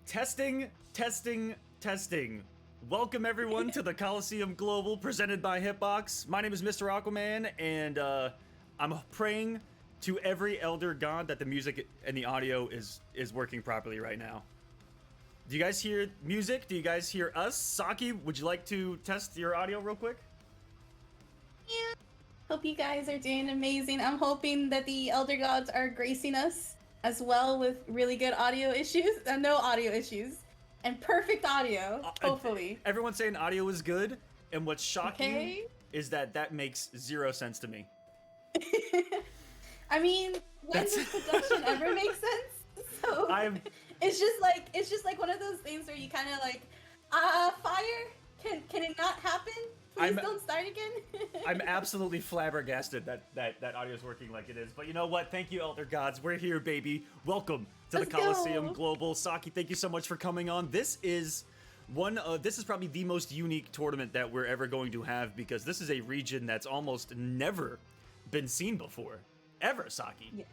Testing, testing, testing. Welcome everyone to the Kolosseum Global presented by Hitbox. My name is Mr. Aquaman, and I'm praying to every elder god that the music and the audio is working properly right now. Do you guys hear music? Do you guys hear us? Saki, would you like to test your audio real quick? Yeah. Hope you guys are doing amazing. I'm hoping that the elder gods are gracing us as well with really good audio issues, no audio issues, and perfect audio, hopefully. Everyone's saying audio is good, and what's shocking is that makes zero sense to me. I mean, when does production ever make sense? So it's just like one of those things where you kind of like, fire, can it not happen? Please don't start again. I'm absolutely flabbergasted that audio is working like it is. But you know what? Thank you, Elder Gods. We're here, baby. Welcome to the Kolosseum Global. Saki, thank you so much for coming on. This is probably the most unique tournament that we're ever going to have, because this is a region that's almost never been seen before. Ever, Saki. Yes.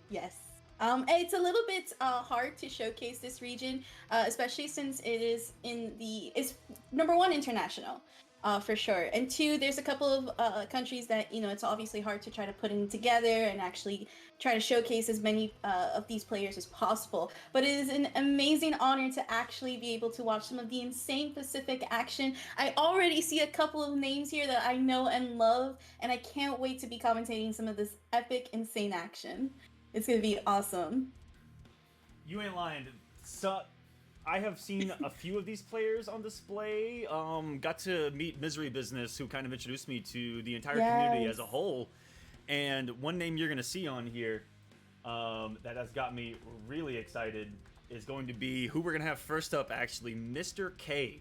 Yes. It's a little bit hard to showcase this region, especially since it is it's number one, international. For sure. And two, there's a couple of countries that, it's obviously hard to try to put in together and actually try to showcase as many of these players as possible. But it is an amazing honor to actually be able to watch some of the insane Pacific action. I already see a couple of names here that I know and love, and I can't wait to be commentating some of this epic, insane action. It's going to be awesome. You ain't lying. So I have seen a few of these players on display. Got to meet Misery Business, who kind of introduced me to the entire community as a whole. And one name you're going to see on here that has got me really excited is going to be who we're going to have first up, actually, Mr. K.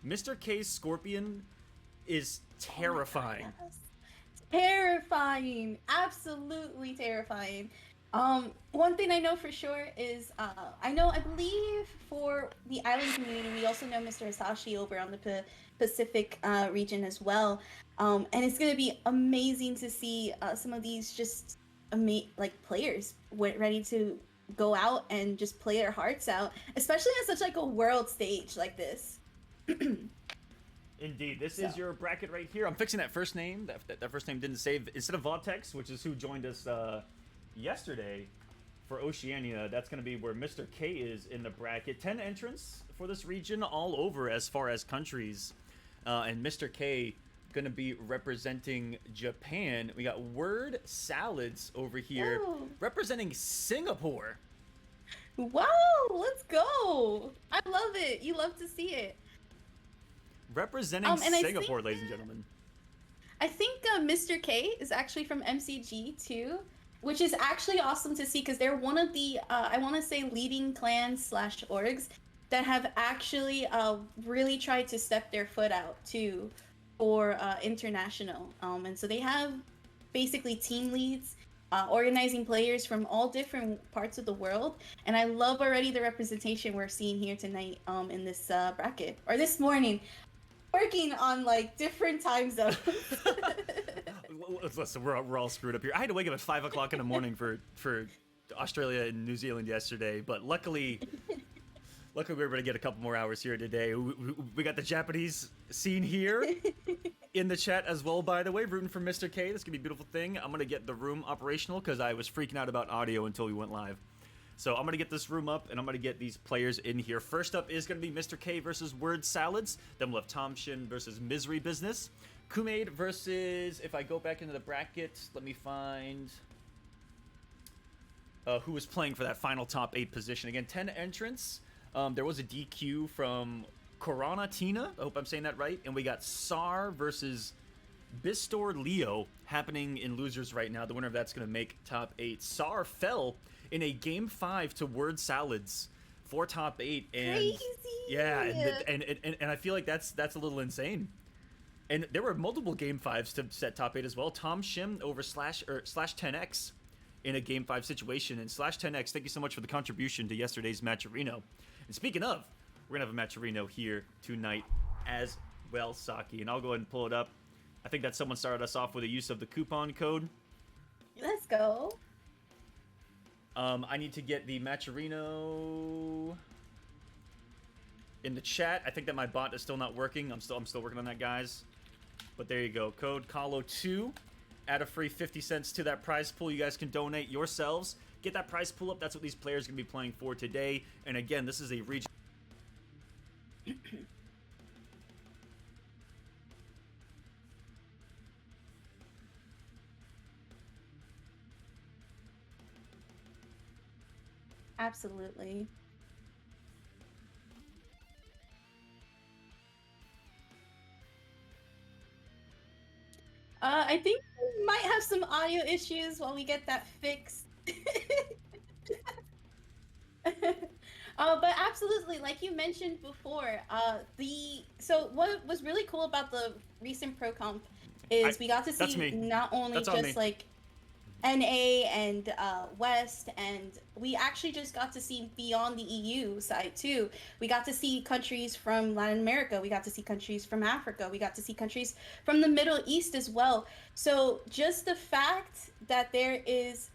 Mr. K's Scorpion is terrifying. Oh, terrifying. Absolutely terrifying. One thing I know for sure is, I believe for the island community, we also know Mr. Hisashi over on the Pacific region as well. And it's going to be amazing to see some of these just players ready to go out and just play their hearts out, especially on such like a world stage like this. Indeed, this is your bracket right here. I'm fixing that first name. That first name didn't save. Instead of Vortex, which is who joined us yesterday for Oceania, that's going to be where Mr. K is in the bracket. 10 entrants for this region all over as far as countries. And Mr. K going to be representing Japan. We got Word Salads over here representing Singapore. Wow, let's go. I love it. You love to see it. Representing Singapore, ladies and gentlemen. I think Mr. K is actually from MCG too, which is actually awesome to see, because they're one of the, I want to say, leading clans / orgs that have actually really tried to step their foot out too for international. And so they have basically team leads, organizing players from all different parts of the world. And I love already the representation we're seeing here tonight in this bracket, or this morning. Working on different time zones. Listen, we're all screwed up here. I had to wake up at 5 o'clock in the morning for Australia and New Zealand yesterday, but luckily we were able to get a couple more hours here today. We got the Japanese scene here in the chat as well, by the way, rooting for Mr. K. That's gonna be a beautiful thing. I'm gonna get the room operational because I was freaking out about audio until we went live. So I'm going to get this room up, and I'm going to get these players in here. First up is going to be Mr. K versus Word Salads. Then we'll have Tom Shin versus Misery Business. Kumade versus, if I go back into the bracket, let me find who was playing for that final top 8 position. Again, 10 entrants. There was a DQ from Corona Tina. I hope I'm saying that right. And we got Sar versus Bistor Leo happening in losers right now. The winner of that's going to make top 8. Sar fell in a game 5 to Word Salads for top 8, and crazy. Yeah, and I feel like that's a little insane. And there were multiple game 5s to set top 8 as well. Tom Shim over slash 10x in a game 5 situation, and slash 10x, thank you so much for the contribution to yesterday's Matcherino. And speaking of, we're gonna have a Matcherino here tonight as well, Saki, and I'll go ahead and pull it up. I think that someone started us off with a use of the coupon code. Let's go. I need to get the Matcherino in the chat. I think that my bot is still not working. I'm still working on that, guys. But there you go. Code KOLO2. Add a free 50 cents to that prize pool. You guys can donate yourselves. Get that prize pool up. That's what these players are going to be playing for today. And again, this is a region. Absolutely. I think we might have some audio issues while we get that fixed. But absolutely, like you mentioned before, so what was really cool about the recent Pro Comp is we got to see not only just like NA and West, and we actually just got to see beyond the EU side too. We got to see countries from Latin America, we got to see countries from Africa, we got to see countries from the Middle East as well. So just the fact that there is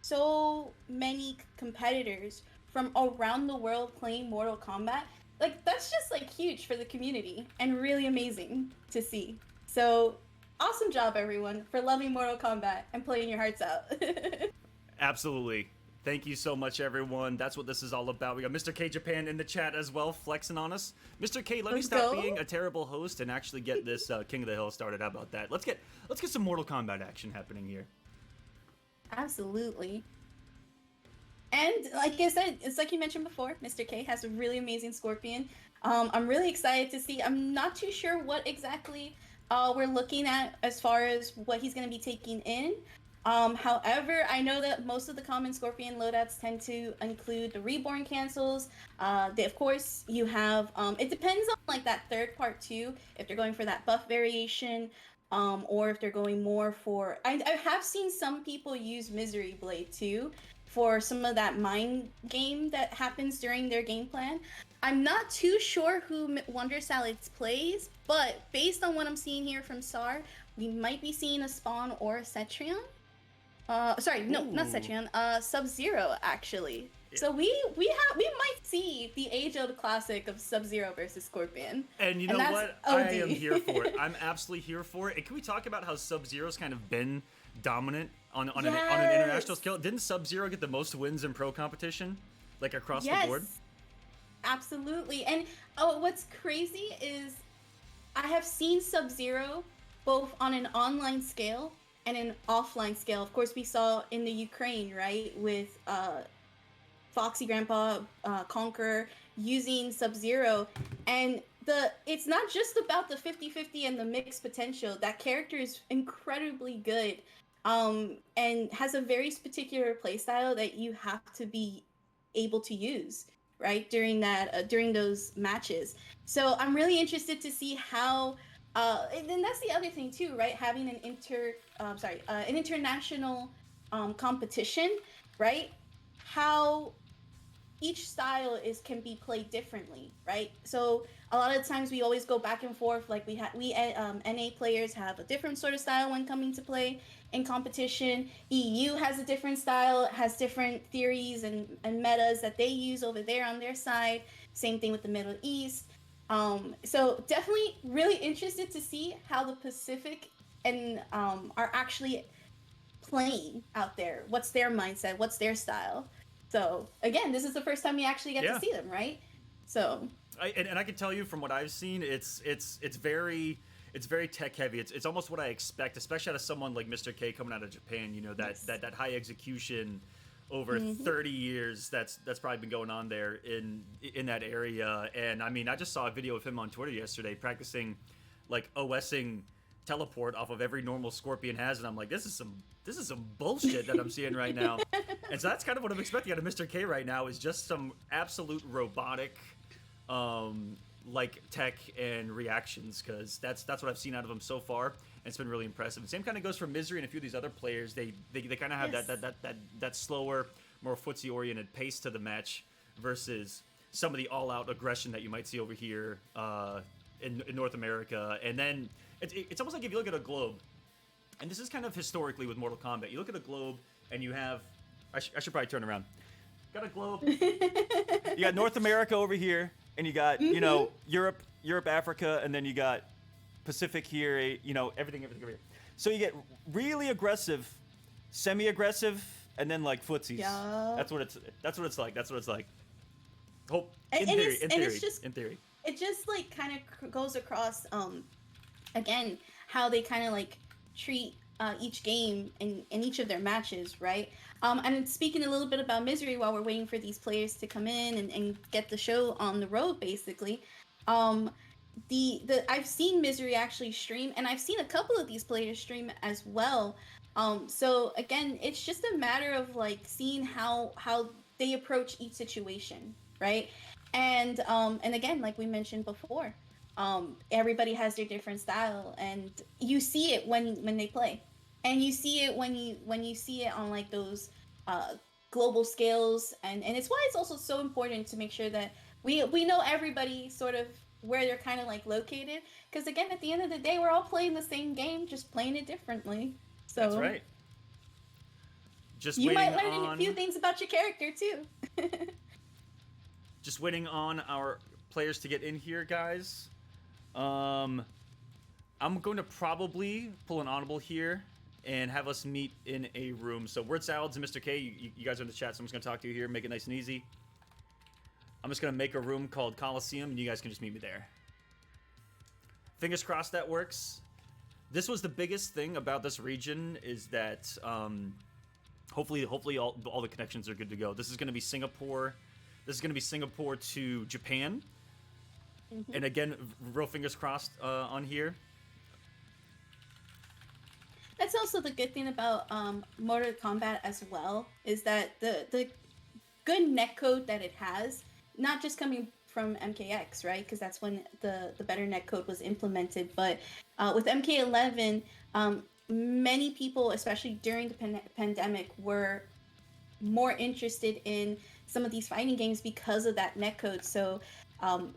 so many competitors from around the world playing Mortal Kombat, like that's just like huge for the community and really amazing to see. So awesome job, everyone, for loving Mortal Kombat and playing your hearts out. Absolutely. Thank you so much, everyone. That's what this is all about. We got Mr. K Japan in the chat as well, flexing on us. Mr. K, let me stop being a terrible host and actually get this King of the Hill started. How about that? Let's get some Mortal Kombat action happening here. Absolutely. And like I said, it's like you mentioned before, Mr. K has a really amazing Scorpion. I'm really excited to see. I'm not too sure what exactly we're looking at as far as what he's going to be taking in. However, I know that most of the common Scorpion loadouts tend to include the Reborn cancels. Of course, you have, it depends on like that third part too, if they're going for that buff variation, or if they're going more for, I have seen some people use Misery Blade too, for some of that mind game that happens during their game plan. I'm not too sure who Wonder Salads plays, but based on what I'm seeing here from SAR, we might be seeing a Spawn or a Cetrion. Sorry, no, not Cetrion. Sub-Zero actually. Yeah. So we might see the age-old classic of Sub-Zero versus Scorpion. And you know what? OD. I am here for it. I'm absolutely here for it. And can we talk about how Sub-Zero's kind of been dominant on an international scale? Didn't Sub-Zero get the most wins in pro competition, like across the board? Absolutely. And what's crazy is I have seen Sub-Zero both on an online scale and an offline scale. Of course, we saw in the Ukraine, right, with Foxy Grandpa, Conqueror using Sub-Zero, and it's not just about the 50-50 and the mixed potential. That character is incredibly good, and has a very particular playstyle that you have to be able to use, right, during those matches. So I'm really interested to see how, and then that's the other thing too, right? Having an international competition, right? How each style can be played differently, right? So a lot of times we always go back and forth. Like we NA players have a different sort of style when coming to play in competition. EU has a different style, has different theories and metas that they use over there on their side. Same thing with the Middle East. So definitely really interested to see how the Pacific and are actually playing out there. What's their mindset? What's their style? So again, this is the first time we actually get to see them, right? So and I can tell you from what I've seen, it's very tech heavy. It's almost what I expect, especially out of someone like Mr. K coming out of Japan. You know, that high execution over 30 years that's probably been going on there in that area. And I mean, I just saw a video of him on Twitter yesterday practicing like OSing teleport off of every normal Scorpion has, and I'm like, this is some bullshit that I'm seeing right now. And so that's kind of what I'm expecting out of Mr. K right now, is just some absolute robotic like tech and reactions, because that's what I've seen out of him so far, and it's been really impressive. And same kind of goes for Misery and a few of these other players. They kind of have that slower, more footsie oriented pace to the match versus some of the all-out aggression that you might see over here in North America. And then it's almost like if you look at a globe, and this is kind of historically with Mortal Kombat, you look at a globe and you have, I should probably turn around. Got a globe. You got North America over here, and you got Mm-hmm. Europe, Africa, and then you got Pacific here. Everything over here. So you get really aggressive, semi-aggressive, and then like footsies. Yeah. That's what it's like. That's what it's like. Hope And, in and theory, it's in and theory, it's just in theory. it just like kind of goes across again how they kind of like treat each game in each of their matches, right? And speaking a little bit about Misery while we're waiting for these players to come in and get the show on the road, basically. Um, the I've seen Misery actually stream, and I've seen a couple of these players stream as well. So again, it's just a matter of like seeing how they approach each situation, right? And again, like we mentioned before, everybody has their different style, and you see it when they play, and you see it when you see it on like those uh global scales, and it's why it's also so important to make sure that we know everybody sort of where they're kind of like located, because again, at the end of the day, we're all playing the same game, just playing it differently. That's So right. Just you waiting might learn a on few things about your character too. just waiting on our players to get in here, guys. I'm going to probably pull an audible here and have us meet in a room. So Word Salads and Mr. K, you guys are in the chat, so I'm just going to talk to you here, make it nice and easy. I'm just going to make a room called Kolosseum, and you guys can just meet me there. Fingers crossed that works. This was the biggest thing about this region, is that hopefully all the connections are good to go. This is going to be Singapore. This is going to be Singapore to Japan. Mm-hmm. And again, real fingers crossed on here. That's also the good thing about Mortal Kombat as well, is that the good netcode that it has, not just coming from MKX, right? Because that's when the better netcode was implemented. But with MK11, many people, especially during the pandemic, were more interested in some of these fighting games because of that netcode. So,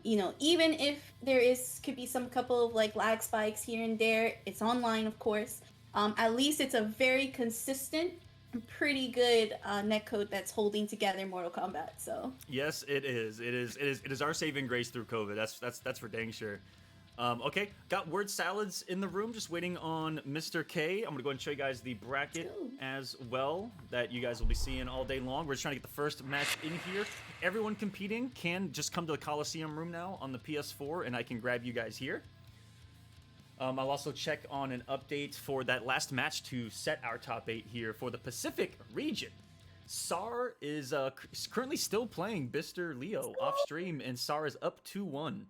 even if could be some couple of like lag spikes here and there, it's online, of course. At least it's a very consistent and pretty good netcode that's holding together Mortal Kombat. So Yes, it is. It is our saving grace through COVID. That's for dang sure. Okay, got Word Salads in the room, just waiting on Mr. K. I'm gonna go ahead and show you guys the bracket as well that you guys will be seeing all day long. We're just trying to get the first match in here. Everyone competing can just come to the Kolosseum room now on the PS4, and I can grab you guys here. I'll also check on an update for that last match to set our top 8 here for the Pacific region. SAR is currently still playing Bister Leo off stream, and SAR is up 2-1.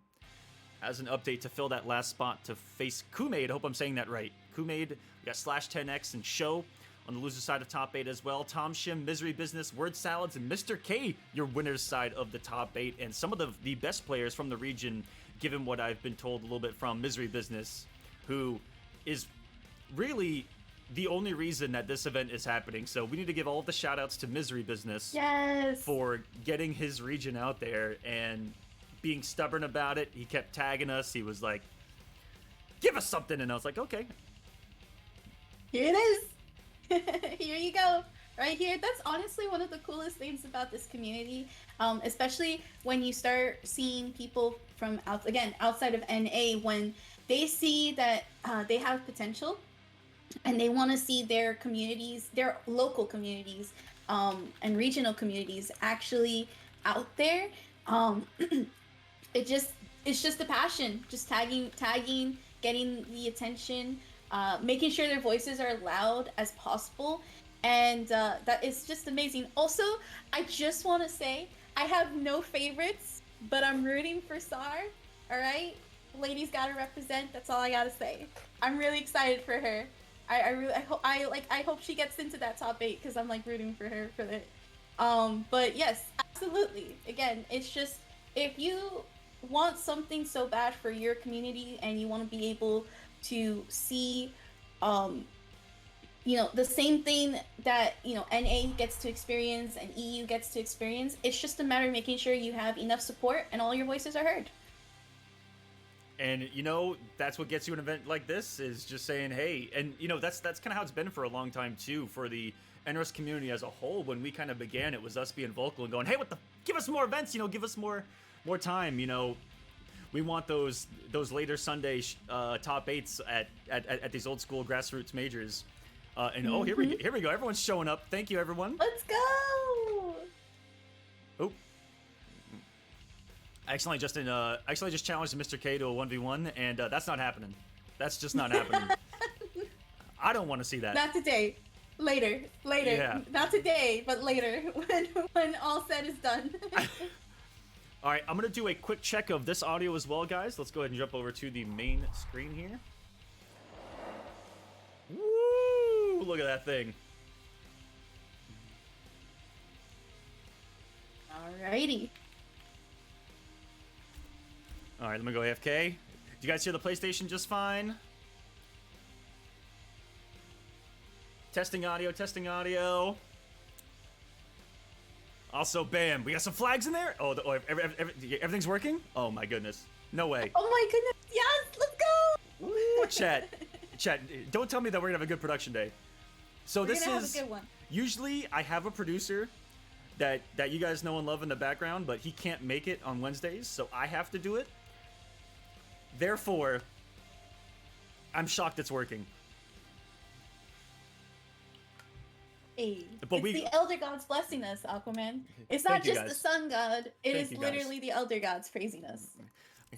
As an update to fill that last spot to face Kumade. I hope I'm saying that right. Kumade, we got Slash10X and Show on the loser side of top 8 as well. Tom Shim, Misery Business, Word Salads, and Mr. K, your winner's side of the top 8. And some of the best players from the region, given what I've been told a little bit from Misery Business, who is really the only reason that this event is happening. So we need to give all of the shout outs to Misery Business for getting his region out there and being stubborn about it. He kept tagging us. He was like, give us something. And I was like, okay. Here it is. Here you go. Right here. That's honestly one of the coolest things about this community, especially when you start seeing people from outside of NA, when they see that they have potential and they want to see their communities, their local communities, and regional communities actually out there. It's just the passion, just tagging, getting the attention, making sure their voices are loud as possible, and that is just amazing. Also, I just want to say I have no favorites, but I'm rooting for SAR. All right, ladies gotta represent. That's all I gotta say. I'm really excited for her. I hope she gets into that top 8 because I'm like rooting for her for it. But yes, absolutely. Again, it's just if you want something so bad for your community and you want to be able to see the same thing that NA gets to experience and EU gets to experience, it's just a matter of making sure you have enough support and all your voices are heard. And that's what gets you an event like this, is just saying, hey, and that's kind of how it's been for a long time too, for the NRS community as a whole. When we kind of began, it was us being vocal and going, hey, give us more events, give us more more time. You know, we want those later Sunday top 8s at these old school grassroots majors. Oh, here we go. Everyone's showing up. Thank you, everyone. Let's go. Oh. I accidentally just challenged Mr. K to a 1v1, and that's not happening. That's just not happening. I don't want to see that. Not today. Later. Yeah. Not today, but later, when all said is done. All right, I'm gonna do a quick check of this audio as well, guys. Let's go ahead and jump over to the main screen here. Woo! Look at that thing. Alrighty. All right, let me go AFK. Do you guys hear the PlayStation just fine? Testing audio. Also, bam, we got some flags in there. Oh, everything's working? Oh my goodness. No way. Oh my goodness, yes, let's go! Ooh, chat, don't tell me that we're gonna have a good production day. So We're this gonna is have a good one. usually I have a producer that you guys know and love in the background, but he can't make it on Wednesdays, so I have to do it. Therefore, I'm shocked it's working. Hey, But it's the Elder Gods blessing us, Aquaman. It's not Thank you, just the guys. Sun God. It Thank is you, guys. literally the Elder Gods praising us.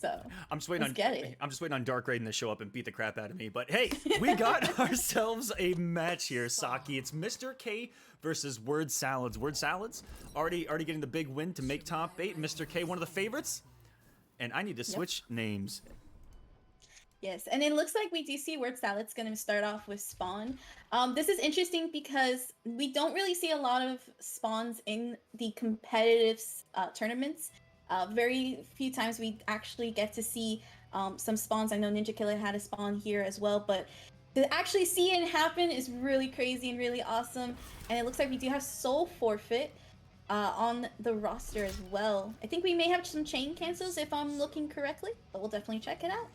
So I'm just waiting let's get it. I'm just waiting on Dark Raiden to show up and beat the crap out of me. But hey, we got ourselves a match here, Saki. It's Mr. K versus Word Salads. Word Salads already getting the big win to make top 8. Mr. K, one of the favorites. And I need to switch names. Yes, and it looks like we do see Word Salad's going to start off with Spawn. This is interesting because we don't really see a lot of spawns in the competitive tournaments. Very few times we actually get to see some spawns. I know Ninja Killer had a spawn here as well, but to actually see it happen is really crazy and really awesome. And it looks like we do have Soul Forfeit on the roster as well. I think we may have some chain cancels if I'm looking correctly, but we'll definitely check it out.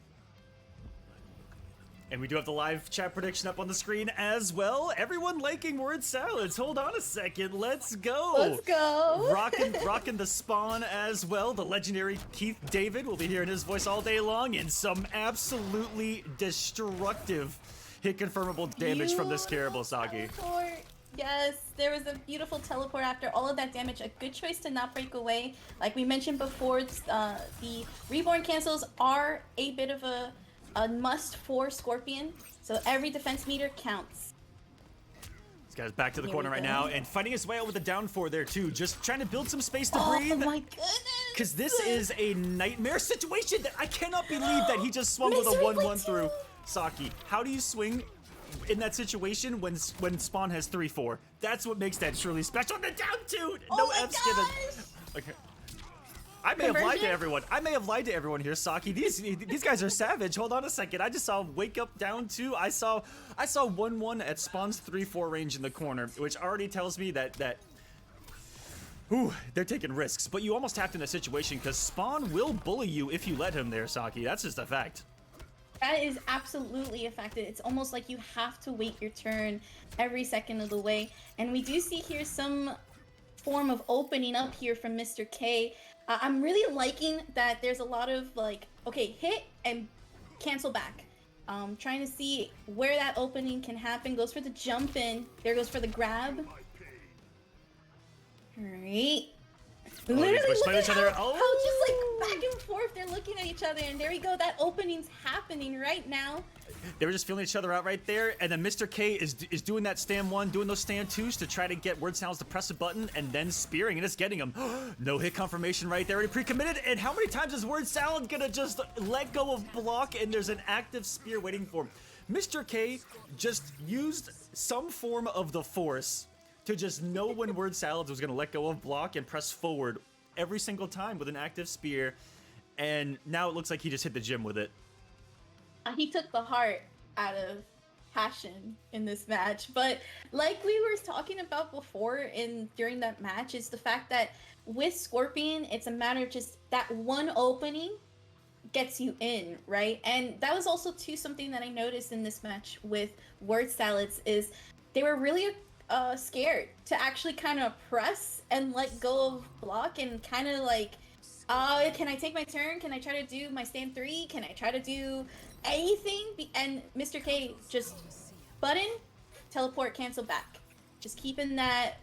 And we do have the live chat prediction up on the screen as well. Everyone liking Word Salads. Hold on a second. Let's go. Let's go. Rocking the Spawn as well. The legendary Keith David will be hearing his voice all day long, and some absolutely destructive hit confirmable damage from this Caribou Sagi. Yes, there was a beautiful teleport after all of that damage. A good choice to not break away. Like we mentioned before, the reborn cancels are a bit of a must for Scorpion, so every defense meter counts. This guy's back to the corner right now and fighting his way out with a down 4 there too, just trying to build some space to breathe. Oh my goodness! Because this is a nightmare situation that I cannot believe that he just swung with a 1-1 through. Saki, how do you swing in that situation when Spawn has 3-4? That's what makes that truly special. The down 2! No F's given. Okay. I may have lied to everyone here, Saki. These guys are savage. Hold on a second. I just saw wake up down 2. I saw 1-1 at Spawn's 3-4 range in the corner, which already tells me that they're taking risks. But you almost have to in a situation because Spawn will bully you if you let him there, Saki. That's just a fact. That is absolutely a fact. It's almost like you have to wait your turn every second of the way. And we do see here some form of opening up here from Mr. K. I'm really liking that there's a lot of like, okay, hit and cancel back. Trying to see where that opening can happen. Goes for the jump in. There goes for the grab. Alright. Literally look at how just like back and forth they're looking at each other, and there we go. That opening's happening right now. They were just feeling each other out right there, and then Mr. K is doing that stand 1, doing those stand 2s to try to get Word Salads to press a button and then spearing, and it's getting him. No hit confirmation right there, already pre-committed, and how many times is Word Salad gonna just let go of block and there's an active spear waiting for him? Mr. K just used some form of the force to just know when Word Salads was gonna let go of block and press forward every single time with an active spear, and now it looks like he just hit the gym with it. He took the heart out of passion in this match, but like we were talking about before during that match, is the fact that with Scorpion, it's a matter of just that one opening gets you in, right? And that was also too something that I noticed in this match with Word Salads is they were really scared to actually kind of press and let go of block and kind of like Can I take my turn? Can I try to do my stand 3? Can I try to do anything? And Mr. K just button, teleport, cancel back. Just keeping that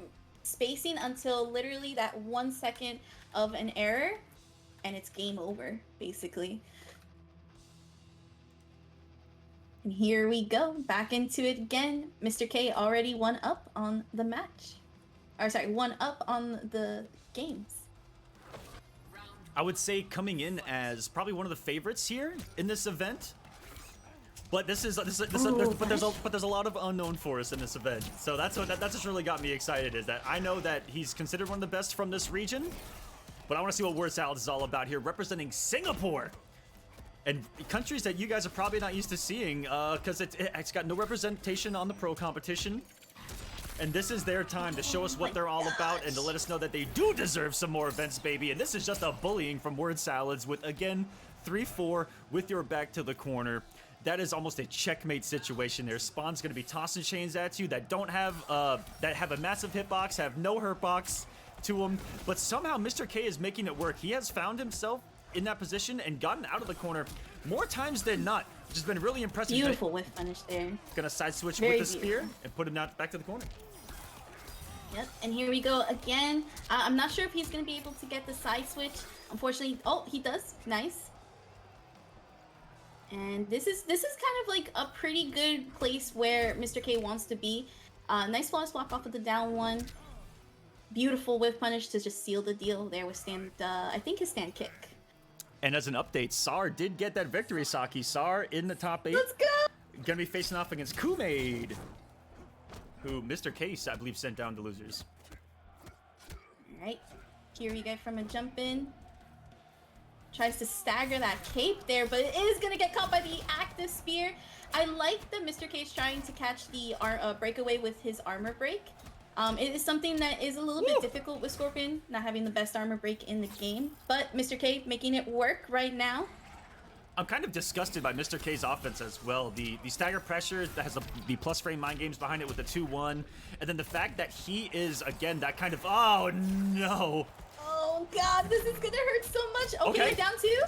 spacing until literally that 1 second of an error, and it's game over, basically. And here we go, back into it again. Mr. K already 1 up on the match. Or sorry, 1 up on the games. I would say coming in as probably one of the favorites here in this event. But there's a lot of unknown for us in this event. So that's just really got me excited, is that I know that he's considered one of the best from this region, but I want to see what Word Salad is all about here, representing Singapore. And countries that you guys are probably not used to seeing, because it's got no representation on the pro competition. And this is their time to show us what they're all about and to let us know that they do deserve some more events, baby. And this is just a bullying from Word Salads with, again, 3-4 with your back to the corner. That is almost a checkmate situation there. Spawn's going to be tossing chains at you that don't have, that have a massive hitbox, have no hurtbox to them. But somehow Mr. K is making it work. He has found himself in that position and gotten out of the corner more times than not, which has been really impressive. Beautiful whiff punish there. Gonna side switch Very with the spear and put him out back to the corner. Yep, and here we go again. I'm not sure if he's gonna be able to get the side switch. Unfortunately, oh, he does. Nice. And this is kind of like a pretty good place where Mr. K wants to be. Nice flawless block off of the down one. Beautiful whiff punish to just seal the deal there with stand. I think his stand kick. And as an update, Sar did get that victory, Saki. Sar in the top 8. Let's go! Gonna be facing off against Kumade, who Mr. Case, I believe, sent down to losers. Alright. Here we go from a jump in. Tries to stagger that cape there, but it is gonna get caught by the active spear. I like that Mr. K is trying to catch the breakaway with his armor break. It is something that is a little bit difficult with Scorpion, not having the best armor break in the game. But Mr. K making it work right now. I'm kind of disgusted by Mr. K's offense as well. The stagger pressure that has the plus frame mind games behind it with the 2-1. And then the fact that he is, again, that kind of, oh no. Oh god, this is gonna hurt so much. Okay, we're down 2.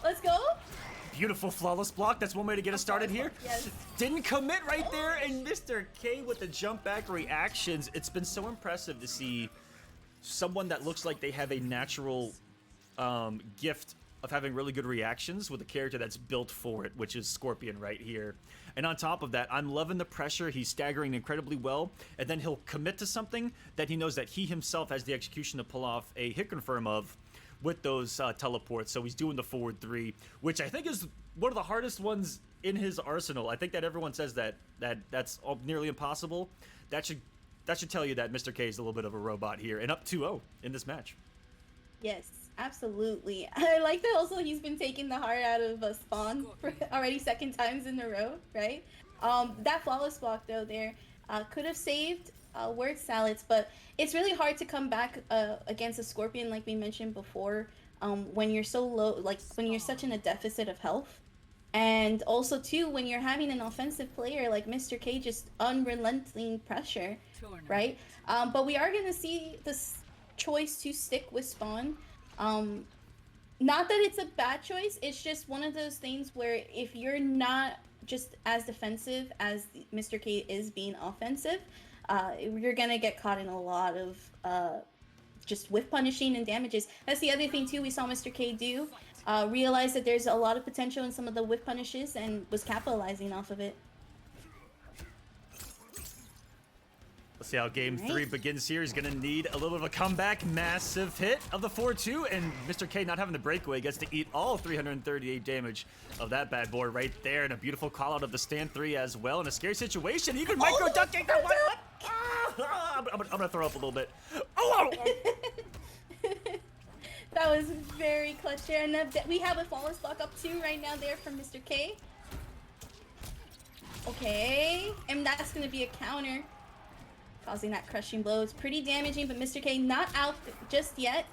Let's go. Beautiful flawless block. That's one way to get us started here. Yes. Didn't commit right there, and Mr. K with the jump back reactions. It's been so impressive to see someone that looks like they have a natural gift of having really good reactions with a character that's built for it, which is Scorpion right here. And on top of that, I'm loving the pressure. He's staggering incredibly well, and then he'll commit to something that he knows that he himself has the execution to pull off a hit confirm of with those teleports. So he's doing the forward 3, which I think is one of the hardest ones in his arsenal. I think that everyone says that's nearly impossible. That should tell you that Mr. K is a little bit of a robot here, and up 2-0 in this match. Yes, absolutely. I like that also he's been taking the heart out of Spawn for already 2nd times in a row, right? That flawless block though there could have saved Word Salads, but it's really hard to come back against a Scorpion like we mentioned before, when you're so low, like when you're such in a deficit of health. And also too, when you're having an offensive player like Mr. K, just unrelenting pressure, right? But we are going to see this choice to stick with Spawn. Not that it's a bad choice, it's just one of those things where if you're not just as defensive as Mr. K is being offensive, you're gonna get caught in a lot of just whiff punishing and damages. That's the other thing too we saw Mr. K do. Realize that there's a lot of potential in some of the whiff punishes and was capitalizing off of it. Let's see how game 3 begins here. He's gonna need a little bit of a comeback. Massive hit of the 4-2, and Mr. K not having the breakaway gets to eat all 338 damage of that bad boy right there, and a beautiful call out of the stand 3 as well in a scary situation. You can micro duck kick that one. I'm gonna throw up a little bit. Oh! That was very clutch there, and we have a flawless block up 2 right now there from Mr. K. Okay, and that's gonna be a counter, causing that crushing blow. It's pretty damaging, but Mr. K not out just yet.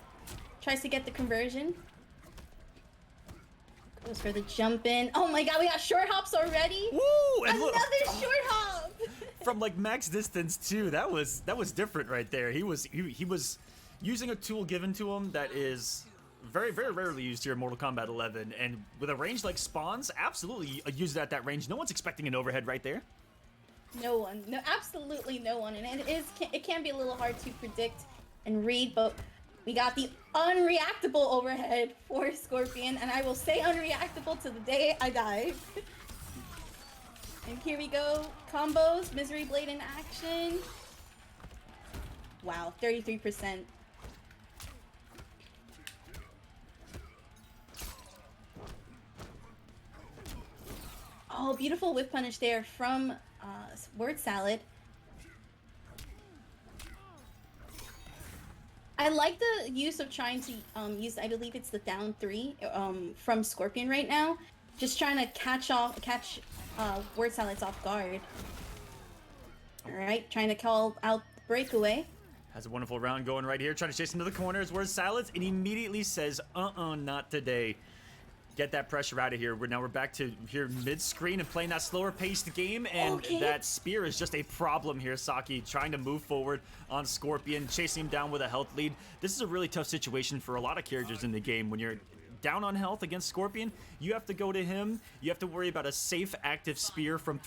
Tries to get the conversion. Goes for the jump in. Oh my god, we got short hops already. Woo! And another short hop. From like max distance too. That was different right there. He was using a tool given to him that is very, very rarely used here in Mortal Kombat 11, and with a range like Spawn's, absolutely use it at that range. No one's expecting an overhead right there. No one, no, absolutely no one, and it can be a little hard to predict and read, but we got the unreactable overhead for Scorpion, and I will say unreactable to the day I die. And here we go, combos, Misery Blade in action. Wow, 33%. Oh, beautiful whip punish there from Word Salad. I like the use of trying to use, I believe it's the down 3 from Scorpion right now. Just trying to catch Word Salads off guard. Alright, trying to call out breakaway. Has a wonderful round going right here, trying to chase into the corners. Word Salads, and immediately says, not today. Get that pressure out of here. We're back to here mid-screen and playing that slower paced game, and that spear is just a problem here. Saki trying to move forward on Scorpion, chasing him down with a health lead. This is a really tough situation for a lot of characters in the game. When you're down on health against Scorpion, you have to go to him. You have to worry about a safe active spear from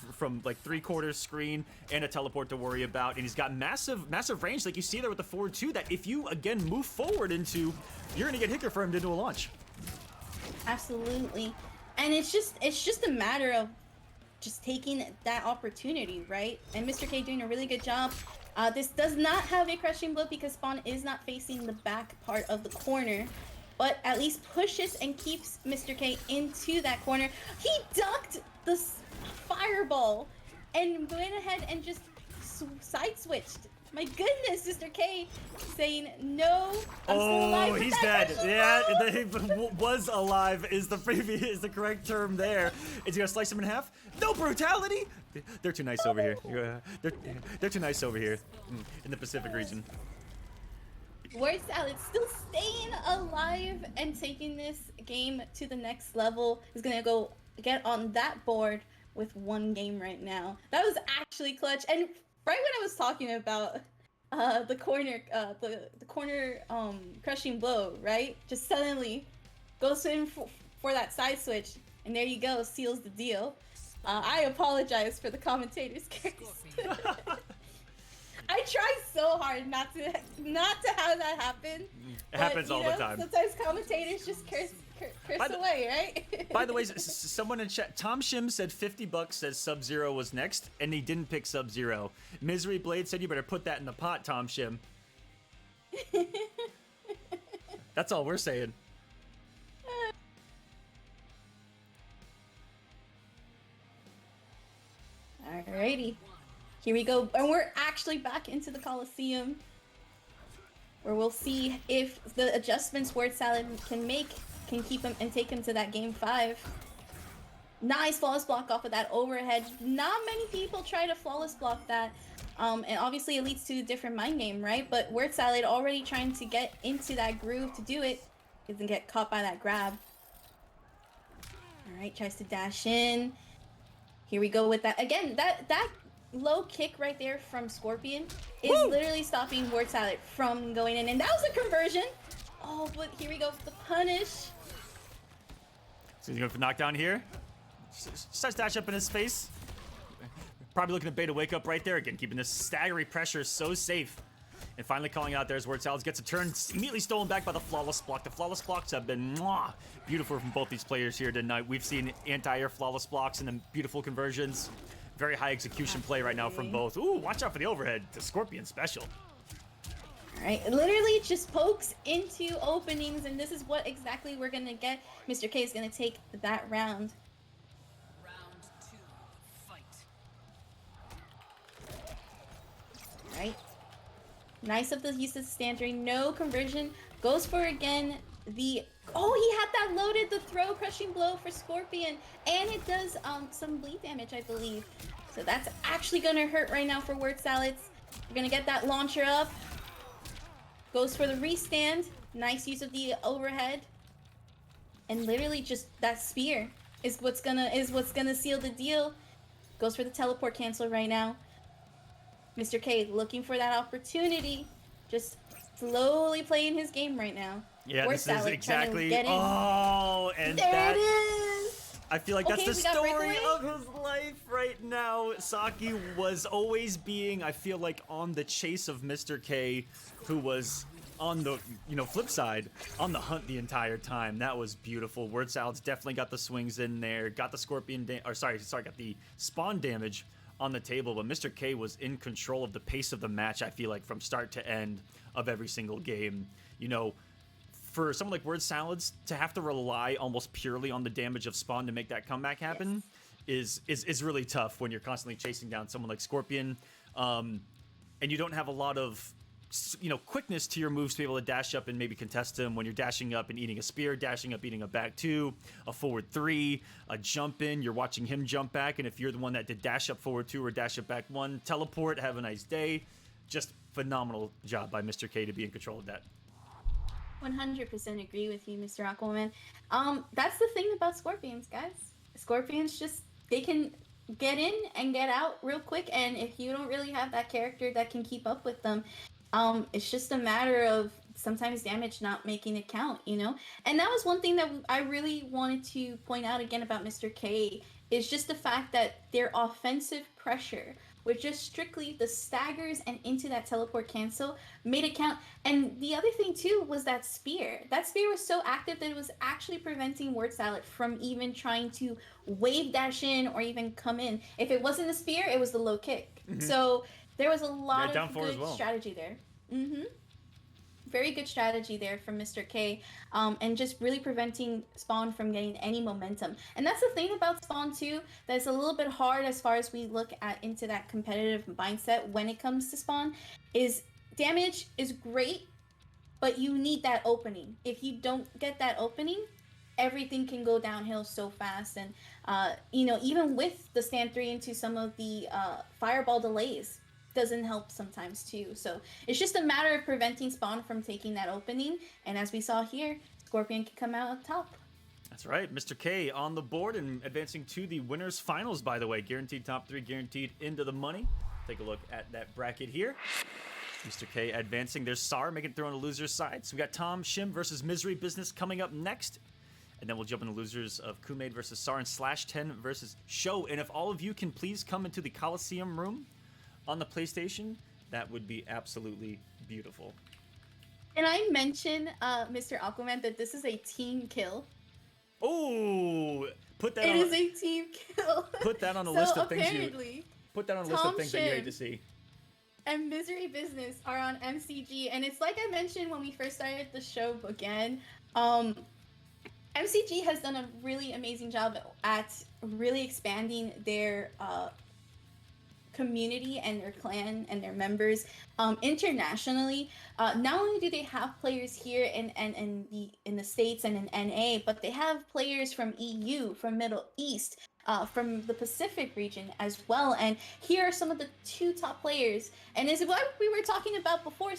like 3/4 screen and a teleport to worry about, and he's got massive range like you see there with the forward 2 that if you again move forward into, you're gonna get hit confirmed into a launch. Absolutely, and it's just a matter of just taking that opportunity, right? And Mr. K doing a really good job. This does not have a crushing blow because Spawn is not facing the back part of the corner, but at least pushes and keeps Mr. K into that corner. He ducked the fireball and went ahead and just side switched. My goodness, Mr. K saying no. I'm still alive. He's dead. Yeah, he was alive is the correct term there. Is he gonna slice him in half? No brutality. They're too nice over here. They're too nice over here in the Pacific region. Word Salad still staying alive and taking this game to the next level. Is gonna go get on that board with 1 game right now. That was actually clutch. And right when I was talking about the corner crushing blow, right? Just suddenly goes in for that side switch, and there you go, seals the deal. I apologize for the commentator's curse. I try so hard not to have that happen. It happens all the time. Sometimes commentators just curse away, right? By the way, someone in chat, Tom Shim said $50 says Sub-Zero was next, and he didn't pick Sub-Zero. Misery Blade said you better put that in the pot, Tom Shim. That's all we're saying. Alrighty. Here we go, and we're actually back into the Kolosseum, where we'll see if the adjustments Word Salad can make can keep him and take him to that game 5. Nice flawless block off of that overhead. Not many people try to flawless block that, and obviously it leads to a different mind game, right? But Word Salad already trying to get into that groove to do it, doesn't get caught by that grab. All right, tries to dash in. Here we go with that again. That low kick right there from Scorpion is literally stopping Word Salad from going in, and that was a conversion. Oh, but here we go for the punish. So he's going for knockdown here. Starts dash up in his face. Probably looking to bait a wake up right there again, keeping this staggery pressure so safe. And finally calling out there as Word Salad gets a turn, immediately stolen back by the flawless block. The flawless blocks have been beautiful from both these players here tonight. We've seen anti-air flawless blocks and then beautiful conversions. Very high execution play right now from both. Ooh, watch out for the overhead. The Scorpion special. All right, literally just pokes into openings, and this is what exactly we're gonna get. Mr. K is gonna take that round. Round 2, fight. All right. Nice of the use of standard, no conversion. Goes for again the, oh, he had that loaded, the throw crushing blow for Scorpion, and it does some bleed damage, I believe. So that's actually gonna hurt right now for Word Salads. We're gonna get that launcher up. Goes for the restand. Nice use of the overhead. And literally just that spear is what's gonna seal the deal. Goes for the teleport cancel right now. Mr. K looking for that opportunity. Just slowly playing his game right now. Yeah, Word this is salad trying to exactly. get in. Oh, and There that. it is. I feel like that's Okay, the we got story breakaway. of his life right now. Saki was always being, I feel like, on the chase of Mr. K, who was on the, flip side, on the hunt the entire time. That was beautiful. Word Salad's definitely got the swings in there, got the scorpion, got the spawn damage on the table, but Mr. K was in control of the pace of the match, I feel like, from start to end of every single game. For someone like Word Salads to have to rely almost purely on the damage of spawn to make that comeback happen is really tough when you're constantly chasing down someone like Scorpion, and you don't have a lot of quickness to your moves to be able to dash up and maybe contest him when you're dashing up and eating a spear, dashing up, eating a back two, a forward three, a jump in. You're watching him jump back, and if you're the one that did dash up forward two or dash up back one, teleport, have a nice day. Just phenomenal job by Mr. K to be in control of that. 100% agree with you, Mr. Aquaman. That's the thing about scorpions, guys. Scorpions they can get in and get out real quick, and if you don't really have that character that can keep up with them, it's just a matter of sometimes damage not making it count, And that was one thing that I really wanted to point out again about Mr. K, is just the fact that their offensive pressure with just strictly the staggers and into that teleport cancel made it count. And the other thing too was that spear. That spear was so active that it was actually preventing Word Salad from even trying to wave dash in or even come in. If it wasn't the spear, it was the low kick. Mm-hmm. So there was a lot of good strategy there. Mm-hmm. Very good strategy there from Mr. K, and just really preventing Spawn from getting any momentum. And that's the thing about Spawn too, that's a little bit hard as far as we look into that competitive mindset when it comes to Spawn, is damage is great, but you need that opening. If you don't get that opening, everything can go downhill so fast. And even with the stand 3 into some of the fireball delays, doesn't help sometimes too. So it's just a matter of preventing Spawn from taking that opening, and as we saw here, Scorpion can come out up top. That's right, Mr. K on the board and advancing to the winners finals, by the way. Guaranteed top 3, guaranteed into the money. Take a look at that bracket here. Mr. K advancing. There's Sar making it through on the loser's side. So we got Tom Shim versus Misery Business coming up next. And then we'll jump into losers of Kumade versus Sar and Slash 10 versus Show. And if all of you can please come into the Kolosseum room on the PlayStation, that would be absolutely beautiful. Can I mention, Mr. Aquaman, that this is a team kill? Oh, put that It on. is a team kill. Put that on a list of things you. Put that on a list of things that you hate to see. And Misery Business are on MCG, and it's like I mentioned when we first started the show again. MCG has done a really amazing job at really expanding their community and their clan and their members internationally. Not only do they have players here in the States and in NA, but they have players from EU, from Middle East, from the Pacific region as well. And here are some of the 2 top players. And as what we were talking about before,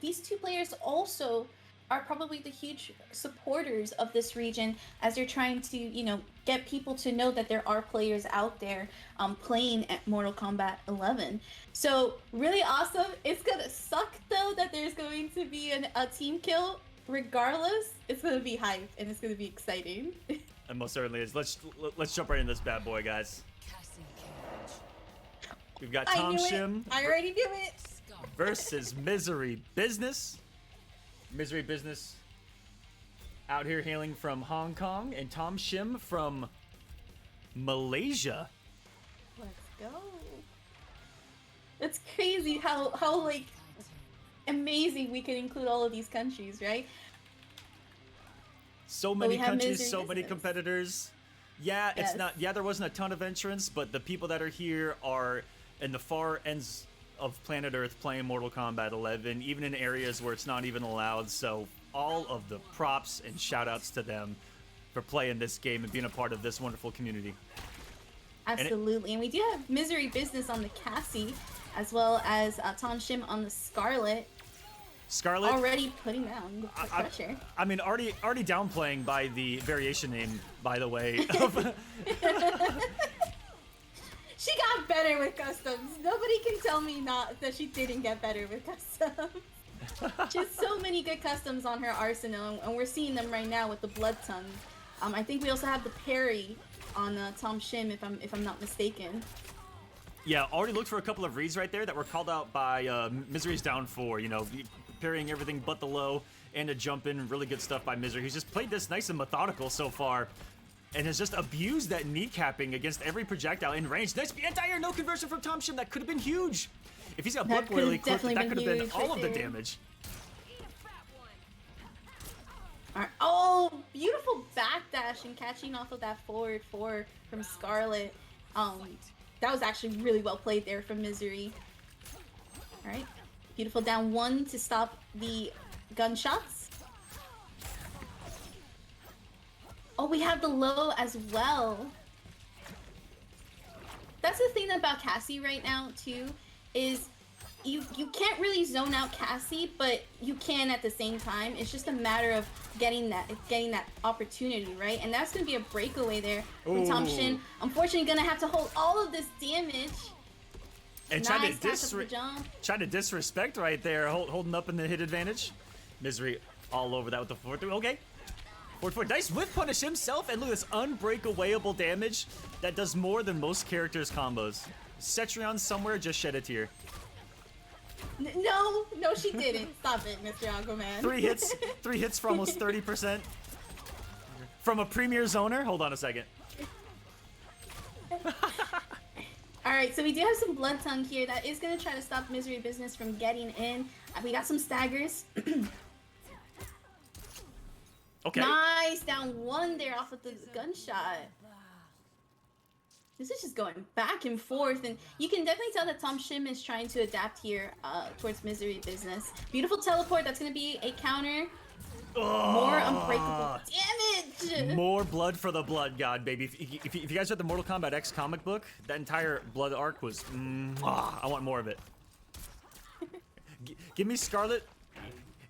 these 2 players also are probably the huge supporters of this region as they're trying to, get people to know that there are players out there playing at Mortal Kombat 11. So really awesome. It's gonna suck though that there's going to be a team kill. Regardless, it's gonna be hype and it's gonna be exciting. And most certainly is. Let's jump right into this bad boy, guys. We've got Tom Shim. I already knew it. Versus Misery Business. Misery Business out here hailing from Hong Kong, and Tom Shim from Malaysia. Let's go. It's crazy how like amazing we can include all of these countries, right? So many countries, so many competitors. Yeah, it's not. Yeah, there wasn't a ton of entrants, but the people that are here are in the far ends of planet Earth playing Mortal Kombat 11, even in areas where it's not even allowed. So all of the props and shout outs to them for playing this game and being a part of this wonderful community. Absolutely. And we do have Misery Business on the Cassie, as well as Tom Shim on the Scarlet. Scarlet already putting down the pressure. I mean, already downplaying by the variation name, by the way. She got better with customs. Nobody can tell me not that she didn't get better with customs. Just so many good customs on her arsenal, and we're seeing them right now with the Blood Tongue. I think we also have the parry on Tom Shim, if I'm not mistaken. Yeah, already looked for a couple of reads right there that were called out by Misery's down 4. You know, parrying everything but the low and a jump in. Really good stuff by Misery. He's just played this nice and methodical so far, and has just abused that kneecapping against every projectile in range. Nice anti-air, no conversion from Tom Shim. That could have been huge. If he's got Blood Boiler equipped, that could have been all of the damage. Alright. Oh, beautiful backdash and catching off of that forward 4 from Scarlet. That was actually really well played there from Misery. Alright. Beautiful down 1 to stop the gunshots. Oh, we have the low as well. That's the thing about Cassie right now, too, is you can't really zone out Cassie, but you can at the same time. It's just a matter of getting that opportunity, right? And that's gonna be a breakaway there from Tom Shin. Unfortunately, gonna have to hold all of this damage. And nice try to disrespect right there, holding up in the hit advantage. Misery all over that with the 4-3. Okay. 4-4. Nice whip punish himself, and look at this unbreakawayable damage that does more than most characters' combos. Cetrion somewhere just shed a tear. No, she didn't. Stop it, Mr. Aquaman. 3 hits for almost 30%. From a premier zoner? Hold on a second. Alright, so we do have some Blood Tongue here that is going to try to stop Misery Business from getting in. We got some staggers. Okay. Nice, down 1 there off of the gunshot. This is just going back and forth, and you can definitely tell that Tom Shim is trying to adapt here towards Misery Business. Beautiful teleport, that's going to be a counter. Oh, more unbreakable damage! More blood for the blood god, baby. If you guys read the Mortal Kombat X comic book, that entire blood arc was... I want more of it. Give me Scarlet,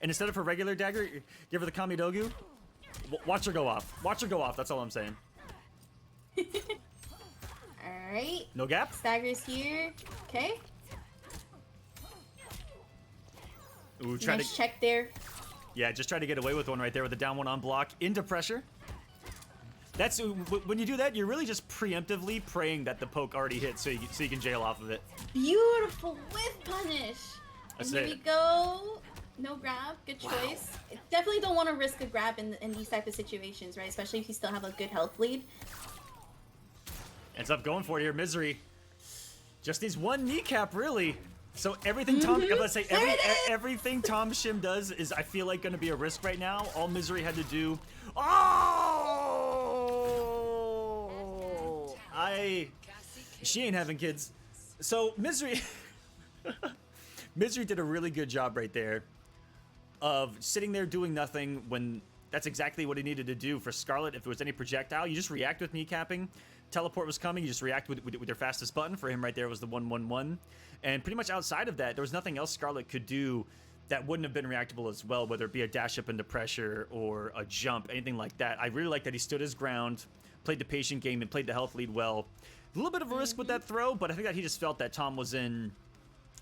and instead of her regular dagger, give her the Kamidogu. Watch her go off. Watch her go off, that's all I'm saying. Alright. No gap? Staggers here. Okay. Ooh, nice check there. Yeah, just try to get away with one right there with the down 1 on block. Into pressure. That's when you do that, you're really just preemptively praying that the poke already hits so you can jail off of it. Beautiful whip punish. That's and here we go. No grab. Good choice. Wow. Definitely don't want to risk a grab in these type of situations, right? Especially if you still have a good health lead. Ends up going for it here, Misery. Just needs 1 kneecap, really. So everything everything Tom Shim does is, I feel like, going to be a risk right now. All Misery had to do. Oh! She ain't having kids. So Misery, Misery did a really good job right there of sitting there doing nothing when that's exactly what he needed to do for Scarlet. If there was any projectile, you just react with kneecapping. Teleport was coming, you just react with your fastest button. For him right there was the 1-1-1. And pretty much outside of that, there was nothing else Scarlet could do that wouldn't have been reactable as well, whether it be a dash up into pressure or a jump, anything like that. I really like that he stood his ground, played the patient game, and played the health lead well. A little bit of a risk with that throw, but I think that he just felt that Tom was in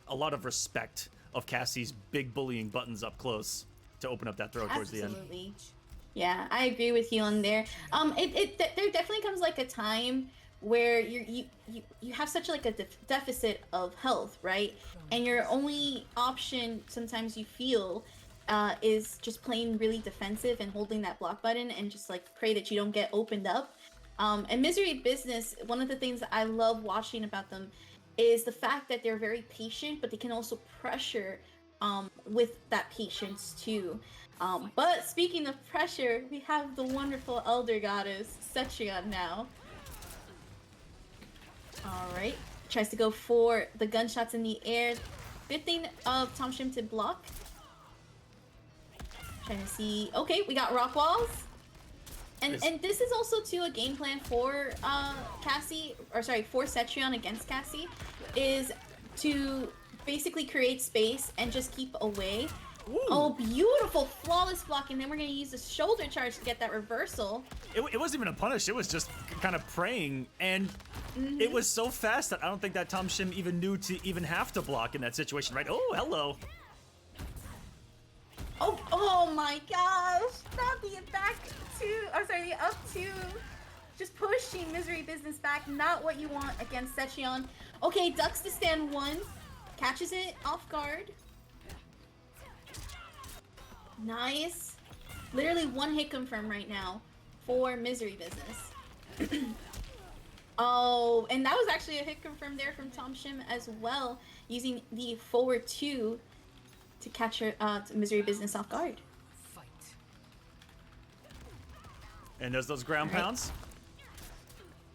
a lot of respect of Cassie's big bullying buttons up close to open up that throw towards the end. Absolutely. Yeah, I agree with you on there. There definitely comes like a time where you have such like a deficit of health, right? And your only option sometimes you feel is just playing really defensive and holding that block button and just like pray that you don't get opened up. And Misery Business, one of the things that I love watching about them is the fact that they're very patient, but they can also pressure with that patience too. But speaking of pressure, we have the wonderful Elder Goddess, Cetrion now. Alright. Tries to go for the gunshots in the air. Good thing of Tom Shim to block. Trying to see... Okay, we got rock walls. And this is also, too, a game plan for Cassie... Or, sorry, for Cetrion against Cassie. Is to basically create space and just keep away. Ooh. Oh, beautiful, flawless blocking. Then we're going to use the shoulder charge to get that reversal. It wasn't even a punish. It was just kind of praying. And it was so fast that I don't think that Tom Shim even knew to even have to block in that situation, right? Oh, hello. Oh my gosh! Not the back two. I'm sorry, the up two. Just pushing Misery Business back. Not what you want against Sechion. Okay, ducks to stand one. Catches it off guard. Nice. Literally one hit confirm right now for Misery Business. Oh, and that was actually a hit confirm there from Tom Shim as well, using the forward two to catch her Misery Business off guard. Fight. And there's those ground pounds.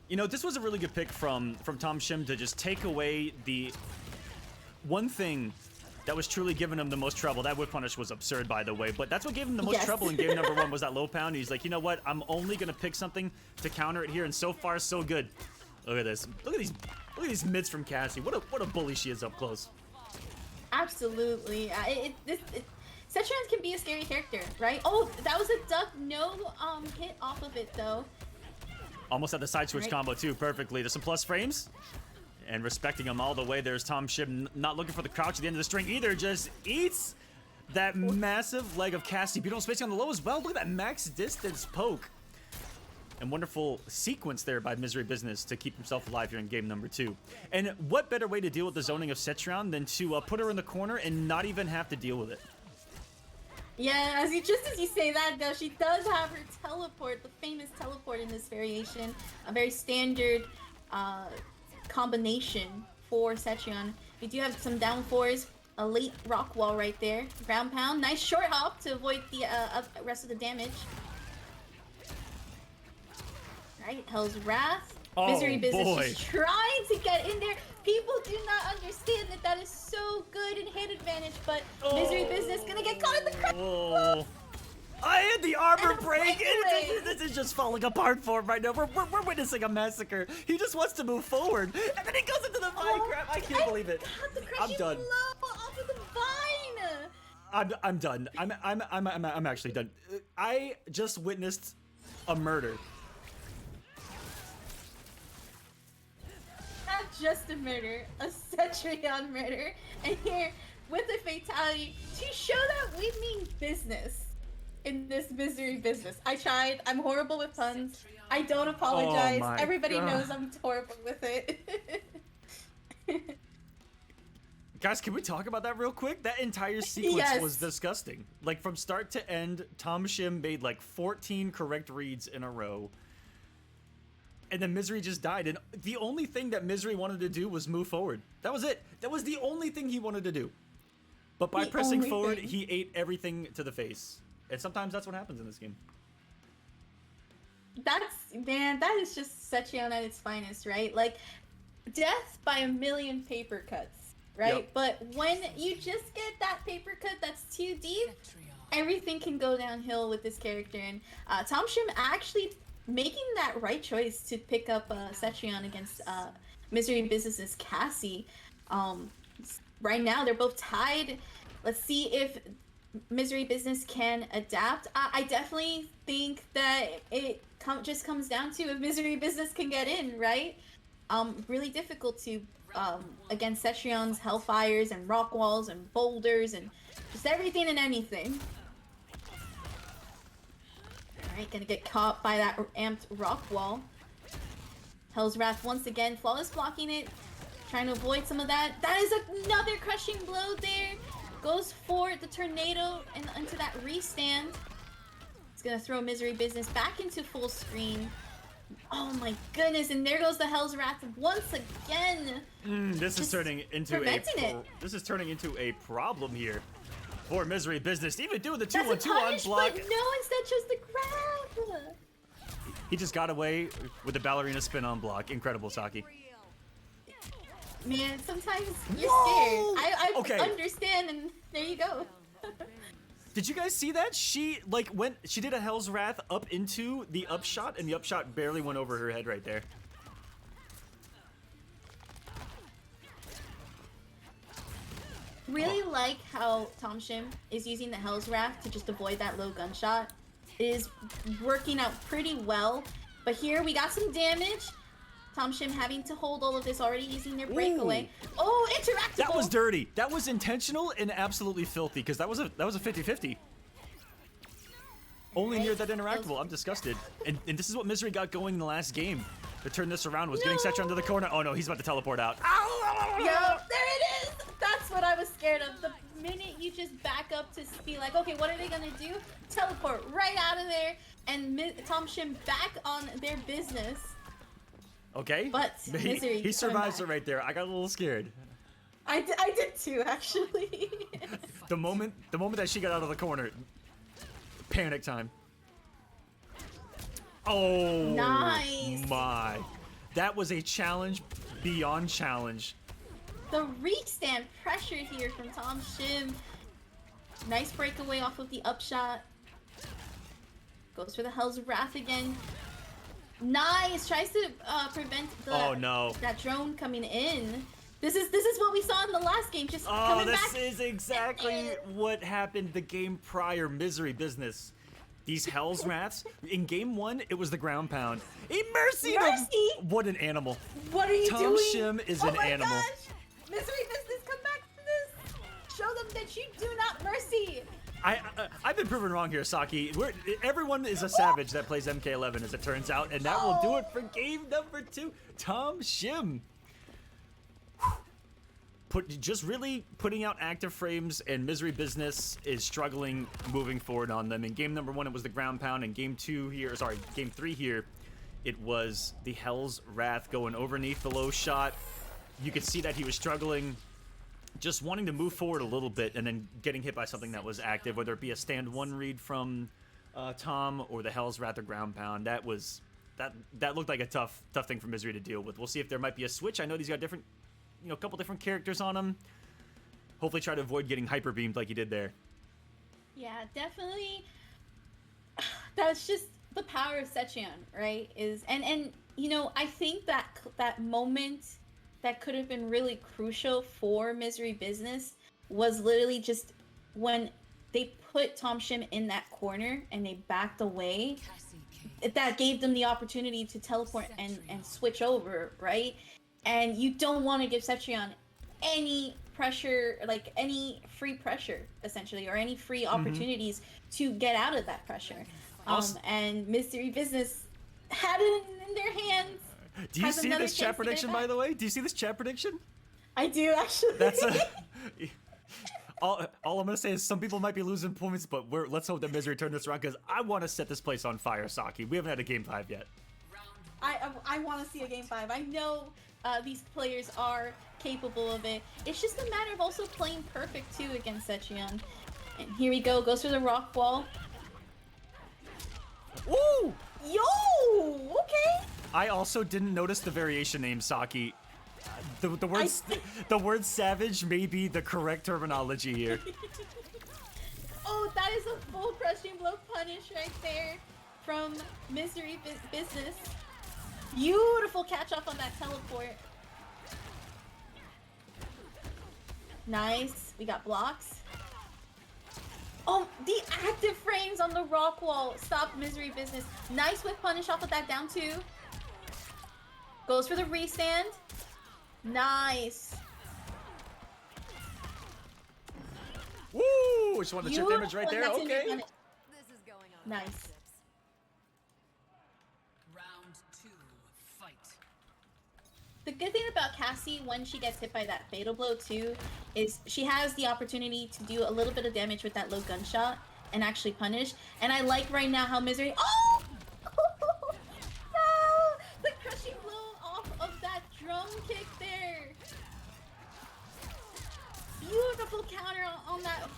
You know, this was a really good pick from Tom Shim to just take away the one thing that was truly giving him the most trouble. That whip punish was absurd, by the way, but that's what gave him the most trouble in game number 1 was that low pound. He's like, you know what? I'm only gonna pick something to counter it here, and so far so good. Look at this. Look at these mids from Cassie. What a bully she is up close. Absolutely. Sechion can be a scary character, right? Oh, that was a duck. No hit off of it though. Almost had the side switch combo too, perfectly. There's some plus frames. And respecting him all the way, there's Tom Shim not looking for the crouch at the end of the string either. Just eats that massive leg of Cassie. Beautiful spacing on the low as well. Look at that max distance poke. And wonderful sequence there by Misery Business to keep himself alive here in game number 2. And what better way to deal with the zoning of Sechion than to put her in the corner and not even have to deal with it. Yeah, just as you say that though, she does have her teleport, the famous teleport in this variation. A very standard combination for Sechion. We do have some down fours, a late rock wall right there. Ground pound, nice short hop to avoid the rest of the damage. Right, Hell's Wrath. Misery Business is trying to get in there. People do not understand that that is so good in hit advantage, but Misery Business gonna get caught in the crowd. I had the armor break. This is just falling apart for him right now. We're witnessing a massacre. He just wants to move forward, and then he goes into the vine crap. I can't believe it. I'm done. Off of the vine. I'm done. I'm actually done. I just witnessed a murder. Not just a murder, a Sechion murder, and here with a fatality to show that we mean business in this Misery Business. I tried. I'm horrible with puns. I don't apologize. Everybody knows I'm horrible with it. Guys, can we talk about that real quick? That entire sequence was disgusting. Like, from start to end, Tom Shim made like 14 correct reads in a row. And then Misery just died. And the only thing that Misery wanted to do was move forward. That was it. That was the only thing he wanted to do. But by pressing forward, he ate everything to the face. And sometimes that's what happens in this game. That is just Sechion at its finest, right? Like, death by a million paper cuts, right? Yep. But when you just get that paper cut that's too deep, everything can go downhill with this character. And Tom Shim actually making that right choice to pick up Sechion against Misery Business's Cassie. Right now, they're both tied. Let's see if Misery Business can adapt. I definitely think that it just comes down to if Misery Business can get in, right? Really difficult to against Sechion's Hellfires and rock walls and boulders and just everything and anything. Alright, gonna get caught by that amped rock wall. Hell's Wrath once again, flawless blocking it, trying to avoid some of that. That is another crushing blow there. Goes for the tornado and into that restand. It's gonna throw Misery Business back into full screen. Oh my goodness, and there goes the Hell's Wrath once again. This is turning into a problem here for Misery Business. Even doing the 2-1-2 on block. But no, instead chose the grab. He just got away with the ballerina spin on block. Incredible, Saki. Man, sometimes you're scared. I understand, and there you go. Did you guys see that? She she did a Hell's Wrath up into the upshot, and the upshot barely went over her head right there. Really like how Tom Shim is using the Hell's Wrath to just avoid that low gunshot. It is working out pretty well, but here we got some damage. Tom Shim having to hold all of this, already using their breakaway. Oh, interactable! That was dirty. That was intentional and absolutely filthy, because that was a 50-50. Only near Right? that interactable. I'm disgusted. And this is what Misery got going in the last game. To turn this around was getting Setcher under the corner. Oh no, he's about to teleport out. Yo, there it is! That's what I was scared of. The minute you just back up to be like, okay, what are they gonna do? Teleport right out of there, and Tom Shim back on their business. Okay. But Misery he survives coming it right there. I got a little scared. I did too, actually. The moment that she got out of the corner, panic time. Oh Nice. my. That was a challenge beyond challenge. The restand pressure here from Tom Shim. Nice breakaway off of the upshot. Goes for the Hell's Wrath again. Nice. Tries to prevent that drone coming in. This is what we saw in the last game. Just coming back. This is exactly what happened the game prior. Misery business. These Hell's Wraths. In game 1, it was the ground pound. He mercied him! What an animal. What are you doing? Tom Shim is an animal. Gosh. Misery business, come back from this. Show them that you do not mercy. I've been proven wrong here, Saki. Everyone is a savage that plays MK11, as it turns out, and that will do it for game number 2. Tom Shim. Just really putting out active frames, and Misery business is struggling moving forward on them. In game number 1, it was the ground pound. In game 3 here, it was the Hell's Wrath going underneath the low shot. You could see that he was struggling, just wanting to move forward a little bit, and then getting hit by something that was active, whether it be a stand 1 read from Tom or the Hell's Wrath or ground pound. That looked like a tough thing for Misery to deal with. We'll see if there might be a switch. I know he's got different, a couple different characters on him. Hopefully try to avoid getting hyper beamed like he did there. Yeah, definitely. That's just the power of Sechion, right? And I think that moment that could have been really crucial for Misery business was literally just when they put Tom Shim in that corner and they backed away. That gave them the opportunity to teleport and switch over, right? And you don't want to give Sechion any pressure, like any free pressure, essentially, or any free opportunities to get out of that pressure. And Misery business had it in their hands. Do you see this chat prediction, by the way? Do you see this chat prediction? I do, actually. That's all I'm gonna say is some people might be losing points, but let's hope that Misery turn this around, because I want to set this place on fire, Saki. We haven't had a game 5 yet. I want to see a game 5. I know these players are capable of it. It's just a matter of also playing perfect too against Sechion. And here we go. Goes for the rock wall. Ooh! Yo! Okay. I also didn't notice the variation name, Saki. The word savage may be the correct terminology here. Oh, that is a full crushing blow punish right there from Misery business. Beautiful catch off on that teleport. Nice. We got blocks. Oh, the active frames on the rock wall stopped Misery business. Nice whip punish off of that down 2. Goes for the restand. Nice. Woo! Just wanted to chip damage right there. That's Okay. This is going on. Nice. Round 2, fight. The good thing about Cassie when she gets hit by that fatal blow too is she has the opportunity to do a little bit of damage with that low gunshot and actually punish. And I like right now how Misery. Oh! No! The crushing blow off of that drum kick there. Beautiful counter on that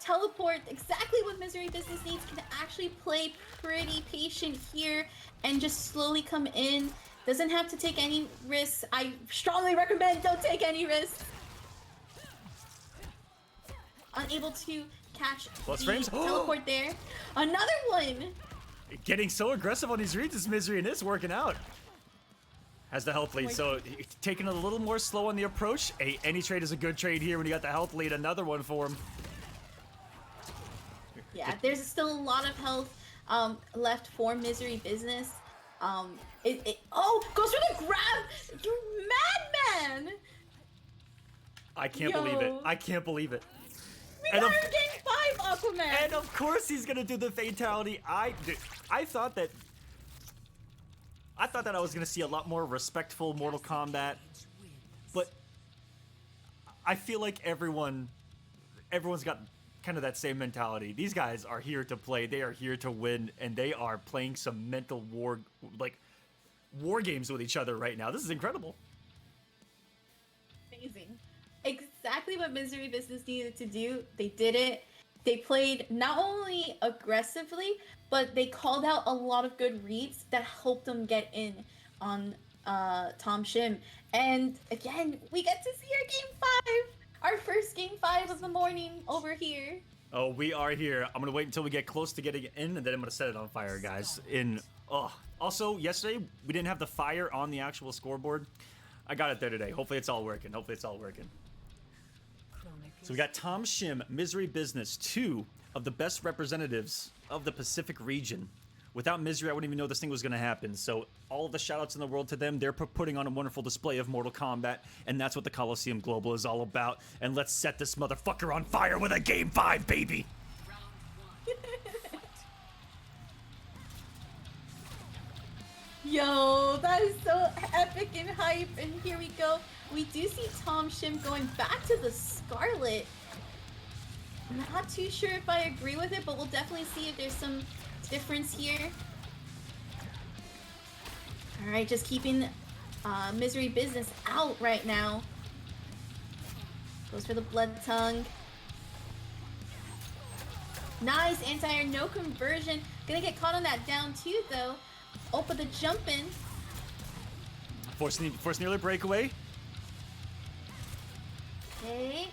teleport. Exactly what Misery business needs. Can actually play pretty patient here and just slowly come in. Doesn't have to take any risks. I strongly recommend don't take any risks. Unable to catch Plus the frames. teleport there. Another one. Getting so aggressive on these reads is Misery, and it's working out. Has the health lead, so taking it a little more slow on the approach. Hey, any trade is a good trade here when you got the health lead. Another one for him. Yeah, there's still a lot of health left for Misery business. Goes for the grab! You madman! I can't believe it. I can't believe it. We got our game 5 Aquaman. And of course he's gonna do the fatality. I thought that I was gonna see a lot more respectful Mortal Kombat, but I feel like everyone's got kind of that same mentality. These guys are here to play. They are here to win, and they are playing some mental war games with each other right now. This is incredible. Amazing. Exactly what Misery Business needed to do. They did it. They played not only aggressively, but they called out a lot of good reads that helped them get in on Tom Shim. And again, we get to see our Game 5! Our first Game 5 of the morning over here. Oh, we are here. I'm gonna wait until we get close to getting in, and then I'm gonna set it on fire, guys. Also, yesterday, we didn't have the fire on the actual scoreboard. I got it there today. Hopefully it's all working. So we got Tom Shim, Misery Business, 2 of the best representatives of the Pacific region. Without Misery, I wouldn't even know this thing was going to happen. So all of the shout-outs in the world to them. They're putting on a wonderful display of Mortal Kombat, and that's what the Kolosseum Global is all about. And let's set this motherfucker on fire with a Game 5, baby! Yo, that is so epic and hype, and here we go. We do see Tom Shim going back to the Scarlet. Not too sure if I agree with it, but we'll definitely see if there's some difference here. Alright, just keeping Misery Business out right now. Goes for the Blood Tongue. Nice anti-air, no conversion. Gonna get caught on that down two though. Oh, but the jump in. Force the early breakaway. Okay.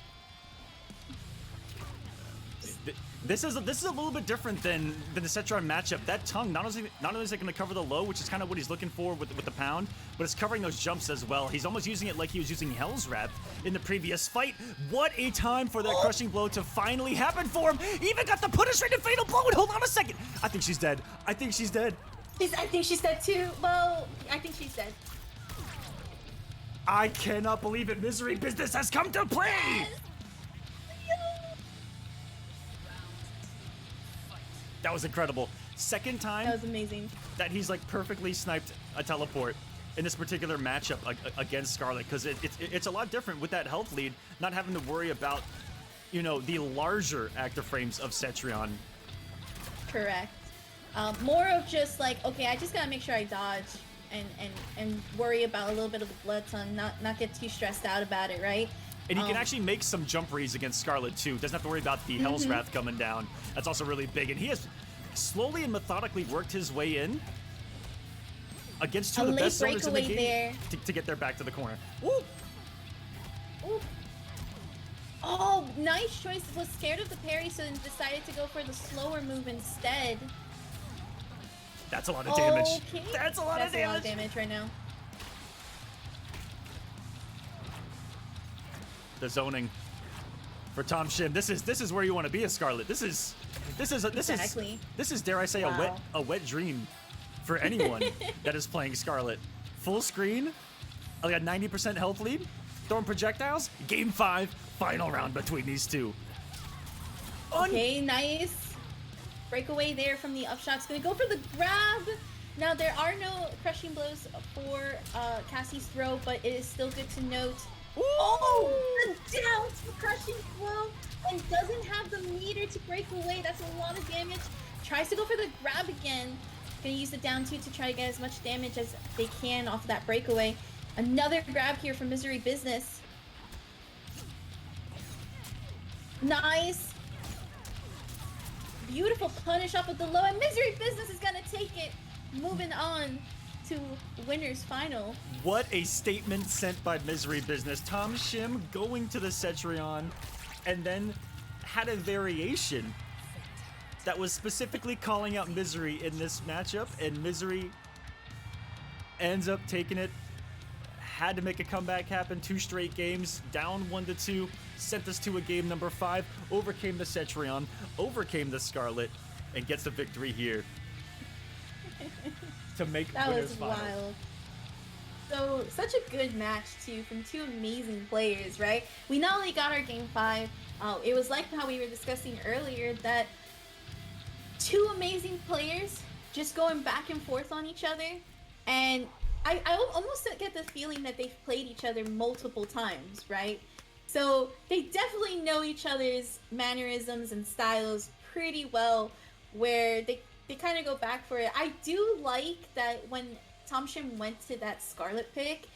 This is a little bit different than the Setron matchup. That tongue, not only is it going to cover the low, which is kind of what he's looking for with the pound, but it's covering those jumps as well. He's almost using it like he was using Hell's Wrap in the previous fight. What a time for that crushing blow to finally happen for him. He even got the punish rate and fatal blow. And hold on a second. I think she's dead. I think she's dead too. Well, I think she's dead. I cannot believe it. Misery Business has come to play. Yes! That was incredible. Second time That was amazing. that he's like perfectly sniped a teleport in this particular matchup against Scarlet, because it's a lot different with that health lead, not having to worry about, you know, the larger active frames of Cetrion. Correct. More of just like, okay, I just gotta make sure I dodge and worry about a little bit of the blood tongue, not get too stressed out about it, right? And he can actually make some jump reads against Scarlet too. Doesn't have to worry about the Hell's Wrath coming down. That's also really big. And he has slowly and methodically worked his way in against two of the best zoners in the game to get there back to the corner. Woo! Ooh. Oh, nice choice. Was scared of the parry, so then decided to go for the slower move instead. That's a lot of damage. Okay. That's a lot of damage right now. The zoning for Tom Shim. This is where you want to be, a Scarlet. This is dare I say a wet dream for anyone that is playing Scarlet. Full screen, like a 90% health lead, throwing projectiles. Game 5, final round between these two. Okay, nice. Breakaway there from the upshot's gonna go for the grab. Now there are no crushing blows for Cassie's throw, but it is still good to note. Ooh. Oh, the down to crushing blow and doesn't have the meter to break away. That's a lot of damage. Tries to go for the grab again. Gonna use the down two to try to get as much damage as they can off of that breakaway. Another grab here from Misery Business. Nice. Beautiful punish off of the low, and Misery Business is gonna take it. Moving on to winner's final. What a statement sent by Misery Business. Tom Shim going to the Cetrion and then had a variation that was specifically calling out Misery in this matchup, and Misery ends up taking it. Had to make a comeback happen. 2 straight games, down 1-2, sent us to a game number 5, overcame the Cetrion, overcame the Scarlet, and gets the victory here to make that winner's was final. wild. So such a good match too from two amazing players, right? We not only got our game 5, It was like how we were discussing earlier that two amazing players just going back and forth on each other, and I almost get the feeling that they've played each other multiple times, right? So they definitely know each other's mannerisms and styles pretty well, where they kind of go back for it. I do like that when Tom Shim went to that Scarlet pick,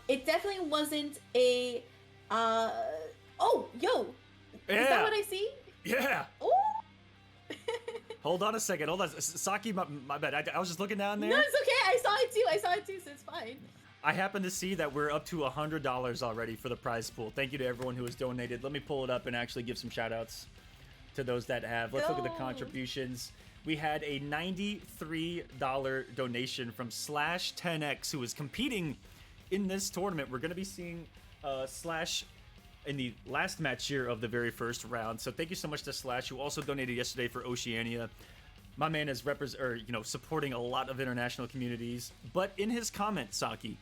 it definitely wasn't a oh, yo, Yeah. Is that what I see? Yeah. Oh. Hold on a second. Hold on. Saki, my bad. I was just looking down there. No, it's okay. I saw it too, so it's fine. I happen to see that we're up to $100 already for the prize pool. Thank you to everyone who has donated. Let me pull it up and actually give some shout outs to those that have. Let's look at the contributions. We had a $93 donation from Slash10x, who is competing in this tournament. We're going to be seeing Slash in the last match here of the very first round. So thank you so much to Slash, who also donated yesterday for Oceania. My man is supporting a lot of international communities. But in his comment, Saki,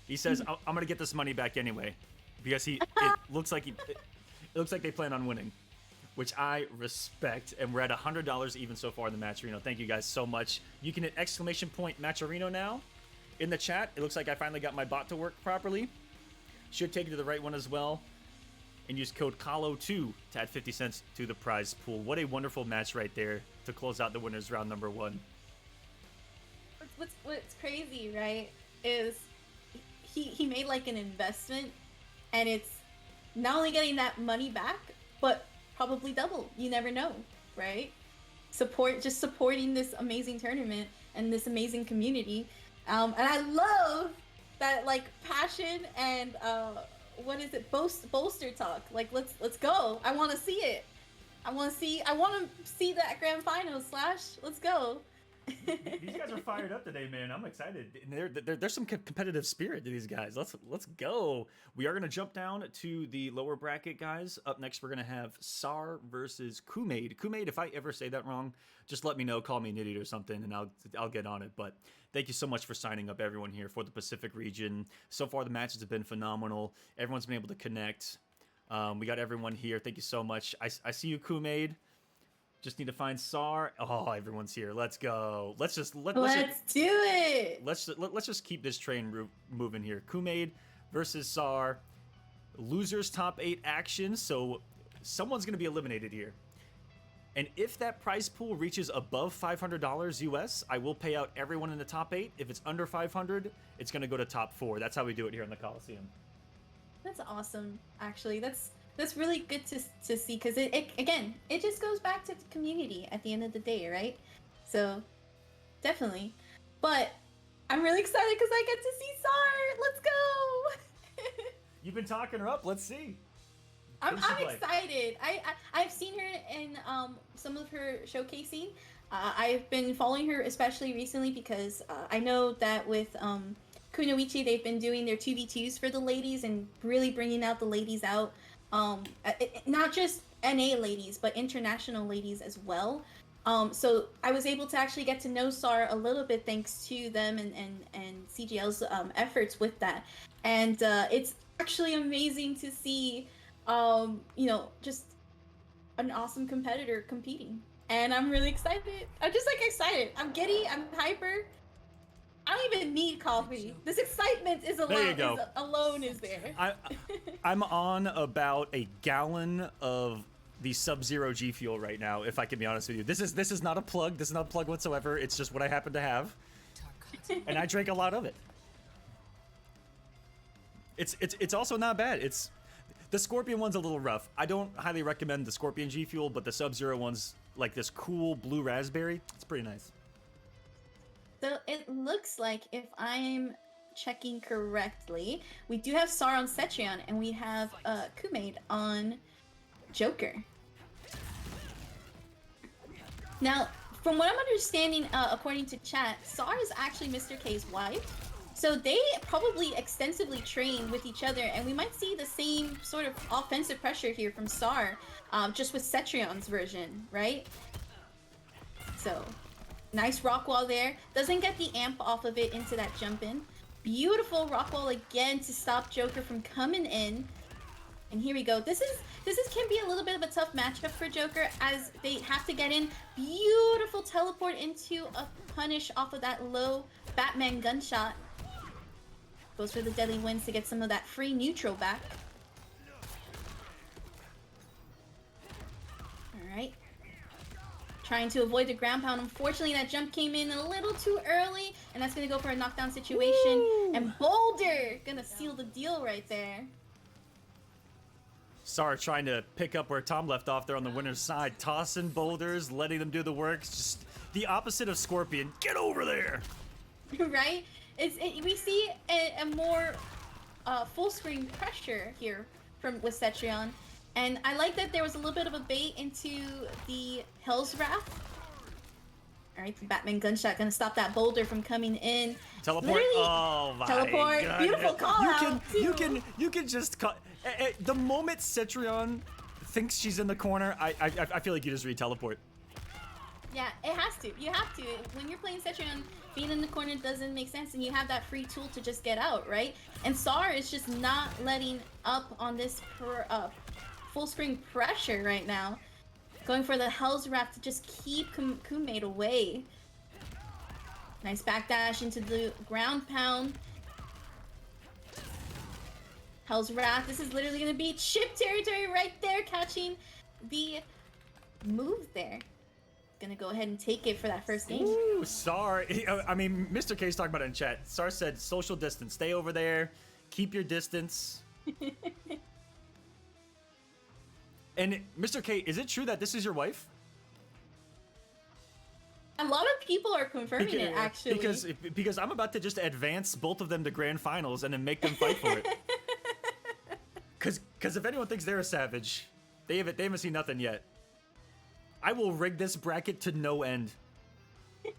he says, "I'm gonna get this money back anyway," because it looks like they plan on winning, which I respect. And we're at $100 even so far in the Matcherino. Thank you guys so much. You can hit !Matcherino now in the chat. It looks like I finally got my bot to work properly. Should take you to the right one as well. And use code KALO2 to add 50 cents to the prize pool. What a wonderful match right there to close out the winners round number 1. What's crazy, right, is he made like an investment, and it's not only getting that money back, but probably double. You never know, right? Just supporting this amazing tournament and this amazing community. And I love that, like, passion and what is it? Bolster talk. Like, let's go. I want to see it. I want to see that grand final. Slash. Let's go. These guys are fired up today, man. I'm excited. There's some competitive spirit to these guys. Let's go. We are gonna jump down to the lower bracket, guys. Up next, we're gonna have Sar versus Kumade. Kumade, if I ever say that wrong, just let me know. Call me an idiot or something, and I'll get on it. But thank you so much for signing up, everyone here for the Pacific region. So far, the matches have been phenomenal. Everyone's been able to connect. We got everyone here. Thank you so much. I see you, Kumade. Just need to find Sar. Oh, everyone's here. Let's go. Let's do it. Let's just keep this train moving here. Kumade versus Sar. Losers top 8 action. So someone's gonna be eliminated here. And if that prize pool reaches above $500 US, I will pay out everyone in the top 8. If it's under 500, it's gonna go to top 4. That's how we do it here in the Kolosseum. That's awesome. Actually, that's really good to see, because it just goes back to the community at the end of the day, right? So definitely. But I'm really excited because I get to see Sar. Let's go. You've been talking her up. Let's see. I'm excited. I've seen her in some of her showcasing. I've been following her especially recently because I know that with Kunoichi, they've been doing their 2v2s for the ladies and really bringing out the ladies out. Not just NA ladies, but international ladies as well. So I was able to actually get to know Sar a little bit thanks to them and CGL's efforts with that. And it's actually amazing to see, just an awesome competitor competing. And I'm really excited. I'm just excited. I'm giddy. I'm hyper. I don't even need coffee. This excitement is alone is there. I'm on about a gallon of the Sub-Zero G Fuel right now, if I can be honest with you. This is not a plug. This is not a plug whatsoever. It's just what I happen to have. And I drank a lot of it. It's also not bad. The Scorpion one's a little rough. I don't highly recommend the Scorpion G Fuel, but the Sub-Zero one's like this cool blue raspberry. It's pretty nice. So it looks like, if I'm checking correctly, we do have Sar on Cetrion, and we have Kumade on Joker. Now, from what I'm understanding, according to chat, Sar is actually Mr. K's wife. So they probably extensively train with each other, and we might see the same sort of offensive pressure here from Sar, just with Cetrion's version, right? So nice rock wall there. Doesn't get the amp off of it into that jump in. Beautiful rock wall again to stop Joker from coming in. And here we go. This can be a little bit of a tough matchup for Joker as they have to get in. Beautiful teleport into a punish off of that low Batman gunshot. Goes for the deadly winds to get some of that free neutral back. Alright. Trying to avoid the ground pound. Unfortunately, that jump came in a little too early, and that's going to go for a knockdown situation. Woo! And Boulder going to seal the deal right there. Sar trying to pick up where Tom left off there on the winner's side. Tossing boulders, letting them do the work. It's just the opposite of Scorpion. Get over there! Right? We see a more full screen pressure here with Cetrion. And I like that there was a little bit of a bait into the Hell's Wrath. Alright, the Batman gunshot gonna stop that boulder from coming in. Teleport. Literally, oh my teleport. God. Beautiful call out. You can just cut. The moment Cetrion thinks she's in the corner, I feel like you just re-teleport. Yeah, it has to. You have to. When you're playing Cetrion, being in the corner doesn't make sense, and you have that free tool to just get out, right? And Sar is just not letting up on this full screen pressure right now. Going for the Hell's Wrath to just keep Kumade away. Nice backdash into the ground pound. Hell's Wrath. This is literally going to be chip territory right there, catching the move there. Gonna go ahead and take it for that first game. Ooh, Sar. I mean, Mr. K's talking about it in chat. Sar said social distance. Stay over there. Keep your distance. And Mr. K, is it true that this is your wife? A lot of people are confirming it, actually. Because I'm about to just advance both of them to grand finals and then make them fight for it. Because if anyone thinks they're a savage, they haven't seen nothing yet. I will rig this bracket to no end. You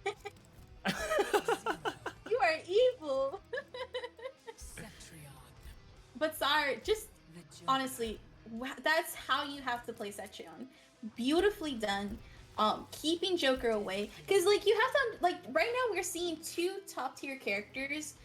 are evil. But Sar, just honestly, that's how you have to play Cetrion. Beautifully done. Keeping Joker away, because like you have to, like, right now we're seeing two top tier characters.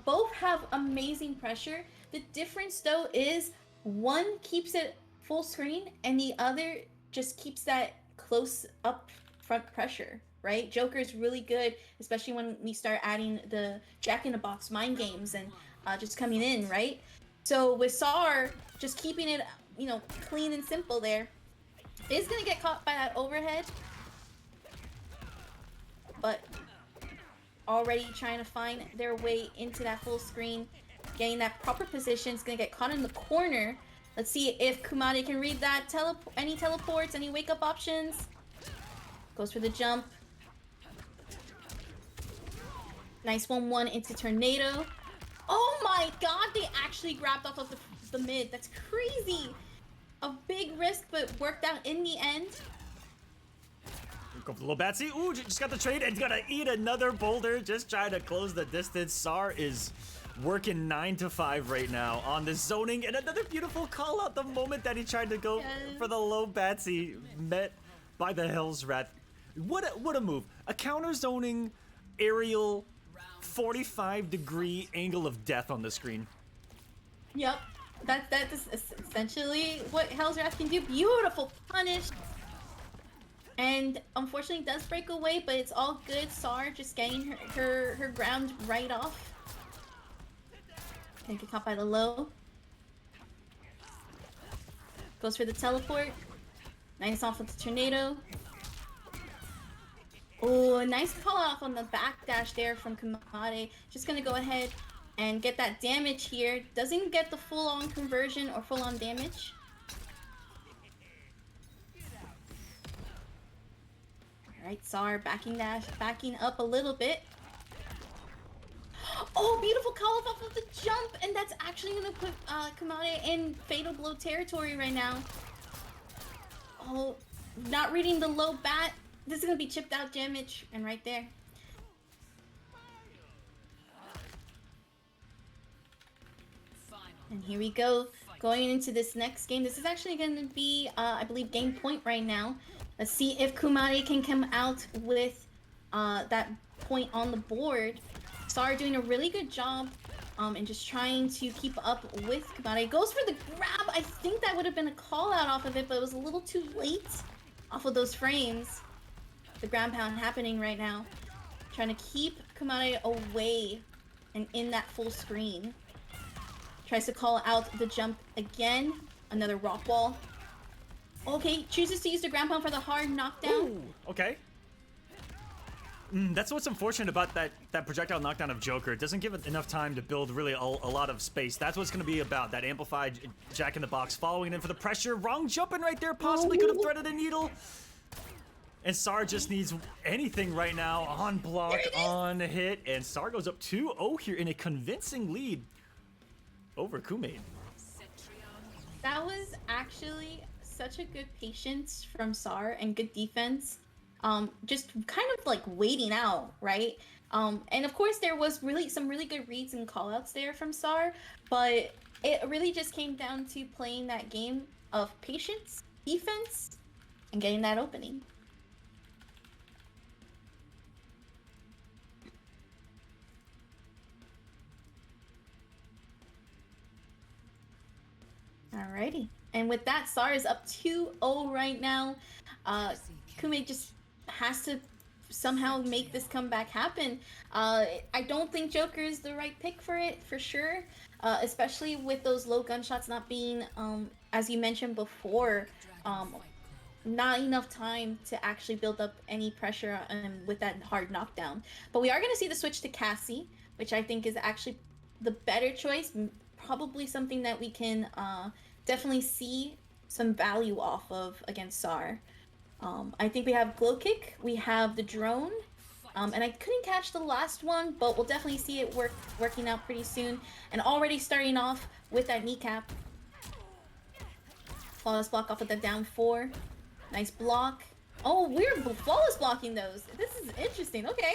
Both have amazing pressure. The difference though is one keeps it full screen and the other just keeps that close up front pressure, right? Joker's really good, especially when we start adding the Jack in the Box mind games and just coming in, right? So with Sar, just keeping it, you know, clean and simple there, is gonna get caught by that overhead, but already trying to find their way into that full screen, getting that proper position. Is gonna get caught in the corner. Let's see if Kumade can read that any teleports, any wake up options. Goes for the jump. Nice 1-1 into Tornado. Oh my god, they actually grabbed off of the mid. That's crazy. A big risk, but worked out in the end. Go for the little Batsy. Ooh, just got the trade and gonna eat another boulder. Just trying to close the distance. Sar is working 9 to 5 right now on the zoning, and another beautiful call out the moment that he tried to go for the low Batsy, met by the Hell's Wrath. What a move. A counter zoning aerial 45-degree angle of death on the screen. Yep. That is essentially what Hell's Wrath can do. Beautiful punish. And unfortunately does break away, but it's all good. Sar just getting her ground right off. Gonna get caught by the low. Goes for the teleport. Nice off with the tornado. Oh, nice call off on the backdash there from Kumade. Just gonna go ahead and get that damage here. Doesn't get the full-on conversion or full-on damage. Alright, Sar backing up a little bit. Oh, beautiful call off of the jump, and that's actually gonna put Kumade in fatal blow territory right now. Oh, not reading the low bat. This is gonna be chipped out damage, and right there. And here we go, going into this next game. This is actually going to be, I believe, game point right now. Let's see if Kumade can come out with that point on the board. Sar doing a really good job and just trying to keep up with Kumade. Goes for the grab I think that would have been a call out off of it, but it was a little too late off of those frames. The ground pound happening right now. Trying to keep Kamade away and in that full screen. Tries to call out the jump again. Another rock wall. Okay, chooses to use the ground pound for the hard knockdown. Ooh, okay. That's what's unfortunate about that projectile knockdown of Joker. It doesn't give it enough time to build really a lot of space. That's what it's going to be about. That amplified Jack in the Box following in for the pressure. Wrong jumping right there. Possibly could have threaded a needle. And Sar just needs anything right now. On block, on hit. And Sar goes up 2-0 here in a convincing lead over Kumade. That was actually such a good patience from Sar and good defense. Just kind of like waiting out, right? And of course there was some really good reads and callouts there from Sar, but it really just came down to playing that game of patience, defense, and getting that opening. Alrighty. And with that, Sar is up 2-0 right now. Kume just has to somehow make this comeback happen. I don't think Joker is the right pick for it, for sure. Especially with those low gunshots not being, as you mentioned before, not enough time to actually build up any pressure with that hard knockdown. But we are going to see the switch to Cassie, which I think is actually the better choice. Probably something that we can definitely see some value off of against Sar. I think we have Glow Kick, we have the drone, and I couldn't catch the last one, but we'll definitely see it working out pretty soon. And already starting off with that kneecap. Flawless block off with the down 4. Nice block. Oh, we're flawless blocking those. This is interesting. Okay.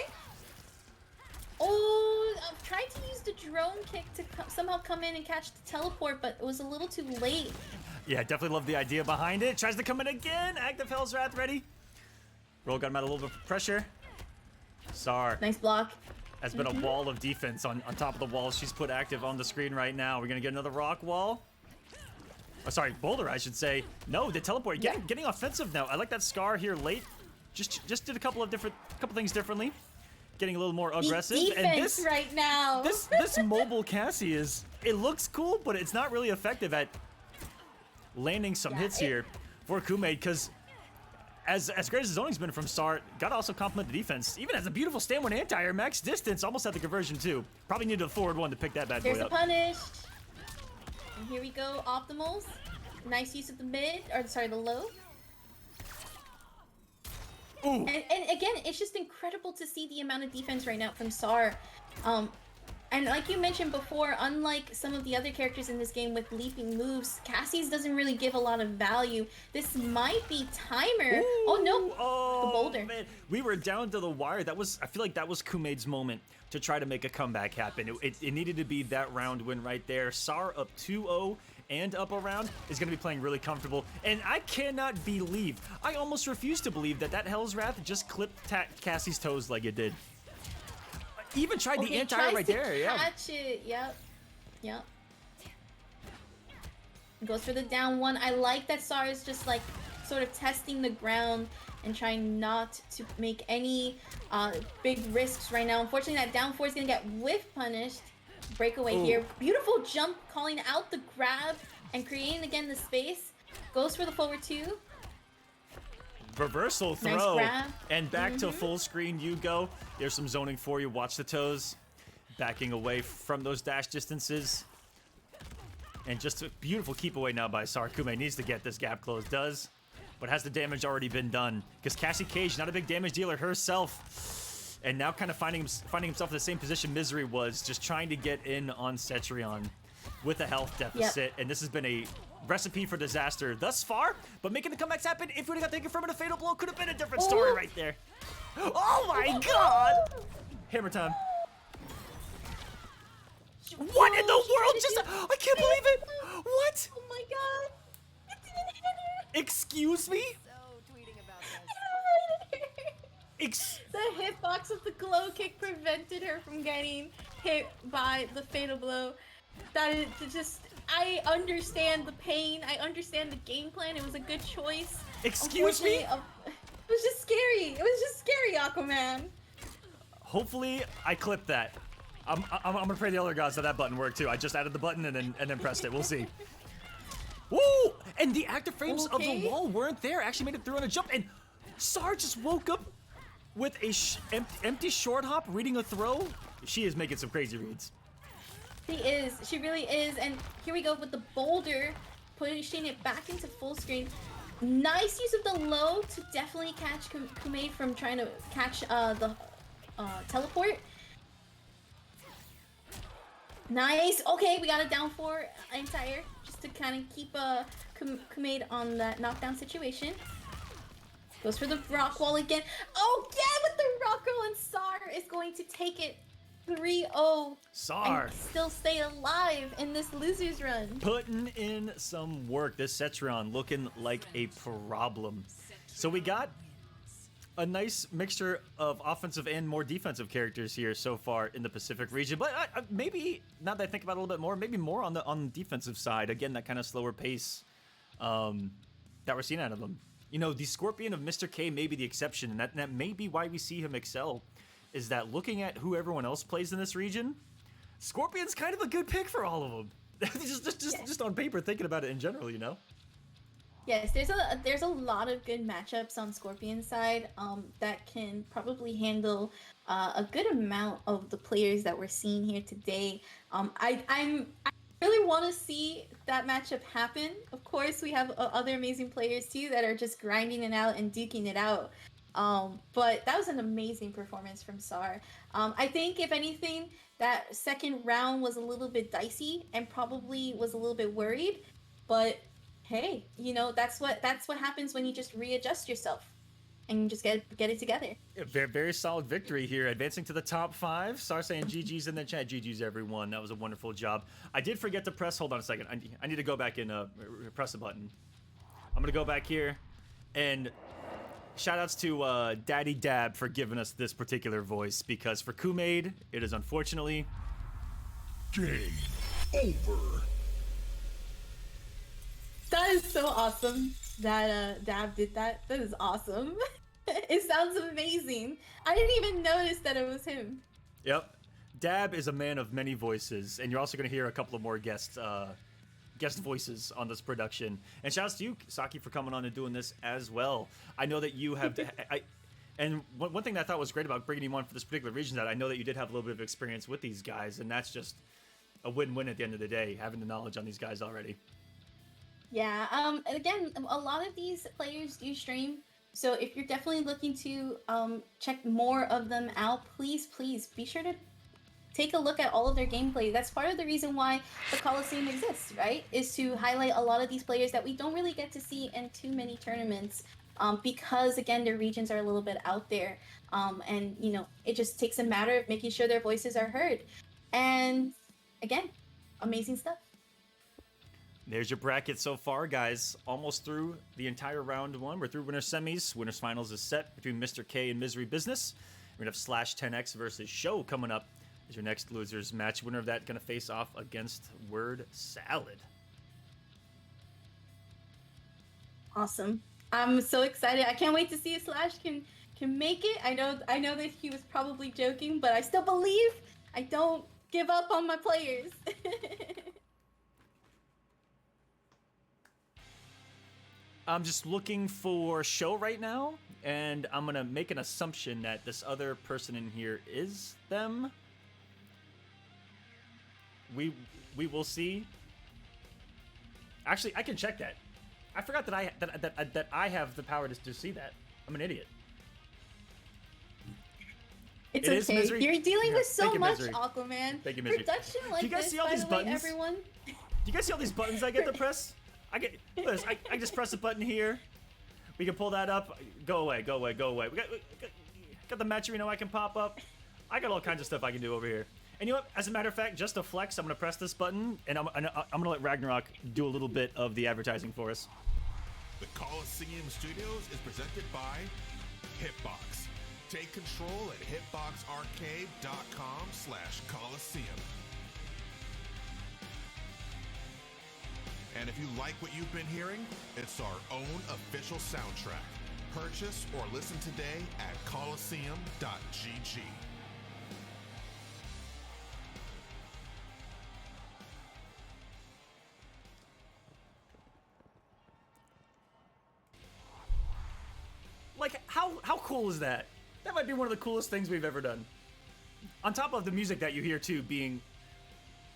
Oh, I'm trying to use the drone kick to somehow come in and catch the teleport, but it was a little too late. Yeah, definitely love the idea behind it. Tries to come in again. Active Hell's Wrath ready. Roll got him out a little bit of pressure. Sar. Nice block. Has been a wall of defense on top of the wall. She's put active on the screen right now. We're going to get another rock wall. Oh, sorry, boulder, I should say. No, the teleport. Getting offensive now. I like that Scar here late. Just did a couple things differently. Getting a little more aggressive. Defense and this right now. This mobile Cassie it looks cool, but it's not really effective at landing some hits here for Kumade, because as great as zoning's been from Sar, gotta also compliment the defense. Even has a beautiful stand one anti-air, max distance, almost had the conversion too. Probably needed a forward one to pick that bad boy There's up. the punish. And here we go, optimals. Nice use of the mid, or sorry, the low. Ooh. And again, it's just incredible to see the amount of defense right now from Sar. And like you mentioned before, unlike some of the other characters in this game with leaping moves, Cassie's doesn't really give a lot of value. This might be timer. Ooh. Oh no, Oh, the boulder. Man. We were down to the wire. I feel like that was Kumade's moment to try to make a comeback happen. It needed to be that round win right there. Sar up 2-0 and up a round is going to be playing really comfortable. And I cannot believe, I almost refuse to believe that Hell's Wrath just clipped Cassie's toes like it did. Even tried the anti right there. Yeah. Catch it. Yep. Goes for the down 1. I like that Sar is just like sort of testing the ground and trying not to make any big risks right now. Unfortunately, that down 4 is gonna get whiff punished. Breakaway here. Beautiful jump, calling out the grab and creating again the space. Goes for the forward 2. Reversal throw. Nice grab. And back to full screen you go. There's some zoning for you. Watch the toes. Backing away from those dash distances. And just a beautiful keep away now by Sar. Kume needs to get this gap closed. Does. But has the damage already been done? Because Cassie Cage, not a big damage dealer herself. And now kind of finding himself in the same position Misery was. Just trying to get in on Cetrion with a health deficit. Yep. And this has been a recipe for disaster thus far, but making the comebacks happen. If we would have got taken from it, a fatal blow could have been a different story right there. Oh my god! Hammer time. What in the world just... I can't believe it! What? Oh my god! It didn't hit her! Excuse me? So tweeting about this. The hitbox of the glow kick prevented her from getting hit by the fatal blow. That is just... I understand the pain. I understand the game plan. It was a good choice. Excuse me? It was just scary. It was just scary, Aquaman. Hopefully, I clipped that. I'm gonna pray the other gods that that button worked too. I just added the button and then pressed it. We'll see. Woo! And the active frames of the wall weren't there. Actually made it through on a jump. And Sar just woke up with a empty short hop, reading a throw. She is making some crazy reads. She is. She really is. And here we go with the boulder, pushing it back into full screen. Nice use of the low to definitely catch Kumaid from trying to catch the teleport. Nice. Okay, we got it down for entire, just to kind of keep Kumaid on that knockdown situation. Goes for the rock wall again. Oh, yeah, with the rock roll, and Sar is going to take it 3-0. Sar and still stay alive in this losers run. putting in some work. This Cetron looking like a problem. So we got a nice mixture of offensive and more defensive characters here so far in the Pacific region. But maybe, now that I think about it a little bit more, maybe more on the defensive side. Again, that kind of slower pace that we're seeing out of them. You know, the Scorpion of Mr. K may be the exception, and that may be why we see him excel, is that looking at who everyone else plays in this region, Scorpion's kind of a good pick for all of them. just on paper, thinking about it in general, you know? Yes, there's a lot of good matchups on Scorpion's side that can probably handle a good amount of the players that we're seeing here today. I really want to see that matchup happen. Of course, we have other amazing players too that are just grinding it out and duking it out. But that was an amazing performance from Sar. I think if anything, that second round was a little bit dicey and probably was a little bit worried, but hey, you know, that's what happens when you just readjust yourself and you just get it together. Yeah, very, very solid victory here, advancing to the top 5. Sar saying GG's in the chat. GG's everyone. That was a wonderful job. I did forget to press. Hold on a second. I need to go back and press the button. I'm gonna go back here, and shoutouts to Daddy Dab for giving us this particular voice, because for Kumaid, it is unfortunately game over. That is so awesome that Dab did that. That is awesome. It sounds amazing. I didn't even notice that it was him. Yep. Dab is a man of many voices, and you're also going to hear a couple of more guest voices on this production. And shouts to you, Saki, for coming on and doing this as well. I know that you have and one thing that I thought was great about bringing you on for this particular region, that I know that you did have a little bit of experience with these guys, and that's just a win-win at the end of the day, having the knowledge on these guys already. Yeah, and again, a lot of these players do stream, so if you're definitely looking to check more of them out, please be sure to take a look at all of their gameplay. That's part of the reason why the Kolosseum exists, right? Is to highlight a lot of these players that we don't really get to see in too many tournaments, because again, their regions are a little bit out there, and you know, it just takes a matter of making sure their voices are heard. And again, amazing stuff. There's your bracket so far, guys. Almost through the entire round 1. We're through winner semis. Winners finals is set between Mr. K and Misery Business. We're going to have /10x versus Show coming up as your next losers match. Winner of that going to face off against Word Salad. Awesome. I'm so excited. I can't wait to see if Slash can make it. I know that he was probably joking, but I still believe. I don't give up on my players. I'm just looking for Show right now, and I'm gonna make an assumption that this other person in here is them. We will see. Actually, I can check that. I forgot that I have the power to see that. I'm an idiot. It's It is okay. Misery. You're dealing with so Thank you, much, Misery. Aquaman. Thank you, Misery. Production like Do you guys this, see all by these the way, buttons? everyone. Do you guys see all these buttons I get to press? I just press a button here. We can pull that up. Go away. We got the match arena I can pop up. I got all kinds of stuff I can do over here. And you know what? As a matter of fact, just to flex, I'm gonna press this button, and I'm gonna let Ragnarok do a little bit of the advertising for us. The Kolosseum Studios is presented by Hitbox. Take control at hitboxarcade.com/Kolosseum. And if you like what you've been hearing, it's our own official soundtrack. Purchase or listen today at Kolosseum.gg. Like, how cool is that? That might be one of the coolest things we've ever done. On top of the music that you hear, too, being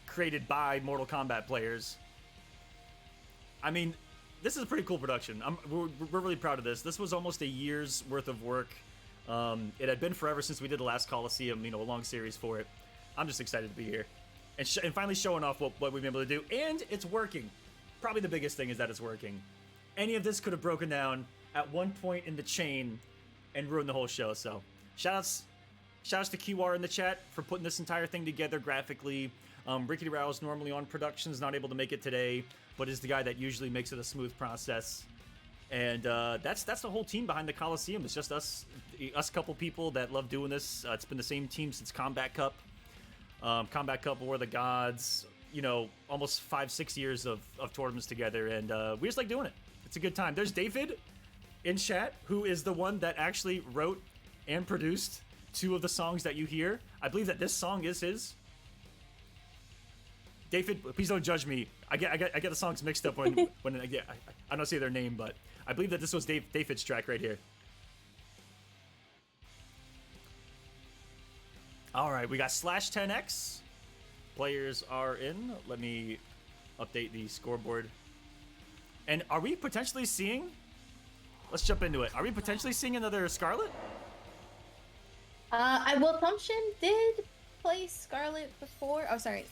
created by Mortal Kombat players. I mean, this is a pretty cool production. We're really proud of this. This was almost a year's worth of work. It had been forever since we did the last Kolosseum, a long series for it. I'm just excited to be here. And finally showing off what we've been able to do. And it's working. Probably the biggest thing is that it's working. Any of this could have broken down at one point in the chain and ruined the whole show. So, shoutouts to QR in the chat for putting this entire thing together graphically. Ricky Rao is normally on productions, not able to make it today, but is the guy that usually makes it a smooth process. And that's the whole team behind the Kolosseum. It's just us couple people that love doing this. It's been the same team since Kombat Cup. Kombat Cup, War of the Gods, almost 5-6 years of tournaments together, and we just like doing it. It's a good time. There's David in chat, who is the one that actually wrote and produced 2 of the songs that you hear. I believe that this song is his. David, please don't judge me. I get the songs mixed up when I don't say their name, but I believe that this was David's track right here. All right, we got /10x. Players are in. Let me update the scoreboard. And are we potentially seeing? Let's jump into it. Are we potentially seeing another Scarlet? Pumpkin did play Scarlet before. Oh, sorry.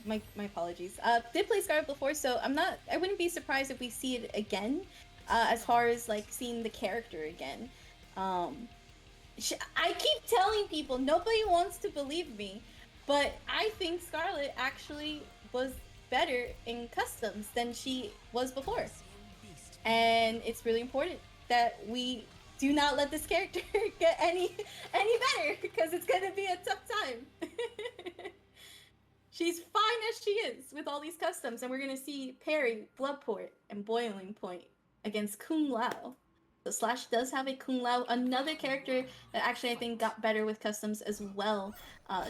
My apologies. Did play Scarlet before, so I wouldn't be surprised if we see it again, as far as like seeing the character again. I keep telling people, nobody wants to believe me, but I think Scarlet actually was better in customs than she was before. And it's really important that we do not let this character get any better, because it's gonna be a tough time. She's fine as she is with all these customs, and we're gonna see Parry, Bloodport, and Boiling Point against Kung Lao. So Slash does have a Kung Lao, another character that actually I think got better with customs as well,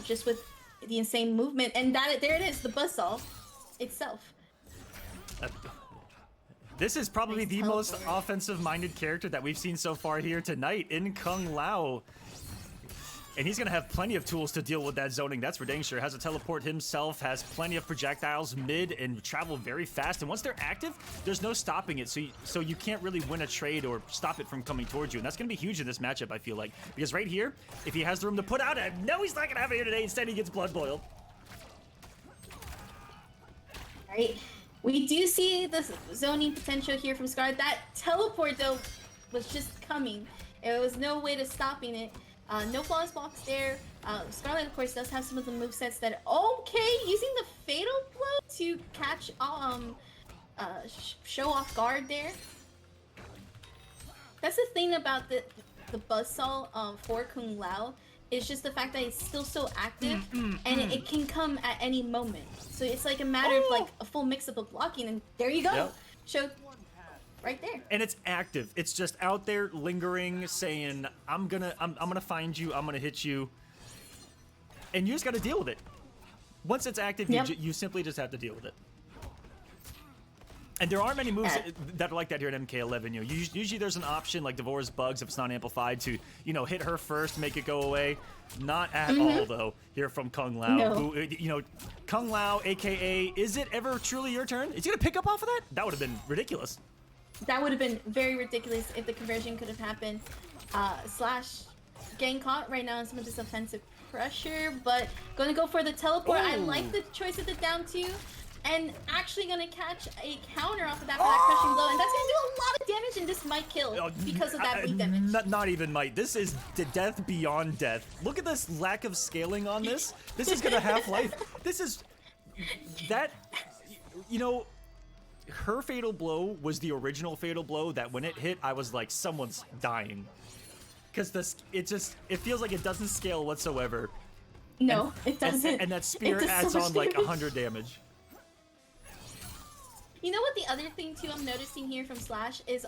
just with the insane movement. And there it is, the buzzsaw itself. This is probably the most offensive-minded character that we've seen so far here tonight in Kung Lao. And he's going to have plenty of tools to deal with that zoning, that's for dang sure. Has a teleport himself, has plenty of projectiles mid, and travel very fast. And once they're active, there's no stopping it. So you can't really win a trade or stop it from coming towards you. And that's going to be huge in this matchup, I feel like. Because right here, if he has the room to put out, and no, he's not going to have it here today. Instead, he gets blood boiled. All right. We do see the zoning potential here from Scar. That teleport, though, was just coming. There was no way to stopping it. No flawless blocks there. Scarlet, of course, does have some of the movesets that using the Fatal Blow to catch, show off guard there. That's the thing about the buzzsaw for Kung Lao. It's just the fact that it's still so active, and it can come at any moment. So it's like a matter of like a full mix-up of blocking, and there you go. Yep. Show right there. And it's active. It's just out there lingering, saying, I'm gonna find you, I'm gonna hit you. And you just gotta deal with it. Once it's active, you simply just have to deal with it. And there aren't many moves that are like that here at MK11. Usually there's an option like Devora's Bugs if it's not amplified to, hit her first, make it go away. Not at all though. Here from Kung Lao, who, Kung Lao, aka, is it ever truly your turn? Is he gonna pick up off of that? That would have been ridiculous. That would have been very ridiculous if the conversion could have happened. Slash getting caught right now in some of this offensive pressure, but gonna go for the teleport. I like the choice of the down two. And actually gonna catch a counter off of that for that crushing blow, and that's gonna do a lot of damage, and this might kill because of that bleed damage. Not even might. This is death beyond death. Look at this lack of scaling on this. This is gonna half-life. This is that. Her fatal blow was the original fatal blow that when it hit, I was like, someone's dying, because it feels like it doesn't scale whatsoever. No, it doesn't. And that spear adds on like 100 damage. You know what the other thing too I'm noticing here from Slash is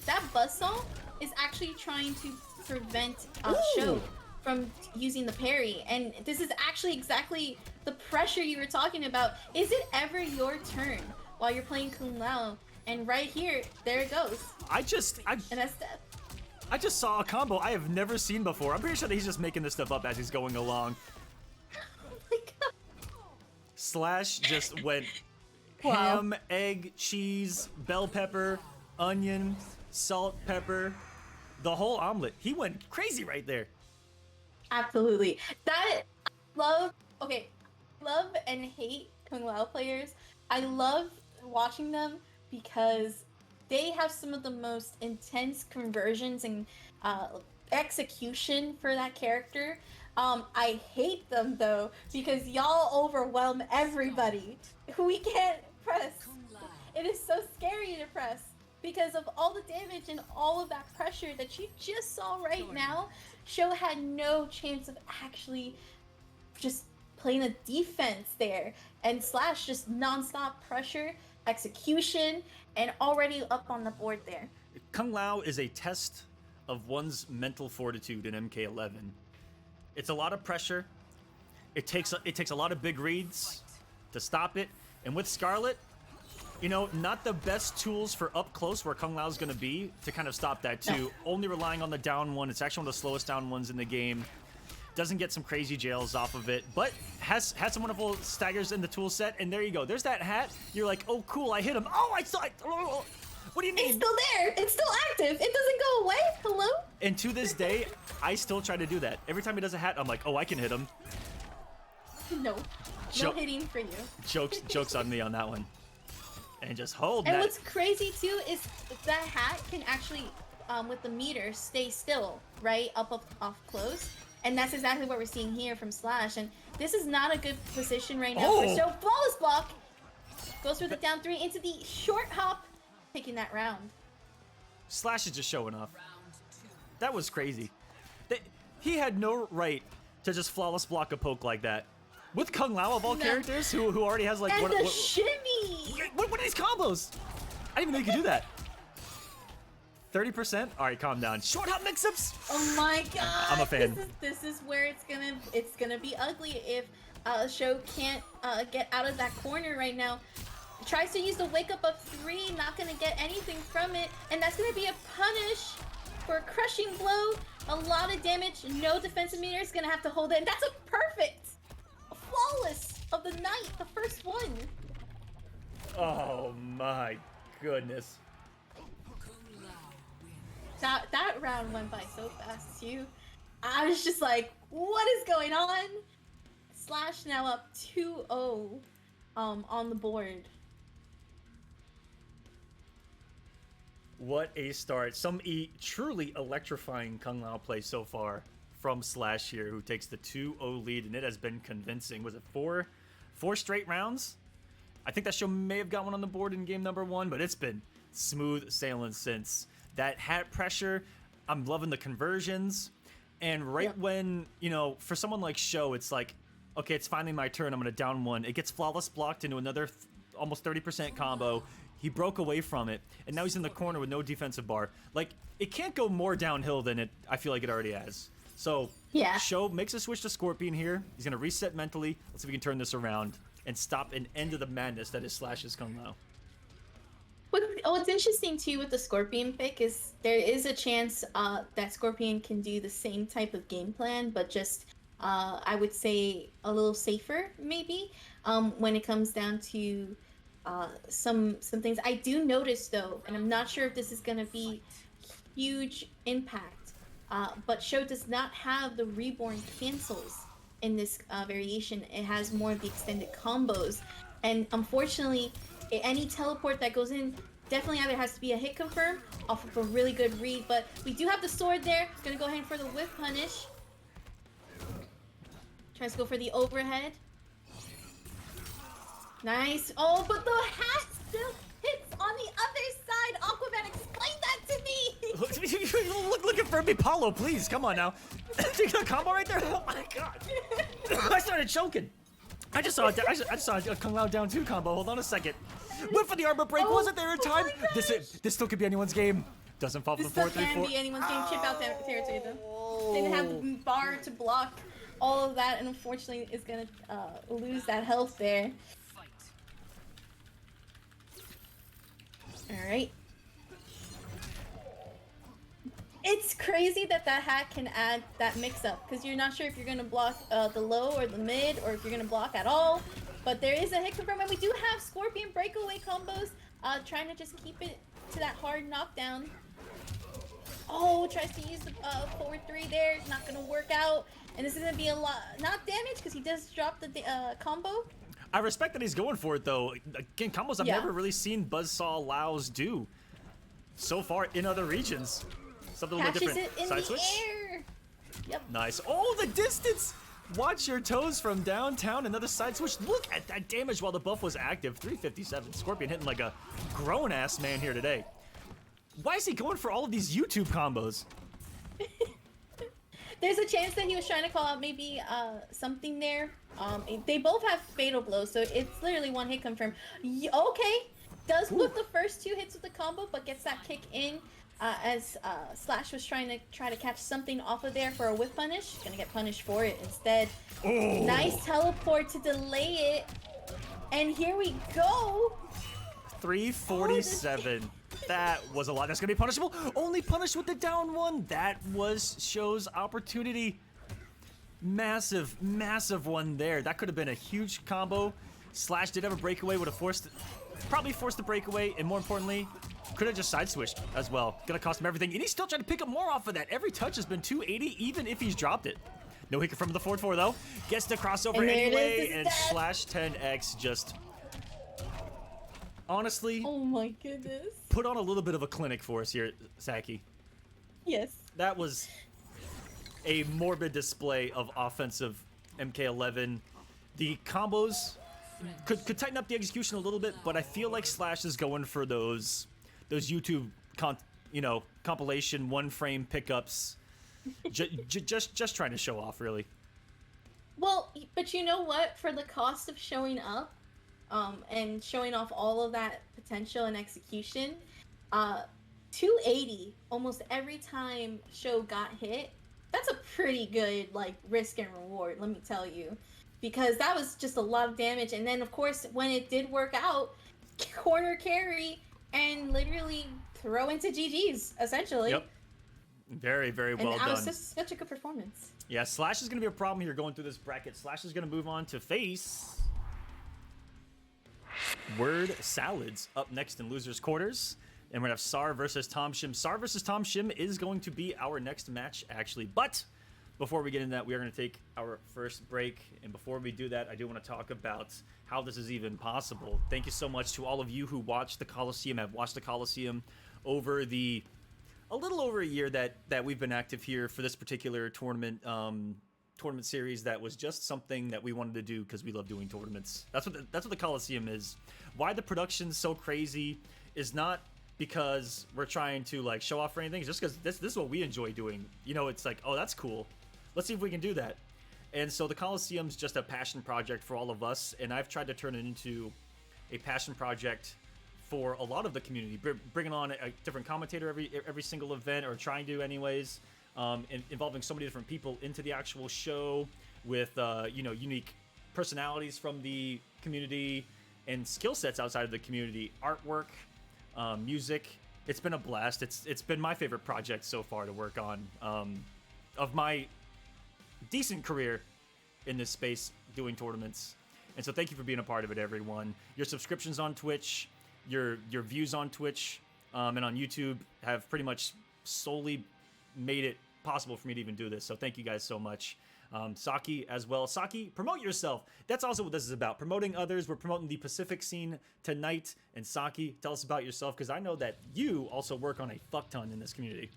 that buzzsaw is actually trying to prevent Show from using the parry, and this is actually exactly the pressure you were talking about. Is it ever your turn while you're playing Kung Lao? And right here, there it goes. And that's death. I just saw a combo I have never seen before. I'm pretty sure that he's just making this stuff up as he's going along. Oh my god. Slash just went Wow. ham, egg, cheese, bell pepper, onion, salt, pepper, the whole omelet. He went crazy right there. Absolutely. That love and hate Kung Lao players. I love watching them because they have some of the most intense conversions and execution for that character. I hate them though because y'all overwhelm everybody. We can't press. It is so scary to press because of all the damage and all of that pressure that you just saw right now. Show had no chance of actually just playing a defense there, and Slash just non-stop pressure, execution, and already up on the board there. Kung Lao is a test of one's mental fortitude in MK11. It's a lot of pressure. It takes a lot of big reads to stop it. And with Scarlet, you know, not the best tools for up close where Kung Lao's gonna be to kind of stop that too. No. Only relying on the down one. It's actually one of the slowest down ones in the game. Doesn't get some crazy jails off of it, but has some wonderful staggers in the tool set. And there you go. There's that hat. You're like, oh cool, I hit him. Oh, I saw it. Oh, what do you mean? It's still there. It's still active. It doesn't go away. Hello? And to this day, I still try to do that. Every time he does a hat, I'm like, oh, I can hit him. No. Jo- No hitting for you. Jokes on me on that one. And just hold And that. what's crazy too is that hat can actually, with the meter, stay still, right? Up, off, close. And that's exactly what we're seeing here from Slash. And this is not a good position right now for Show. Flawless block. Goes for the down three into the short hop, taking that round. Slash is just showing off. That was crazy. He had no right to just flawless block a poke like that. With Kung Lao of all characters, who already has like And the shimmy! What are these combos? I didn't even know you could do that. 30%? All right, calm down. Short hop mix-ups. Oh my god! I'm a fan. This is where it's gonna be ugly if Show can't get out of that corner right now. Tries to use the wake up of 3, not gonna get anything from it, and that's gonna be a punish for a crushing blow. A lot of damage, no defensive meter is gonna have to hold it, and that's a perfect, flawless of the night, the first one. Oh my goodness. That round went by so fast too. I was just like, what is going on? Slash now up 2-0 on the board. What a start. Some truly electrifying Kung Lao play so far from Slash here, who takes the 2-0 lead, and it has been convincing. Was it four straight rounds? I think that Show may have got one on the board in game number 1, but it's been smooth sailing since. That hat pressure, I'm loving the conversions. And right when, you know, for someone like Show, it's like, okay, it's finally my turn. I'm going to down one. It gets flawless blocked into another almost 30% combo. He broke away from it, and now he's in the corner with no defensive bar. Like, it can't go more downhill than it, I feel like it already has. So, yeah. Show makes a switch to Scorpion here. He's going to reset mentally. Let's see if we can turn this around and stop an end of the madness that is Slash's Kung Lao. What's interesting too with the Scorpion pick is there is a chance that Scorpion can do the same type of game plan, but just I would say a little safer maybe when it comes down to some things. I do notice though, and I'm not sure if this is going to be huge impact, but Show does not have the reborn cancels in this variation. It has more of the extended combos, and unfortunately any teleport that goes in definitely either has to be a hit confirm off of a really good read, but we do have the sword there. Gonna go ahead for the whip punish. Tries to go for the overhead. Nice. Oh, but the hat still hits on the other side. Aquaman, explain that to me. Look at Furby Paulo, please. Come on now. You got a combo right there? Oh my god. I started choking. I just saw a Kung Lao down 2 combo. Hold on a second. Went for the armor break. Wasn't there in time? my This still could be anyone's game. Doesn't fall for This the still can 4-3-4. be anyone's game. Chip out territory though. Didn't have the bar to block all of that, and unfortunately is gonna lose that health there. All right. It's crazy that hack can add that mix-up, because you're not sure if you're going to block the low or the mid, or if you're going to block at all. But there is a hit confirm, and we do have Scorpion breakaway combos, trying to just keep it to that hard knockdown. Oh, tries to use the 4-3 there. It's not going to work out. And this is going to be a lot, not damage, because he does drop the combo. I respect that he's going for it, though. Again, combos I've never really seen Buzzsaw Laos do so far in other regions. Something a little Catches different. it in Side the switch. air. Yep. Nice. Oh, the distance! Watch your toes from downtown. Another side switch. Look at that damage while the buff was active. 357. Scorpion hitting like a grown-ass man here today. Why is he going for all of these YouTube combos? There's a chance that he was trying to call out maybe something there. They both have fatal blows, so it's literally one hit confirm. Okay. Does whip the first 2 hits with the combo, but gets that kick in. As Slash was trying to catch something off of there for a whip punish. Gonna get punished for it instead. Oh. Nice teleport to delay it. And here we go. 347. That was a lot. That's gonna be punishable. Only punished with the down 1. That was Show's opportunity. Massive, massive one there. That could have been a huge combo. Slash did have a breakaway, would have probably forced the breakaway, and more importantly, could have just side switched as well. Gonna cost him everything, and he's still trying to pick up more off of that. Every touch has been 280, even if he's dropped it. No hit from the 4-4 though. Gets the crossover And anyway, and Slash 10x just honestly. Oh my goodness. Put on a little bit of a clinic for us here, Saki. Yes. That was a morbid display of offensive MK11. The combos could tighten up the execution a little bit, but I feel like Slash is going for those YouTube compilation 1-frame pickups, just trying to show off, really. Well, but you know what? For the cost of showing up, and showing off all of that potential and execution, 280 almost every time Show got hit. That's a pretty good risk and reward, let me tell you, because that was just a lot of damage. And then of course when it did work out, corner carry and literally throw into GG's essentially. Yep. Very, very well and done. that was just such a good performance. Yeah, Slash is going to be a problem here going through this bracket. Slash is going to move on to face Word Salads up next in losers quarters. And we're going to have Sar versus Tom Shim. Sar versus Tom Shim is going to be our next match, actually. But before we get into that, we are going to take our first break. And before we do that, I do want to talk about how this is even possible. Thank you so much to all of you who watched the Kolosseum, have watched the Kolosseum over a little over a year that we've been active here for this particular tournament series. That was just something that we wanted to do because we love doing tournaments. That's what the Kolosseum is. Why the production's so crazy is not because we're trying to show off or anything. It's just because this is what we enjoy doing. It's like, oh, that's cool. Let's see if we can do that. And so the Kolosseum's just a passion project for all of us, and I've tried to turn it into a passion project for a lot of the community, bringing on a different commentator every single event, or trying to anyways, involving so many different people into the actual show with unique personalities from the community and skill sets outside of the community, artwork, music. It's been a blast. It's been my favorite project so far to work on of my decent career in this space doing tournaments. And so thank you for being a part of it, everyone. Your subscriptions on Twitch, your views on Twitch and on YouTube have pretty much solely made it possible for me to even do this. So thank you guys so much. Saki as well. Saki, promote yourself. That's also what this is about. Promoting others. We're promoting the Pacific scene tonight. And Saki, tell us about yourself, because I know that you also work on a fuck ton in this community.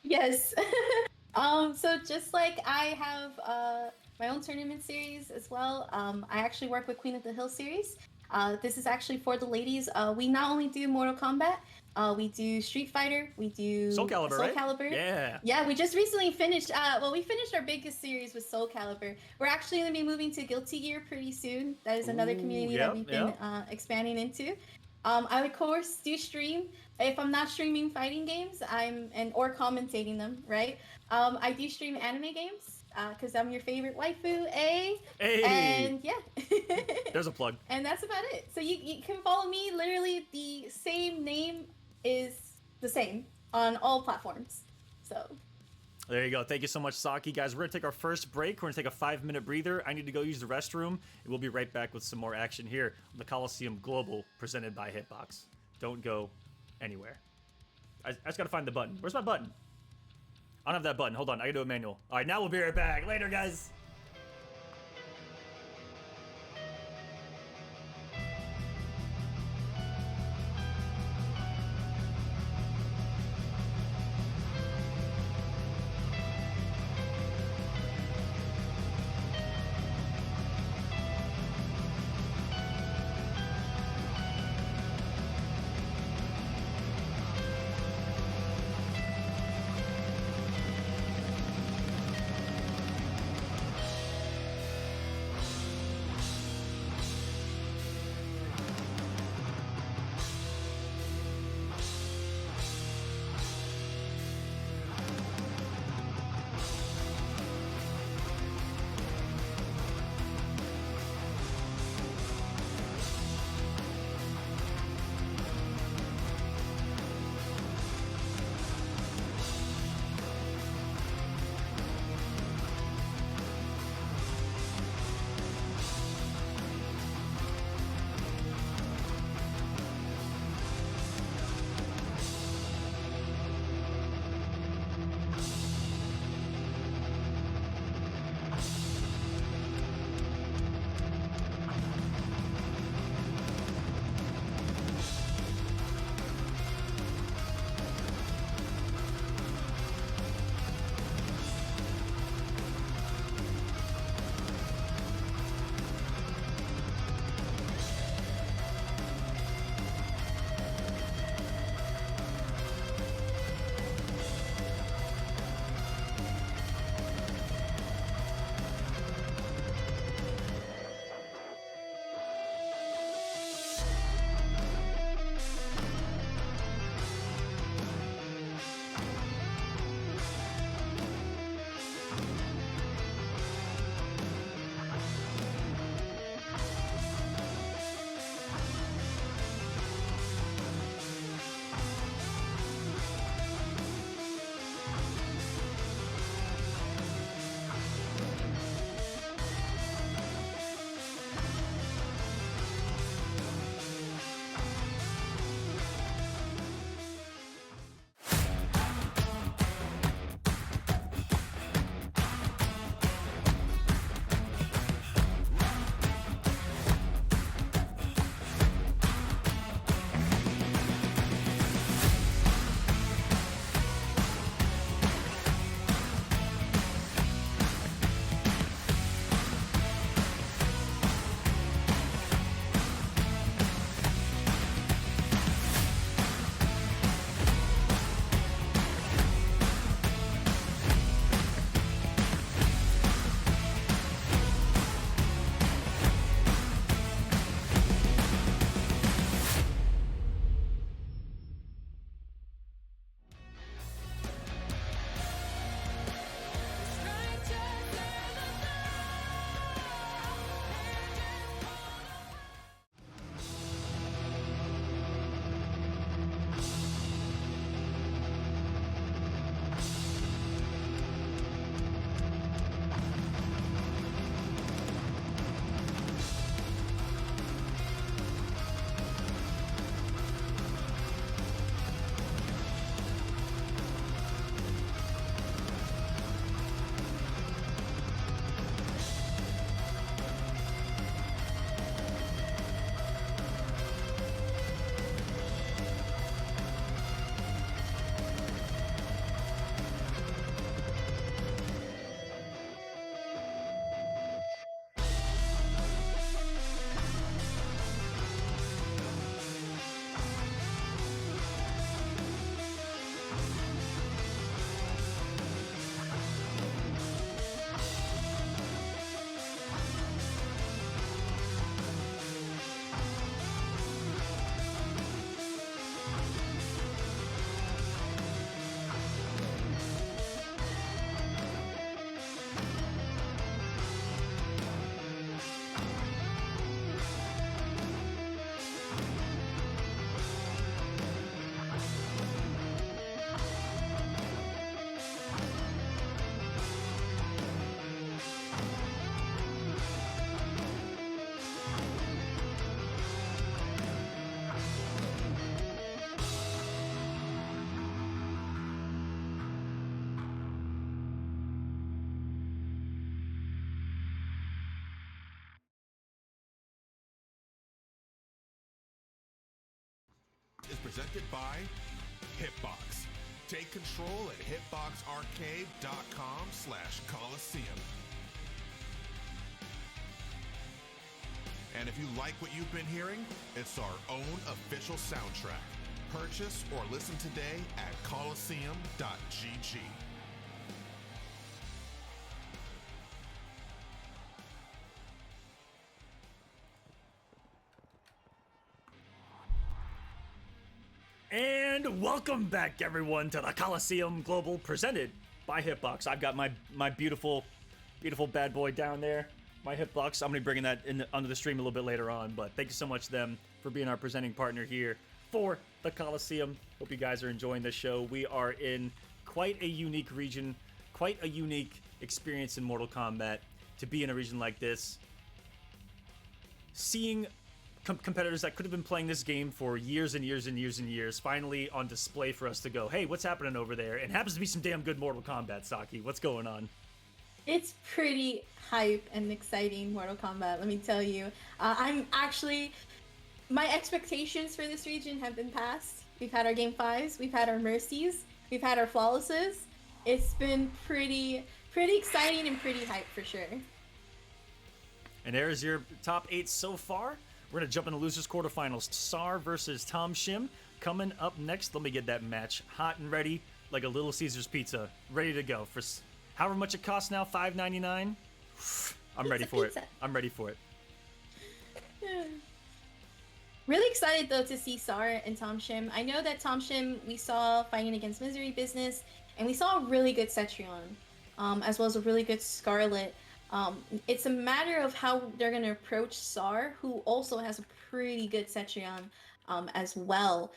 Yes. So just like I have my own tournament series as well, I actually work with Queen of the Hill series. This is actually for the ladies. We not only do Mortal Kombat, We do Street Fighter. We do Soul Calibur, right? Calibur. Yeah. Yeah, we just recently finished. We finished our biggest series with Soul Calibur. We're actually going to be moving to Guilty Gear pretty soon. That is another community that we've been expanding into. I of course do stream. If I'm not streaming fighting games, or commentating them, right? I do stream anime games because I'm your favorite waifu, eh? Hey. And yeah. There's a plug. And that's about it. So you can follow me. Literally, the same name is the same on all platforms. So there you go. Thank you so much, Saki. Guys, we're going to take our first break. We're going to take a 5-minute breather. I need to go use the restroom. And we'll be right back with some more action here on the Kolosseum Global presented by Hitbox. Don't go anywhere. I just got to find the button. Where's my button? I don't have that button. Hold on. I got to do a manual. All right, now we'll be right back. Later, guys. is presented by Hitbox. Take control at hitboxarcade.com/Kolosseum. And if you like what you've been hearing, it's our own official soundtrack. Purchase or listen today at Kolosseum.gg. And welcome back, everyone, to the Kolosseum Global presented by Hitbox. I've got my beautiful bad boy down there, my Hitbox. I'm going to be bringing that onto the stream a little bit later on, but thank you so much, them, for being our presenting partner here for the Kolosseum. Hope you guys are enjoying the show. We are in quite a unique region, quite a unique experience in Mortal Kombat to be in a region like this. Seeing competitors that could have been playing this game for years and years and years and years finally on display for us to go, hey, what's happening over there? And happens to be some damn good Mortal Kombat, Saki. What's going on? It's pretty hype and exciting, Mortal Kombat, let me tell you. My expectations for this region have been passed. We've had our Game 5s, we've had our Mercies, we've had our Flawlesses. It's been pretty exciting and pretty hype for sure. And there's your top 8 so far. We're going to jump into losers quarterfinals. Sar versus Tom Shim coming up next. Let me get that match hot and ready like a Little Caesars pizza. Ready to go. For however much it costs now, $5.99. I'm ready for it. I'm ready for it. Really excited, though, to see Sar and Tom Shim. I know that Tom Shim we saw fighting against Misery Business, and we saw a really good Cetrion, as well as a really good Scarlet. It's a matter of how they're going to approach Sar, who also has a pretty good Cetrion as well.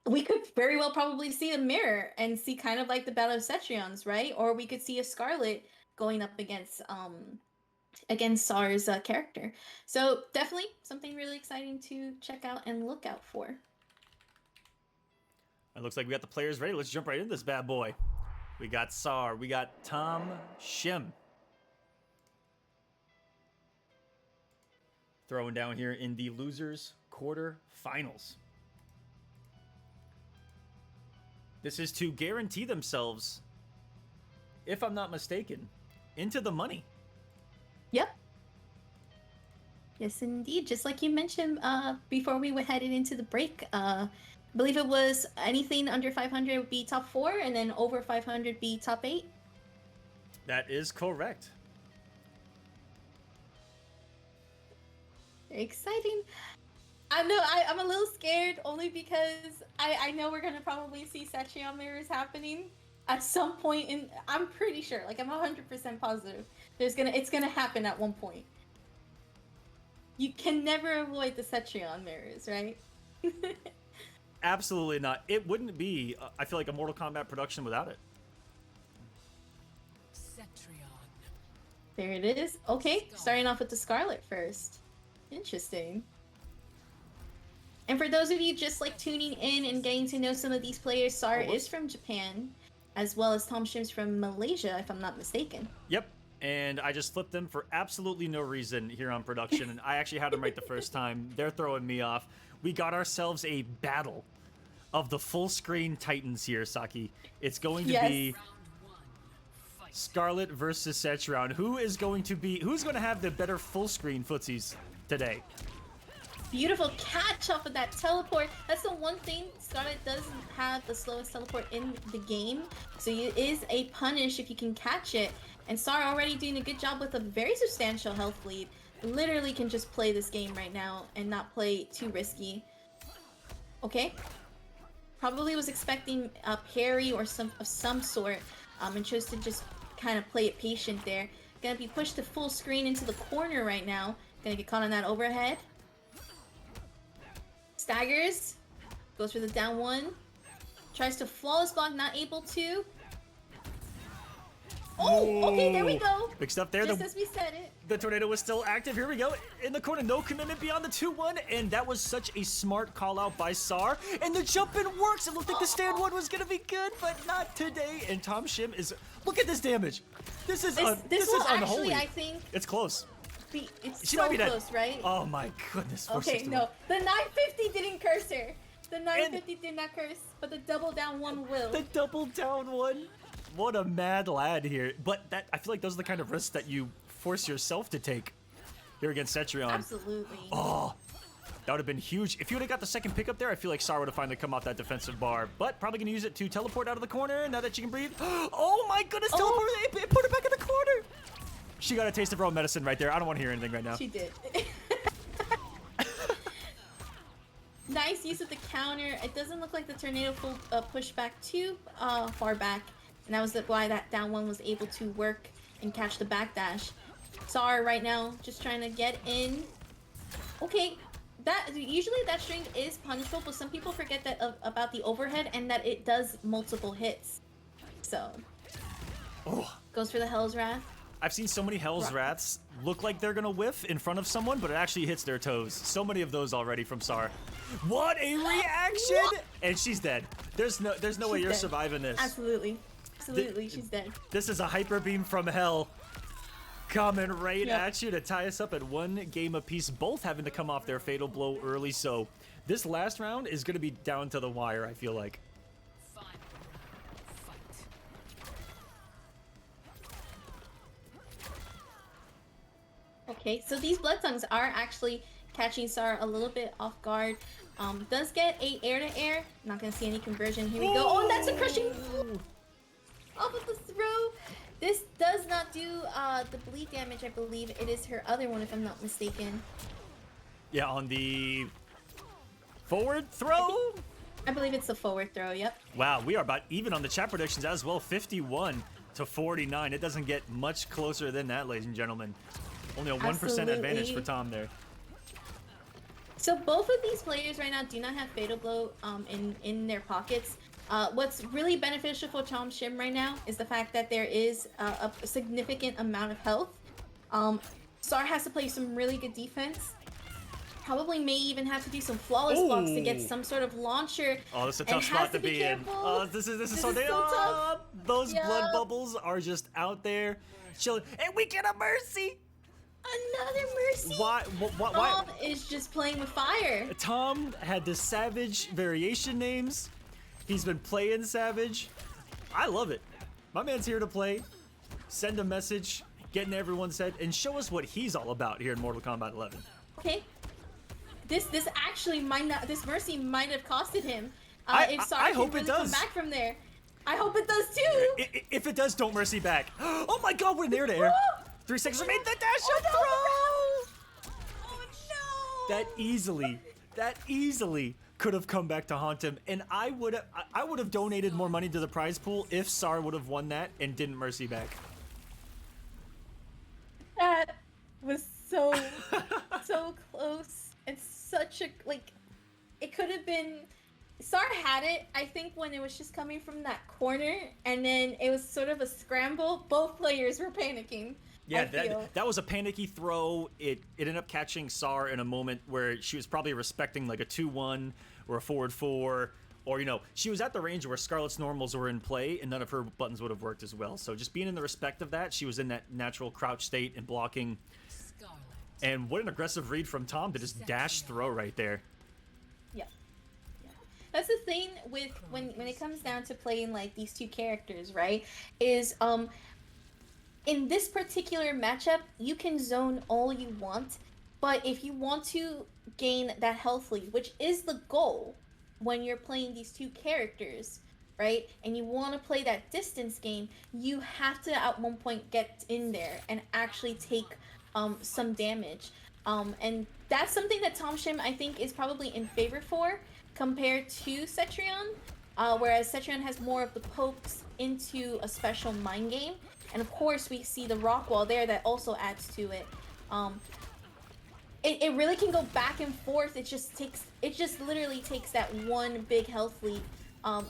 We could very well probably see a mirror and see kind of like the Battle of Cetrions, right? Or we could see a Scarlet going up against Sar's character. So definitely something really exciting to check out and look out for. It looks like we got the players ready. Let's jump right into this bad boy. We got Sar. We got Tom Shim. Throwing down here in the losers quarterfinals. This is to guarantee themselves, if I'm not mistaken, into the money. Yep. Yes, indeed. Just like you mentioned before we headed into the break, I believe it was anything under 500 would be top 4, and then over 500 be top 8. That is correct. Exciting. I know I'm a little scared only because I know we're gonna probably see Cetrion mirrors happening at some point in. I'm pretty sure, like I'm 100% positive. It's gonna happen at one point. You can never avoid the Cetrion mirrors, right? Absolutely not. It wouldn't be, I feel like, a Mortal Kombat production without it. Cetrion. There it is. Okay, starting off with the Scarlet first. Interesting. And for those of you just like tuning in and getting to know some of these players, Sar is from Japan, as well as Tom Shim's from Malaysia, if I'm not mistaken. Yep. And I just flipped them for absolutely no reason here on production, and I actually had them right the first time. They're throwing me off. We got ourselves a battle of the full screen Titans here, Saki. It's going to be Scarlet versus Cetrion. Who's going to have the better full screen footsies today? Beautiful catch off of that teleport. That's the one thing, Scarlet doesn't have the slowest teleport in the game, so it is a punish if you can catch it. And Sar already doing a good job with a very substantial health lead. Literally can just play this game right now and not play too risky. Okay. Probably was expecting a parry or some sort, and chose to just kind of play it patient there. Gonna be pushed to full screen into the corner right now. Gonna get caught on that overhead. Staggers. Goes for the down one. Tries to flawless block, not able to. Oh, okay, there we go. Big stuff there. Just as we said it. The tornado was still active. Here we go. In the corner, no commitment beyond the 2-1. And that was such a smart call out by Sar. And the jump in works. It looked like the stand one was going to be good, but not today. And Tom Shim is... Look at this damage. This is will unholy. actually, I think... It's close. be. It's She so might be dead. close, right? Oh my goodness. Okay, 461. no. The 950 didn't curse her. The 950 did not curse, but the double down one will. The double down one. What a mad lad here. But that I feel like those are the kind of risks that you force yourself to take here against Cetrion. Absolutely. Oh, that would have been huge. If you would have got the second pickup there, I feel like Sar would have finally come off that defensive bar. But probably going to use it to teleport out of the corner now that she can breathe. Oh my goodness, teleport! It put her back in the corner. She got a taste of her own medicine right there. I don't want to hear anything right now. She did. Nice use of the counter. It doesn't look like the tornado pushed back too far back. And that was why that down one was able to work and catch the backdash. Sar right now just trying to get in. Okay, that usually that string is punishable, but some people forget that about the overhead and that it does multiple hits. So goes for the Hell's Wrath. I've seen so many Hell's Wraths look like they're gonna whiff in front of someone, but it actually hits their toes. So many of those already from Sar. What a reaction! What? And she's dead. There's no way you're dead. surviving this. Absolutely. Absolutely, she's dead. This is a hyper beam from hell coming right at you to tie us up at one game apiece, both having to come off their fatal blow early. So this last round is going to be down to the wire, I feel like. Okay, so these blood tongues are actually catching Sar a little bit off guard. Does get a air to air. Not gonna see any conversion. Here we go. Oh, and that's a crushing off of the throw. This does not do the bleed damage. I believe it is her other one, if I'm not mistaken. Yeah, on the forward throw. I believe it's the forward throw. Yep. Wow, we are about even on the chat predictions as well. 51 to 49. It doesn't get much closer than that, ladies and gentlemen. Only a 1% advantage for Tom there. So both of these players right now do not have Fatal Blow in their pockets. What's really beneficial for Tom Shim right now is the fact that there is a significant amount of health. Sar has to play some really good defense. Probably may even have to do some flawless blocks to get some sort of launcher. Oh, this is a tough spot to be in. Oh, this is so tough. Those blood bubbles are just out there chilling. And we get a mercy. Another mercy. Why? Tom is just playing with fire. Tom had the Savage variation names. He's been playing Savage. I love it. My man's here to play, send a message, get in everyone's head, and show us what he's all about here in Mortal Kombat 11. Okay. This actually might not. This mercy might have costed him. If Sar I hope really it does. Come back from there. I hope it does too. If it does, don't mercy back. Oh my God, what an air to air. 3 seconds remain. The dash up throw. Oh no! That easily could have come back to haunt him, and I would have donated more money to the prize pool if Sar would have won that and didn't mercy back. That was so close, and such a it could have been. Sar had it, I think, when it was just coming from that corner, and then it was sort of a scramble. Both players were panicking. Yeah, that was a panicky throw. It ended up catching Sar in a moment where she was probably respecting like a 2-1 or a forward 4, or she was at the range where Scarlet's normals were in play and none of her buttons would have worked as well. So just being in the respect of that, she was in that natural crouch state and blocking. And what an aggressive read from Tom to just dash throw right there. Yeah. That's the thing with when it comes down to playing like these two characters, right? Is in this particular matchup, you can zone all you want, but if you want to gain that health lead, which is the goal when you're playing these two characters, right? And you want to play that distance game, you have to at one point get in there and actually take some damage. And that's something that Tom Shim, I think, is probably in favor for compared to Cetrion, whereas Cetrion has more of the pokes into a special mind game. And of course, we see the rock wall there that also adds to it. It really can go back and forth. It just literally takes that one big health lead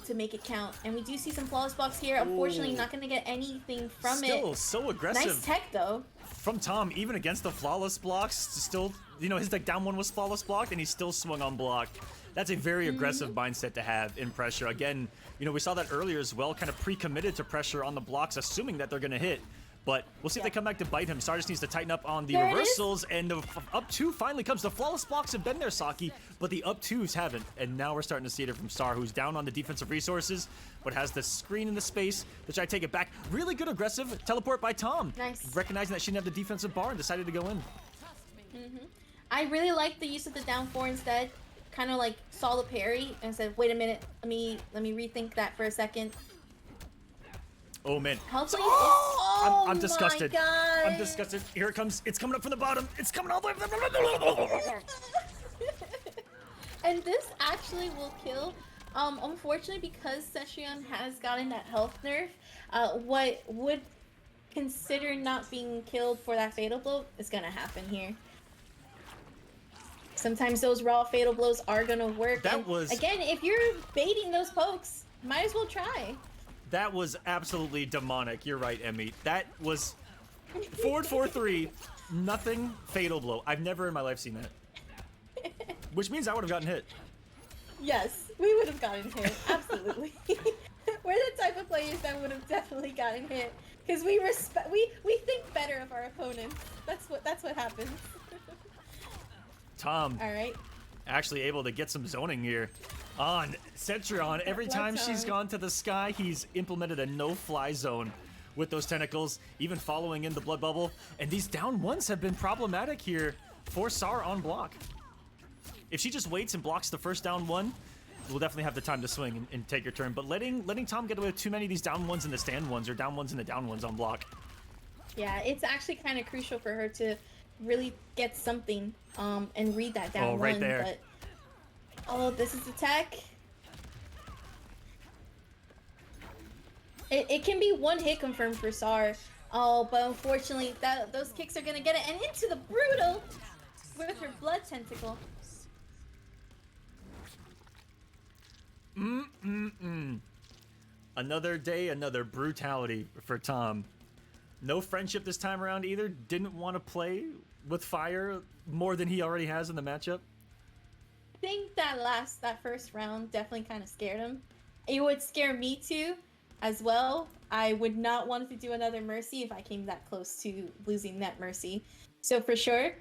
to make it count. And we do see some flawless blocks here. Unfortunately, not going to get anything from it. Still so aggressive. Nice tech though. From Tom, even against the flawless blocks, still, his down one was flawless blocked and he still swung on block. That's a very aggressive mindset to have in pressure. Again, we saw that earlier as well, kind of pre-committed to pressure on the blocks, assuming that they're going to hit. But we'll see if they come back to bite him. Star just needs to tighten up on the There it is. reversals, and the up two finally comes. The flawless blocks have been there, Saki, but the up twos haven't. And now we're starting to see it from Star, who's down on the defensive resources, but has the screen in the space to try to take it back. Really good aggressive teleport by Tom. Nice. Recognizing that she didn't have the defensive bar and decided to go in. I really like the use of the down 4 instead. Kind of like saw the parry and said, "Wait a minute, let me rethink that for a second." Oh man. Hopefully, I'm disgusted. My God. I'm disgusted. Here it comes. It's coming up from the bottom. It's coming all the way from the And this actually will kill. Unfortunately, because Cetrion has gotten that health nerf, what would consider not being killed for that fatal blow is gonna happen here. Sometimes those raw fatal blows are gonna work. That and was- again, if you're baiting those pokes, might as well try. That was absolutely demonic. You're right, Emmy. That was forward 4-3, nothing fatal blow. I've never in my life seen that. Which means I would have gotten hit. Yes, we would have gotten hit. Absolutely. We're the type of players that would have definitely gotten hit because we think better of our opponents. That's what happens. Tom All right. actually able to get some zoning here on Cetrion. Every time she's gone to the sky, he's implemented a no-fly zone with those tentacles, even following in the blood bubble. And these down ones have been problematic here for Sar on block. If she just waits and blocks the first down one, we'll definitely have the time to swing and take your turn. But letting Tom get away with too many of these down ones and the stand ones, or down ones and the down ones on block. Yeah, it's actually kind of crucial for her to really get something and read that down Oh, right one. there. But oh, this is the tech. It can be one hit confirmed for Sar. Oh, but unfortunately, those kicks are gonna get it, and into the brutal with her blood tentacle. Another day, another brutality for Tom. No friendship this time around either. Didn't want to play with fire more than he already has in the matchup. I think that first round definitely kind of scared him. It would scare me too, as well. I would not want to do another Mercy if I came that close to losing that Mercy. So for sure,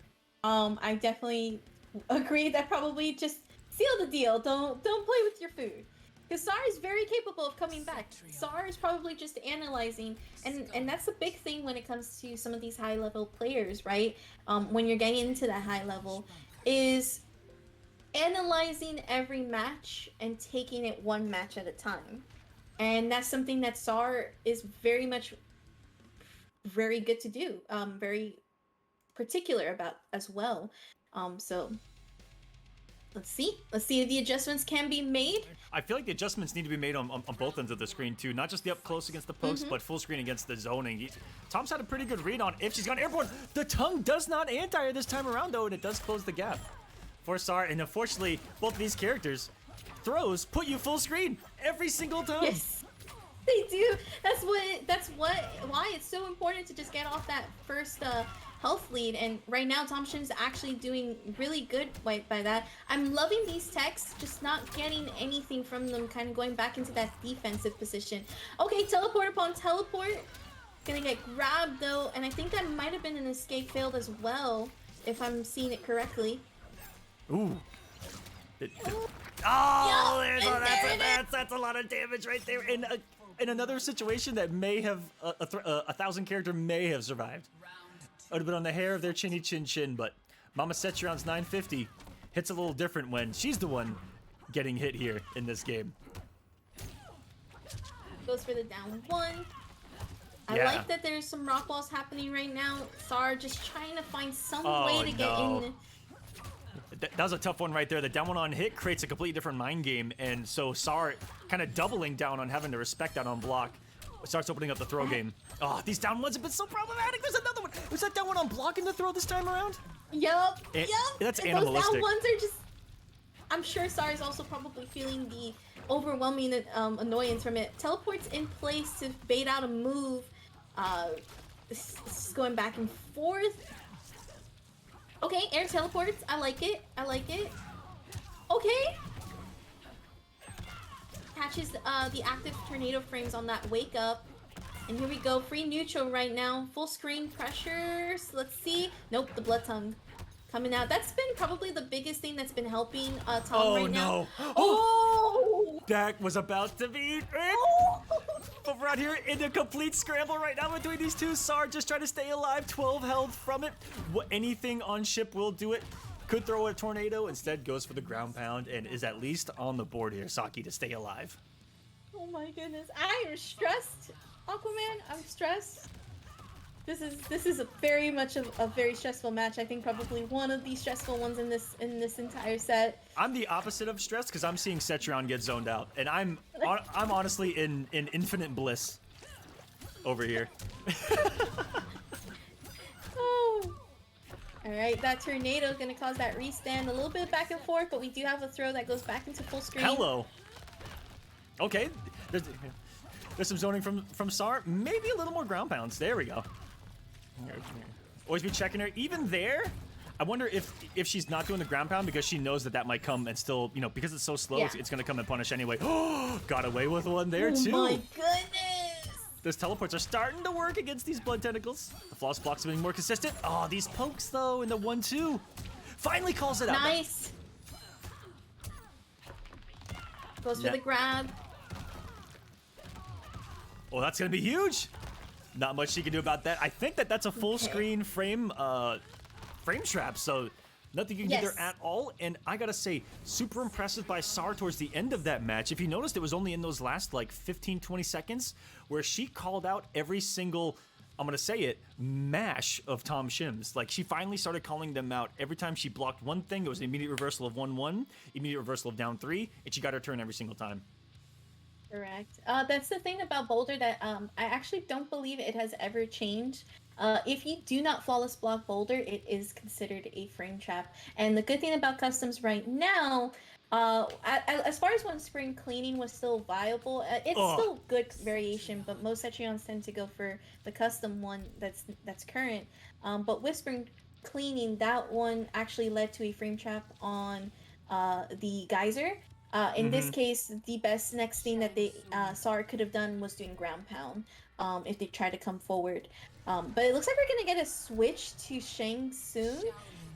I definitely agree that probably just seal the deal. Don't play with your food. Because Sar is very capable of coming back. Sar is probably just analyzing, and that's a big thing when it comes to some of these high-level players, right? When you're getting into that high level, is analyzing every match and taking it one match at a time. And that's something that Sar is very good to do. Very particular about as well. So let's see if the adjustments can be made. I feel like the adjustments need to be made on both ends of the screen too, not just the up close against the post, but full screen against the zoning. Tom's had a pretty good read on if she's gone airborne. The tongue does not anti her this time around though, and it does close the gap for Sar. And unfortunately, both of these characters throws put you full screen every single time. Yes, they do. That's why it's so important to just get off that first health lead. And right now, Thompson's actually doing really good by that. I'm loving these techs, just not getting anything from them, kind of going back into that defensive position. Okay, teleport upon teleport. Gonna get grabbed though, and I think that might have been an escape failed as well, if I'm seeing it correctly. Ooh. That's a lot of damage right there. In another situation that may have a 1,000 character may have survived. Would have been on the hair of their chinny chin chin, but Mama Cetrion's 950 hits a little different when she's the one getting hit here in this game. Goes for the down one. I Yeah. like that there's some rock walls happening right now. Sar just trying to find some Oh, way to get no. in. That was a tough one right there. The down one on hit creates a completely different mind game, and so Sar kind of doubling down on having to respect that on block starts opening up the throw game. Oh, these down ones have been so problematic. There's another one. Was that down one on blocking the throw this time around? Yup. That's And animalistic. those down ones are just. I'm sure Sar is also probably feeling the overwhelming annoyance from it. Teleports in place to bait out a move. This is going back and forth. Okay, air teleports. I like it. Okay. Catches the active tornado frames on that wake up. And here we go, free neutral right now. Full screen pressures. Let's see. Nope, the blood tongue coming out. That's been probably the biggest thing that's been helping Tom right now. Oh! That was about to be it. But we're out here in a complete scramble right now between these two. Sar just trying to stay alive. 12 health from it. Anything on ship will do it. Could throw a tornado. Instead goes for the ground pound and is at least on the board here, Saki, to stay alive. Oh my goodness. I am stressed. Aquaman, I'm stressed. This is very much a very stressful match. I think probably one of the stressful ones in this entire set. I'm the opposite of stressed because I'm seeing Cetrion get zoned out, and I'm honestly in infinite bliss over here. Oh. All right, that tornado is gonna cause that restand. A little bit back and forth, but we do have a throw that goes back into full screen. Hello. Okay, there's some zoning from Sar. Maybe a little more ground pounds. There we go. Always be checking her. Even there, I wonder if she's not doing the ground pound because she knows that might come and still, because it's so slow, Yeah. it's gonna come and punish anyway. Oh, got away with one there too. Oh my goodness! Those teleports are starting to work against these blood tentacles. The floss blocks are being more consistent. Oh, these pokes though in the 1-2 finally calls it out. Nice. Goes for Yeah. the grab. Oh, that's gonna be huge. Not much she can do about that. I think that's a full screen frame trap, so nothing you can do there at all. And I gotta say, super impressive by Sar towards the end of that match. If you noticed, it was only in those last like 15-20 seconds where she called out every single, I'm gonna say it, mash of Tom Shims. Like, she finally started calling them out. Every time she blocked one thing, it was an immediate reversal of 1-1, immediate reversal of down 3, and she got her turn every single time. Correct. That's the thing about Boulder that I actually don't believe it has ever changed. If you do not flawless block Boulder, it is considered a frame trap. And the good thing about customs right now, as far as when spring cleaning was still viable, it's still good variation, but most Cetrions tend to go for the custom one that's current. But with spring cleaning, that one actually led to a frame trap on the geyser. In this case, the best next thing that they Sar could have done was doing ground pound if they try to come forward. But it looks like we're gonna get a switch to Shang soon,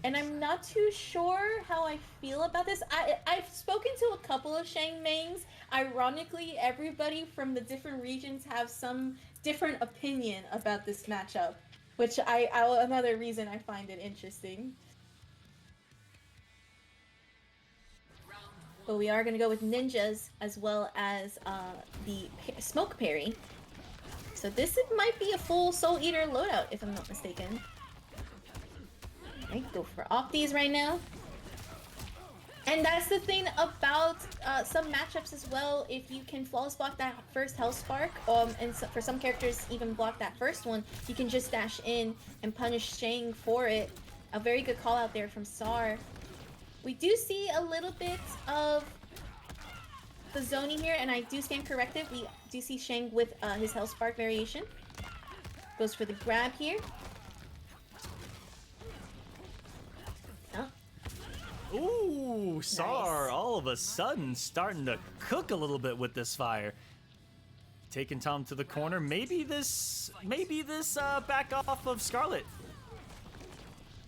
and I'm not too sure how I feel about this. I've spoken to a couple of Shang mains. Ironically, everybody from the different regions have some different opinion about this matchup, which another reason I find it interesting. But we are going to go with ninjas as well as the smoke parry. So this might be a full Soul Eater loadout, if I'm not mistaken. Alright, go for Opties right now. And that's the thing about some matchups as well. If you can flawless block that first health spark, and so, for some characters even block that first one, you can just dash in and punish Shang for it. A very good call out there from Sar. We do see a little bit of the zoning here, and I do stand corrected. We do see Shang with his health spark variation. Goes for the grab here. Ooh, Sar, Nice. all of a sudden starting to cook a little bit with this fire. Taking Tom to the corner. Maybe this back off of Scarlet.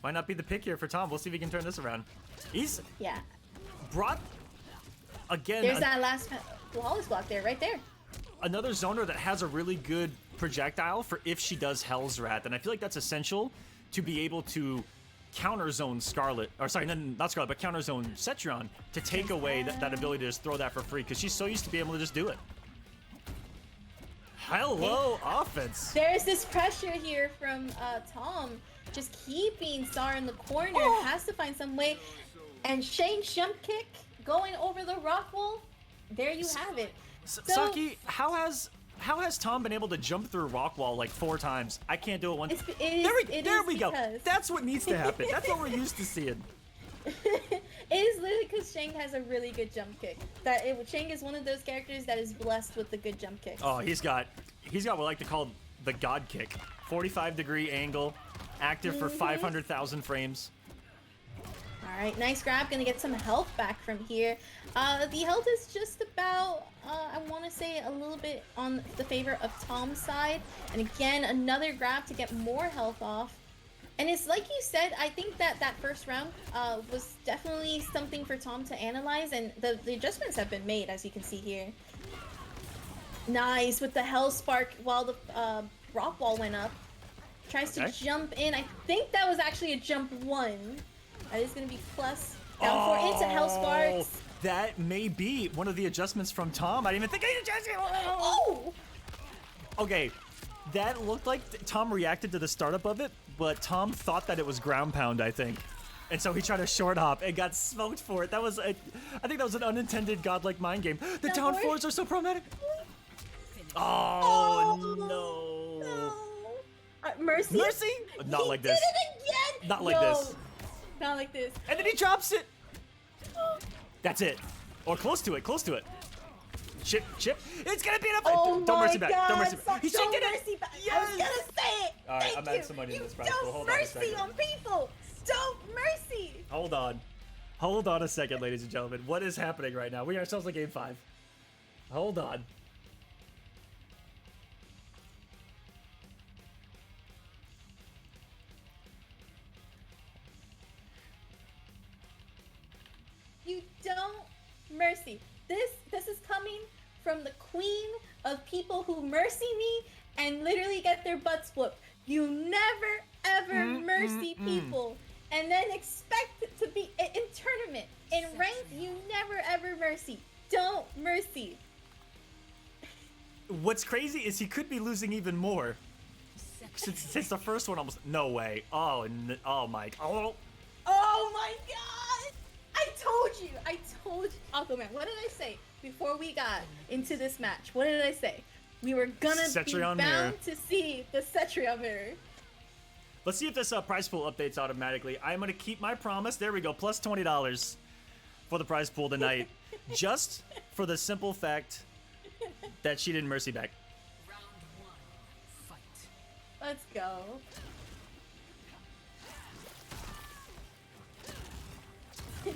Might not be the pick here for Tom. We'll see if he can turn this around. He's brought again. There's that last flawless block there, right there. Another zoner that has a really good projectile for if she does Hell's Wrath, and I feel like that's essential to be able to counter zone Scarlet, or sorry, not Scarlet, but counter zone Cetrion to take away that ability to just throw that for free because she's so used to be able to just do it. Hello, offense. There's this pressure here from Tom, just keeping Sar in the corner. Has to find some way, and Shane's jump kick going over the rock wall. There you have it. Saki, how has Tom been able to jump through a rock wall like 4 times? I can't do it once. There we go. That's what needs to happen. That's what we're used to seeing. It is literally because Shang has a really good jump kick. Shang is one of those characters that is blessed with the good jump kicks. Oh, he's got what I like to call the God kick. 45-degree angle, active for 500,000 frames. Alright, nice grab. Gonna get some health back from here. The health is just about, I want to say, a little bit on the favor of Tom's side. And again, another grab to get more health off. And it's like you said, I think that first round was definitely something for Tom to analyze. And the adjustments have been made, as you can see here. Nice, with the Hell Spark while the rock wall went up. Tries to jump in. I think that was actually a jump 1. That is going to be plus down 4 into Hell Sparks. That may be one of the adjustments from Tom. I didn't even think I adjusted. Oh! Okay, that looked like Tom reacted to the startup of it, but Tom thought that it was ground pound, I think. And so he tried to short hop and got smoked for it. I think that was an unintended godlike mind game. The down 4s are so problematic. Oh, no. Mercy? Mercy? Not like this. Did it again? Not like this. Not like this. And then he drops it. That's it. Or close to it, close to it. Chip. It's gonna be enough. Oh don't my mercy back. God. Don't mercy back. He Don't did mercy it. back. Yes. I was gonna say it. All right, Thank I'm you. adding some money in this prize pool. Don't Hold on a mercy second. on people. Don't mercy. Hold on. Hold on a second, ladies and gentlemen. What is happening right now? We are ourselves in game 5. Hold on. You don't mercy. This is coming from the queen of people who mercy me and literally get their butts whooped. You never ever mercy people and then expect it to be in tournament. In ranked, you never ever mercy. Don't mercy. What's crazy is he could be losing even more. Since the first one almost... No way. Oh, Mike. Oh my god! I told Aquaman. What did I say before we got into this match? What did I say? We were gonna Cetrion be mirror. bound to see the Cetrion mirror. Let's see if this prize pool updates automatically. I'm going to keep my promise. There we go. Plus $20 for the prize pool tonight. Just for the simple fact that she didn't mercy back. Round 1, fight. Let's go.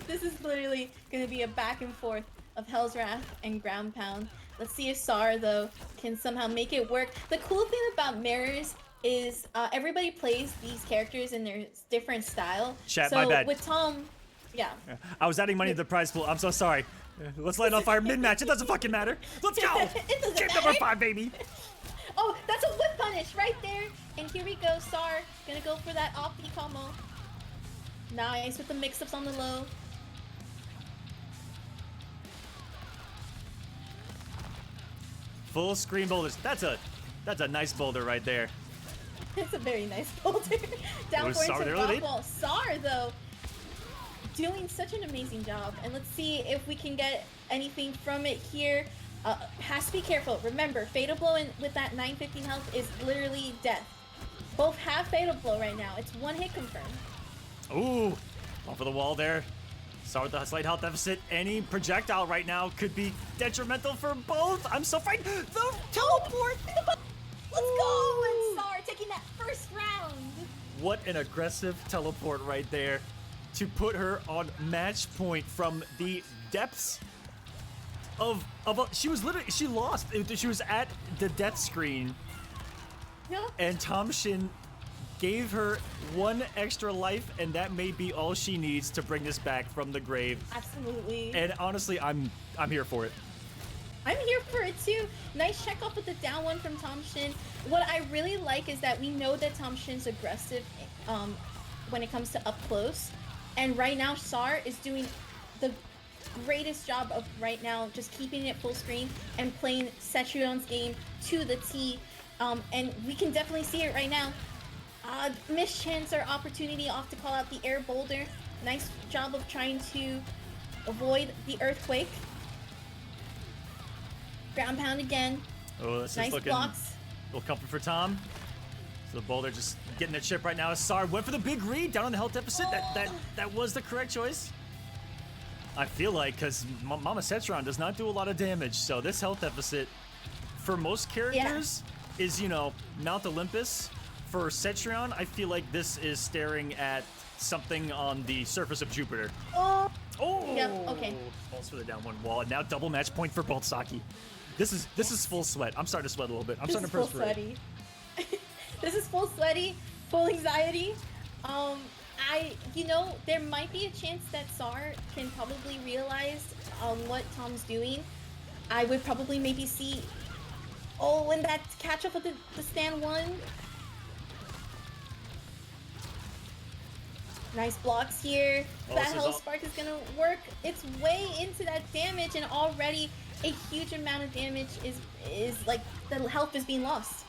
This is literally going to be a back and forth of Hell's Wrath and Ground Pound. Let's see if Sar, though, can somehow make it work. The cool thing about mirrors is everybody plays these characters in their different style. Chat, so my bad. with Tom, yeah. I was adding money to the prize pool. I'm so sorry. Let's light on fire mid-match. It doesn't fucking matter. Let's go. It doesn't Game matter. number 5, baby. Oh, that's a whip punish right there. And here we go. Sar gonna go for that off the combo. Nice with the mix-ups on the low. Full screen boulders. That's a nice boulder right there. It's a very nice boulder. Down Was for Sar into there, the Lily? ball. Sar, though, doing such an amazing job. And let's see if we can get anything from it here. Has to be careful. Remember, Fatal Blow with that 915 health is literally death. Both have Fatal Blow right now. It's one hit confirmed. Ooh, off of the wall there. Sar with the slight health deficit. Any projectile right now could be detrimental for both. I'm so frightened. The teleport. Let's go! And Sar taking that first round. What an aggressive teleport right there to put her on match point from the depths of she was literally, she lost. She was at the death screen. Yeah. And Tom Shin gave her one extra life, and that may be all she needs to bring this back from the grave. Absolutely. And honestly, I'm here for it. I'm here for it too. Nice check off with the down one from Tom Shin. What I really like is that we know that Tom Shin's aggressive when it comes to up close. And right now, Sar is doing the greatest job of right now just keeping it full screen and playing Cetrion's game to the T. And we can definitely see it right now. Mischance or opportunity off to call out the air boulder. Nice job of trying to avoid the earthquake. Ground pound again. Oh, this Nice is looking blocks. a little comfort for Tom. So the boulder just getting a chip right now. As Sar went for the big read down on the health deficit. That was the correct choice. I feel like because Mama Cetron does not do a lot of damage, so this health deficit for most characters is, you know, Mount Olympus. For Cetrion, I feel like this is staring at something on the surface of Jupiter. Oh. Oh. Yep. Okay. Falls for the down one wall, and now double match point for both Saki. This is full sweat. I'm starting to sweat a little bit. I'm starting to perspire. Sweaty. This is full sweaty, full anxiety. There might be a chance that Sar can probably realize what Tom's doing. I would probably maybe see, when that catch up with the stand one. Nice blocks here. That Hell Spark is gonna work its way into that damage, and already a huge amount of damage is like the health is being lost.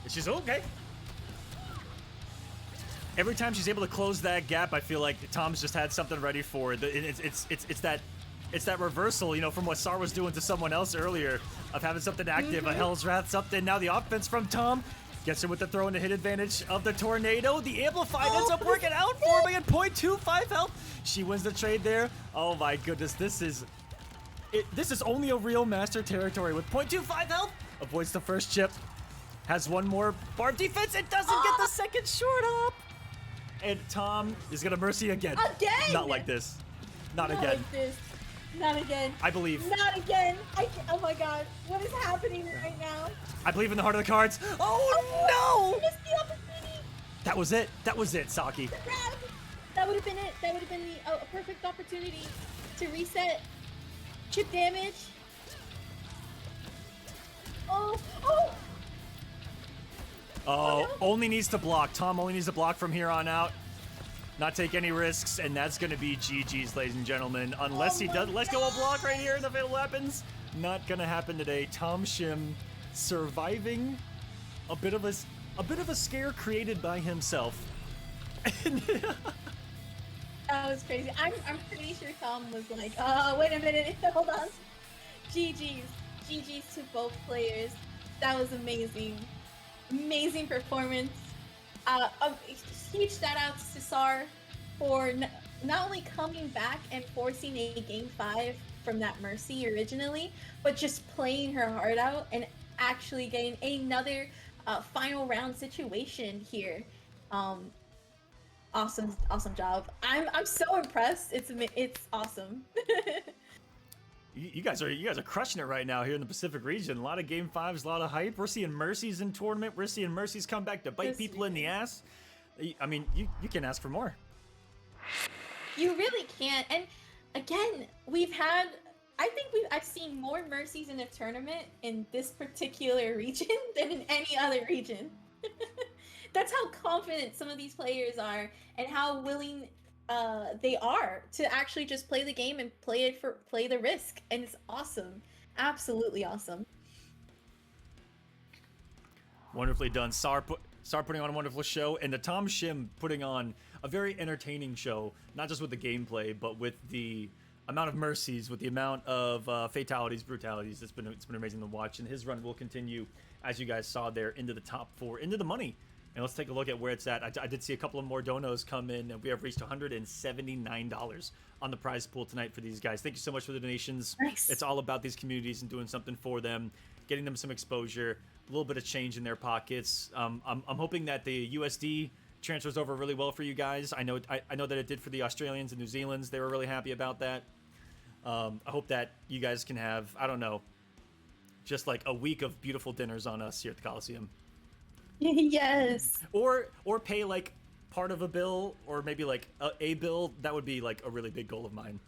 She's okay. Every time she's able to close that gap, I feel like Tom's just had something ready for it. It's that reversal, from what Sar was doing to someone else earlier, of having something active, a Hell's Wrath, something. Now the offense from Tom gets her with the throw and the hit advantage of the tornado. The Amplified ends up working out for me at 0.25 health. She wins the trade there. Oh my goodness, this is only a real master territory with 0.25 health. Avoids the first chip. Has one more barb defense. It doesn't get the second short up. And Tom is gonna mercy again. Again! Not like this. Not again. Like this. Not again. I believe. Not again. Oh my god. What is happening right now? I believe in the heart of the cards. Oh no! Missed the opportunity. That was it. That was it, Saki. That would have been it. That would have been a perfect opportunity to reset. Chip damage. Oh. Oh, only needs to block. Tom only needs to block from here on out. Not take any risks, and that's going to be GG's, ladies and gentlemen. Unless he does let go of block right here in the fatal weapons. Not going to happen today. Tom Shim surviving a bit of a scare created by himself. That was crazy. I'm pretty sure Tom was like, wait a minute, hold on. GG's to both players. That was amazing. Amazing performance. A huge shout out to Sar for not only coming back and forcing a game 5 from that Mercy originally, but just playing her heart out and actually getting another final round situation here. Awesome job. I'm so impressed. It's awesome. You guys are crushing it right now here in the Pacific region. A lot of game 5s, a lot of hype. We're seeing Mercies in tournament. We're seeing Mercies come back to bite people in the ass. I mean, you can ask for more. You really can't. And again, I've seen more Mercies in a tournament in this particular region than in any other region. That's how confident some of these players are and how willing they are to actually just play the game and play the risk. And it's awesome. Absolutely awesome. Wonderfully done. Sar putting on a wonderful show, and the Tom Shim putting on a very entertaining show, not just with the gameplay, but with the amount of mercies, with the amount of fatalities, brutalities. It's been amazing to watch, and his run will continue, as you guys saw there, into the top 4, into the money. And let's take a look at where it's at. I did see a couple of more donos come in, and we have reached $179 on the prize pool tonight for these guys. Thank you so much for the donations. Nice. It's all about these communities and doing something for them, getting them some exposure, a little bit of change in their pockets. I'm hoping that the USD transfers over really well for you guys. I know that it did for the Australians and New Zealanders. They were really happy about that. I hope that you guys can have, I don't know, just like a week of beautiful dinners on us here at the Kolosseum. Yes. Or pay like part of a bill, or maybe like a bill. That would be like a really big goal of mine.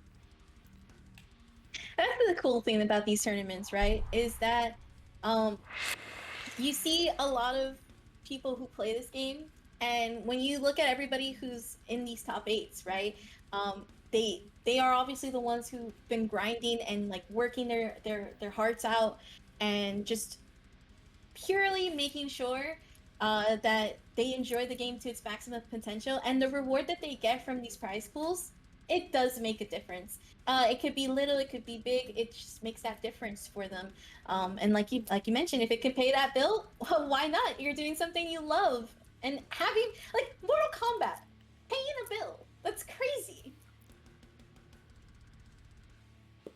That's the cool thing about these tournaments, right? Is that you see a lot of people who play this game, and when you look at everybody who's in these top 8s, right? They are obviously the ones who've been grinding and like working their hearts out, and just purely making sure that they enjoy the game to its maximum potential, and the reward that they get from these prize pools, it does make a difference. It could be little, it could be big, it just makes that difference for them. And like you mentioned, if it can pay that bill, well, why not? You're doing something you love, and having like Mortal Kombat, paying a bill, that's crazy.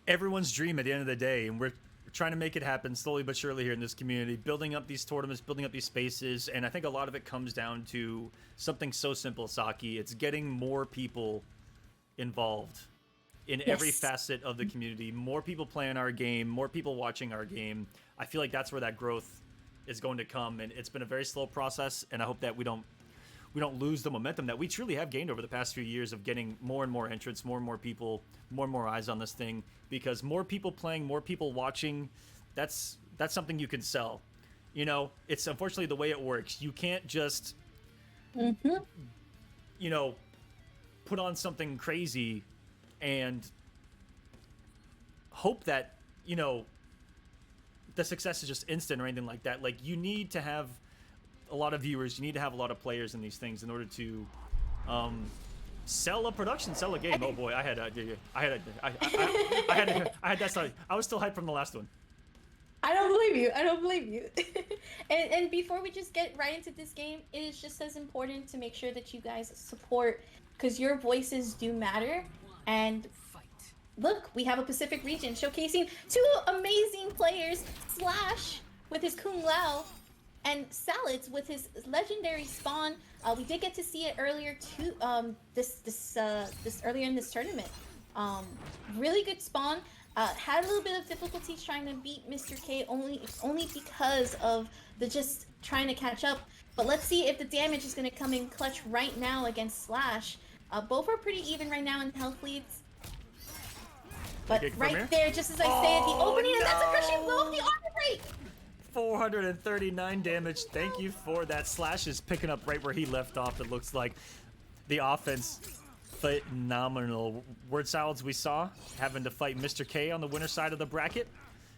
Everyone's dream at the end of the day, and we're We're trying to make it happen slowly but surely here in this community, building up these tournaments, building up these spaces, and I think a lot of it comes down to something so simple, Saki. It's getting more people involved in every facet of the community. More people playing our game, more people watching our game. I feel like that's where that growth is going to come, and it's been a very slow process, and I hope that we don't lose the momentum that we truly have gained over the past few years of getting more and more entrants, more and more people, more and more eyes on this thing, because more people playing, more people watching, that's something you can sell. You know, it's unfortunately the way it works. You can't just, you know, put on something crazy and hope that, you know, the success is just instant or anything like that. Like, you need to have a lot of viewers, you need to have a lot of players in these things in order to sell a production, sell a game. Oh boy, I had that side. I was still hyped from the last one. I don't believe you. I don't believe you. and before we just get right into this game, it is just as important to make sure that you guys support, because your voices do matter. And look, we have a Pacific region showcasing two amazing players, Slash with his Kung Lao, and Salads with his legendary spawn. We did get to see it earlier too. This earlier in this tournament. Really good spawn. Had a little bit of difficulties trying to beat Mr. K only because of the just trying to catch up. But let's see if the damage is going to come in clutch right now against Slash. Both are pretty even right now in health leads. But right there, just as I said, the opening, and that's a crushing blow of the armor break. 439 damage. Thank you for that. Slash is picking up right where he left off. It looks like the offense phenomenal. Word Salads we saw having to fight Mr. K on the winner side of the bracket.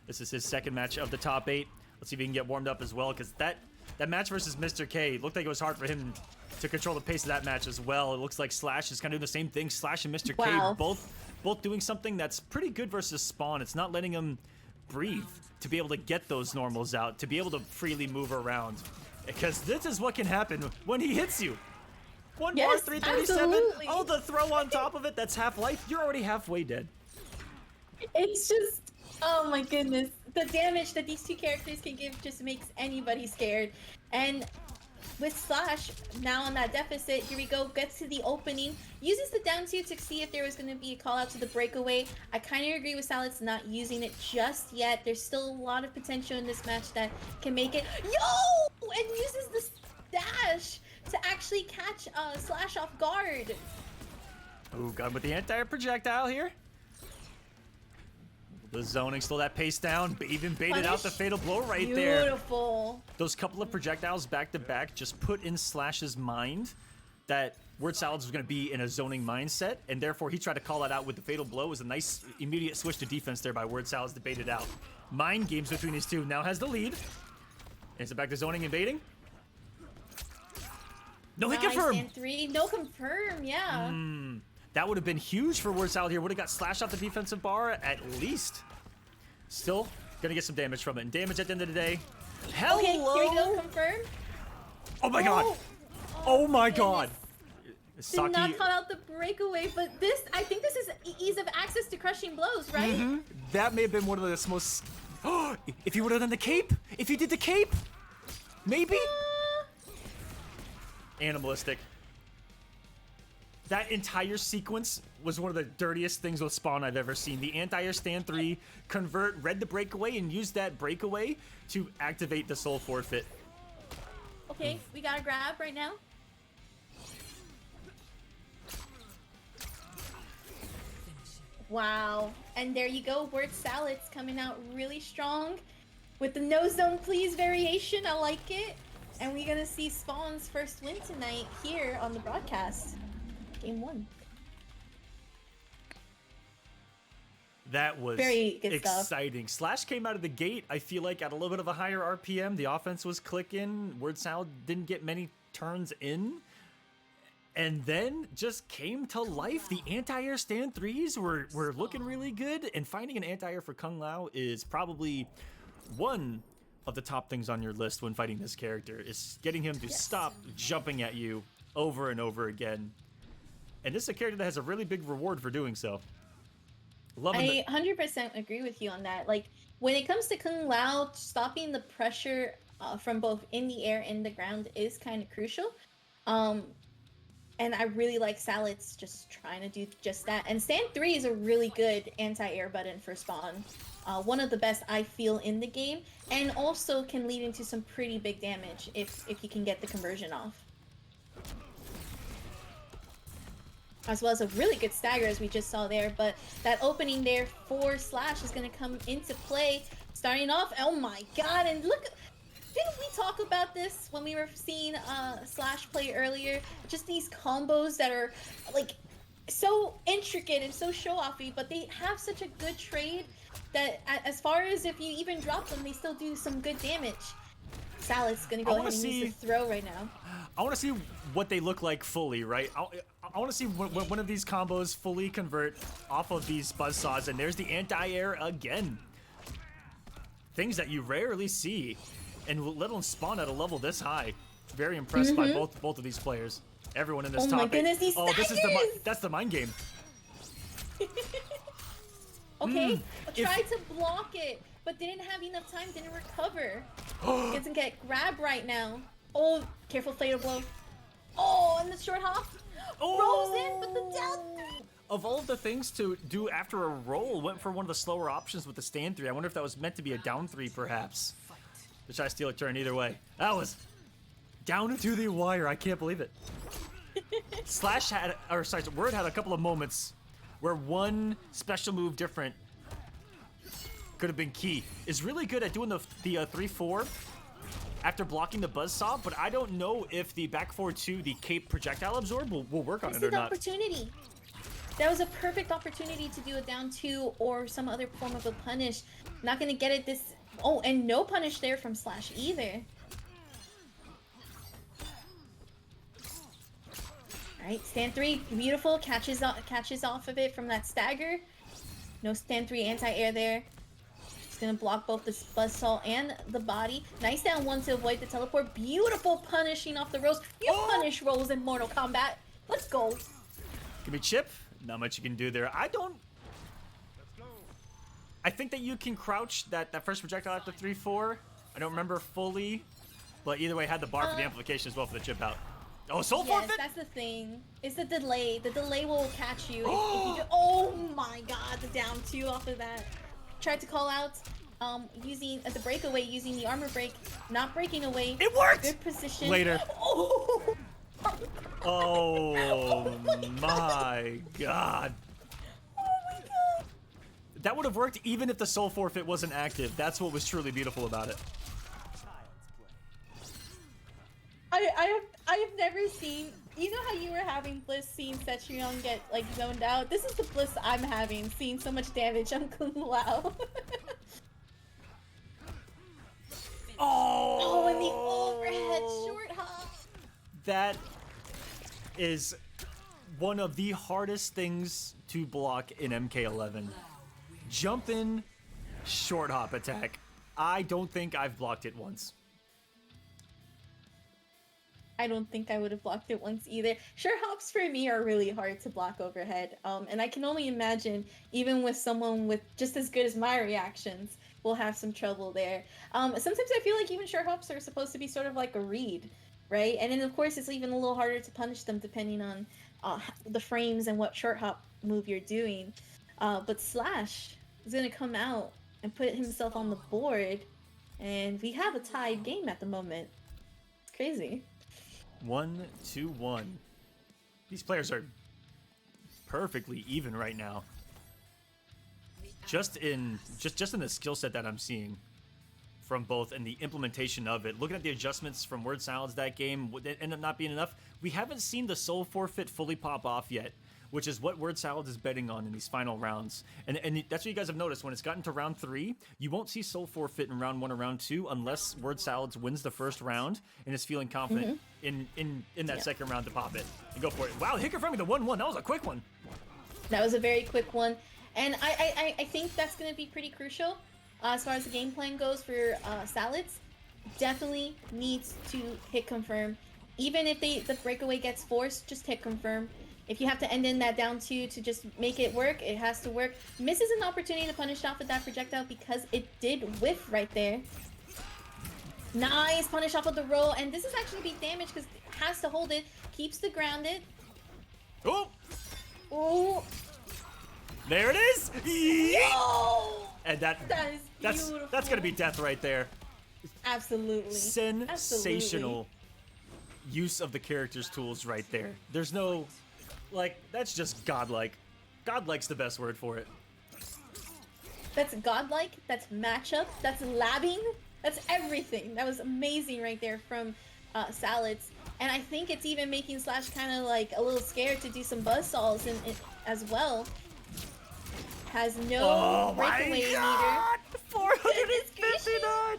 This is his second match of the top 8. Let's see if he can get warmed up as well, because that match versus Mr. K looked like it was hard for him to control the pace of that match as well. It looks like Slash is kind of doing the same thing. Slash and Mr. K both doing something that's pretty good versus Spawn. It's not letting him breathe to be able to get those normals out, to be able to freely move around, because this is what can happen when he hits you. One bar, 337. Absolutely. Oh, the throw on top of it. That's half life. You're already halfway dead. It's just, oh my goodness. The damage that these two characters can give just makes anybody scared. And with Slash now on that deficit, here we go, gets to the opening, uses the down two to see if there was going to be a call out to the breakaway. I kind of agree with Salads not using it just yet. There's still a lot of potential in this match that can make it. Yo! And uses the dash to actually catch Slash off guard. Oh, God, with the anti-projectile here. The zoning, slow that pace down, even baited out the fatal blow right there. Beautiful. Those couple of projectiles back to back just put in Slash's mind that Word Salads was going to be in a zoning mindset, and therefore he tried to call that out with the fatal blow. It was a nice immediate switch to defense there by Word Salads to bait it out. Mind games between these two, now has the lead. Is it back to zoning and baiting? No hit confirm. And 3, no confirm, yeah. That would have been huge for Word Salad here. Would have got slashed off the defensive bar at least. Still gonna get some damage from it. And damage at the end of the day. Hello! Okay, here we go, confirm. Oh my god! Oh my god! Did not call out the breakaway, but this, I think this is ease of access to crushing blows, right? That may have been one of the most... if he would have done the cape? If he did the cape? Maybe? Animalistic. That entire sequence was one of the dirtiest things with Spawn I've ever seen. The anti-air stand 3, convert, read the breakaway, and use that breakaway to activate the soul forfeit. Okay, we got a grab right now. Wow. And there you go, Word Salads coming out really strong with the no zone please variation. I like it. And we're gonna see Spawn's first win tonight here on the broadcast. Game 1. That was very good exciting. Slash came out of the gate, I feel like, at a little bit of a higher RPM. The offense was clicking. Word Salad didn't get many turns in. And then just came to life. The anti-air stand 3s were looking really good. And finding an anti-air for Kung Lao is probably one of the top things on your list when fighting this character, is getting him to stop jumping at you over and over again. And this is a character that has a really big reward for doing so. I 100% agree with you on that. Like, when it comes to Kung Lao, stopping the pressure from both in the air and the ground is kind of crucial. And I really like Salad's just trying to do just that. And Stand 3 is a really good anti-air button for spawn. One of the best I feel in the game, and also can lead into some pretty big damage if you can get the conversion off. As well as a really good stagger, as we just saw there, but that opening there for Slash is going to come into play. Starting off, oh my god, and look, didn't we talk about this when we were seeing Slash play earlier? Just these combos that are like so intricate and so show-offy, but they have such a good trade that as far as if you even drop them, they still do some good damage. Salad's gonna go ahead and use the throw right now. I want to see what they look like fully, right? I want to see when one of these combos fully convert off of these buzzsaws, and there's the anti-air again. Things that you rarely see, and let alone spawn at a level this high. Very impressed by both of these players. Everyone in this top. Oh my goodness, these staggers! This is that's the mind game. Okay, tried to block it, but didn't have enough time, didn't recover. Doesn't get grabbed right now. Oh, careful fatal blow. Oh, and the short hop. Rolls in, but the down 3. Of all of the things to do after a roll, went for one of the slower options with the stand 3. I wonder if that was meant to be a down 3, perhaps. To try to steal a turn either way. That was down to the wire. I can't believe it. Slash had, or sorry, Word had a couple of moments where one special move different could have been key. Is really good at doing the 3-4 after blocking the buzzsaw, but I don't know if the back 4-2, the cape projectile absorb, will work on it or not. Opportunity. That was a perfect opportunity to do a down 2 or some other form of a punish. Not gonna get it this. Oh, and no punish there from Slash either. Alright, stand 3, beautiful, catches off of it from that stagger. No stand 3 anti-air there. Just gonna block both the buzzsaw and the body. Nice down 1 to avoid the teleport. Beautiful punishing off the rolls. You punish rolls in Mortal Kombat. Let's go. Give me chip. Not much you can do there. I think that you can crouch that first projectile after 3-4. I don't remember fully, but either way, had the bar for the amplification as well for the chip out. Oh, soul forfeit? That's the thing. It's the delay. The delay will catch you. If you do, oh my god, the down 2 off of that. Tried to call out using the breakaway, using the armor break, not breaking away. It worked! Good position. Later. Oh, oh my god. That would have worked even if the soul forfeit wasn't active. That's what was truly beautiful about it. I have never seen. You know how you were having bliss seeing Setrion get like zoned out? This is the bliss I'm having, seeing so much damage on Kung Lao. Oh, and the overhead short hop. That is one of the hardest things to block in MK11. Jump in, short hop attack. I don't think I've blocked it once. I don't think I would have blocked it once either. Short hops for me are really hard to block overhead. And I can only imagine, even with someone with just as good as my reactions, we'll have some trouble there. Sometimes I feel like even short hops are supposed to be sort of like a read, right? And then of course it's even a little harder to punish them depending on the frames and what short hop move you're doing. But Slash is going to come out and put himself on the board, and we have a tied game at the moment. It's crazy. 1-1. These players are perfectly even right now. Just in the skill set that I'm seeing from both and the implementation of it. Looking at the adjustments from Word Salads that game, it ended up not being enough. We haven't seen the soul forfeit fully pop off yet, which is what Word Salads is betting on in these final rounds. And that's what you guys have noticed. When it's gotten to round 3, you won't see soul forfeit in round 1 or round 2 unless Word Salads wins the first round and is feeling confident in that second round to pop it and go for it. Wow, Hicker from me, the 1-1. That was a quick one. That was a very quick one. And I think that's going to be pretty crucial as far as the game plan goes for Salads. Definitely needs to hit confirm. Even if the breakaway gets forced, just hit confirm. If you have to end in that down 2 to just make it work, it has to work. Misses an opportunity to punish off with that projectile because it did whiff right there. Nice punish off of the roll, and this is actually big damage because it has to hold it. Keeps the grounded. Oh! Oh! There it is! Oh! And That is beautiful. that's gonna be death right there. Absolutely. Sensational use of the character's tools right there. There's no, like, that's just godlike. Godlike's the best word for it. That's godlike, that's matchup, that's labbing, that's everything. That was amazing right there from Salads. And I think it's even making Slash kind of like a little scared to do some buzzsaws as well. Has no breakaway meter. 459!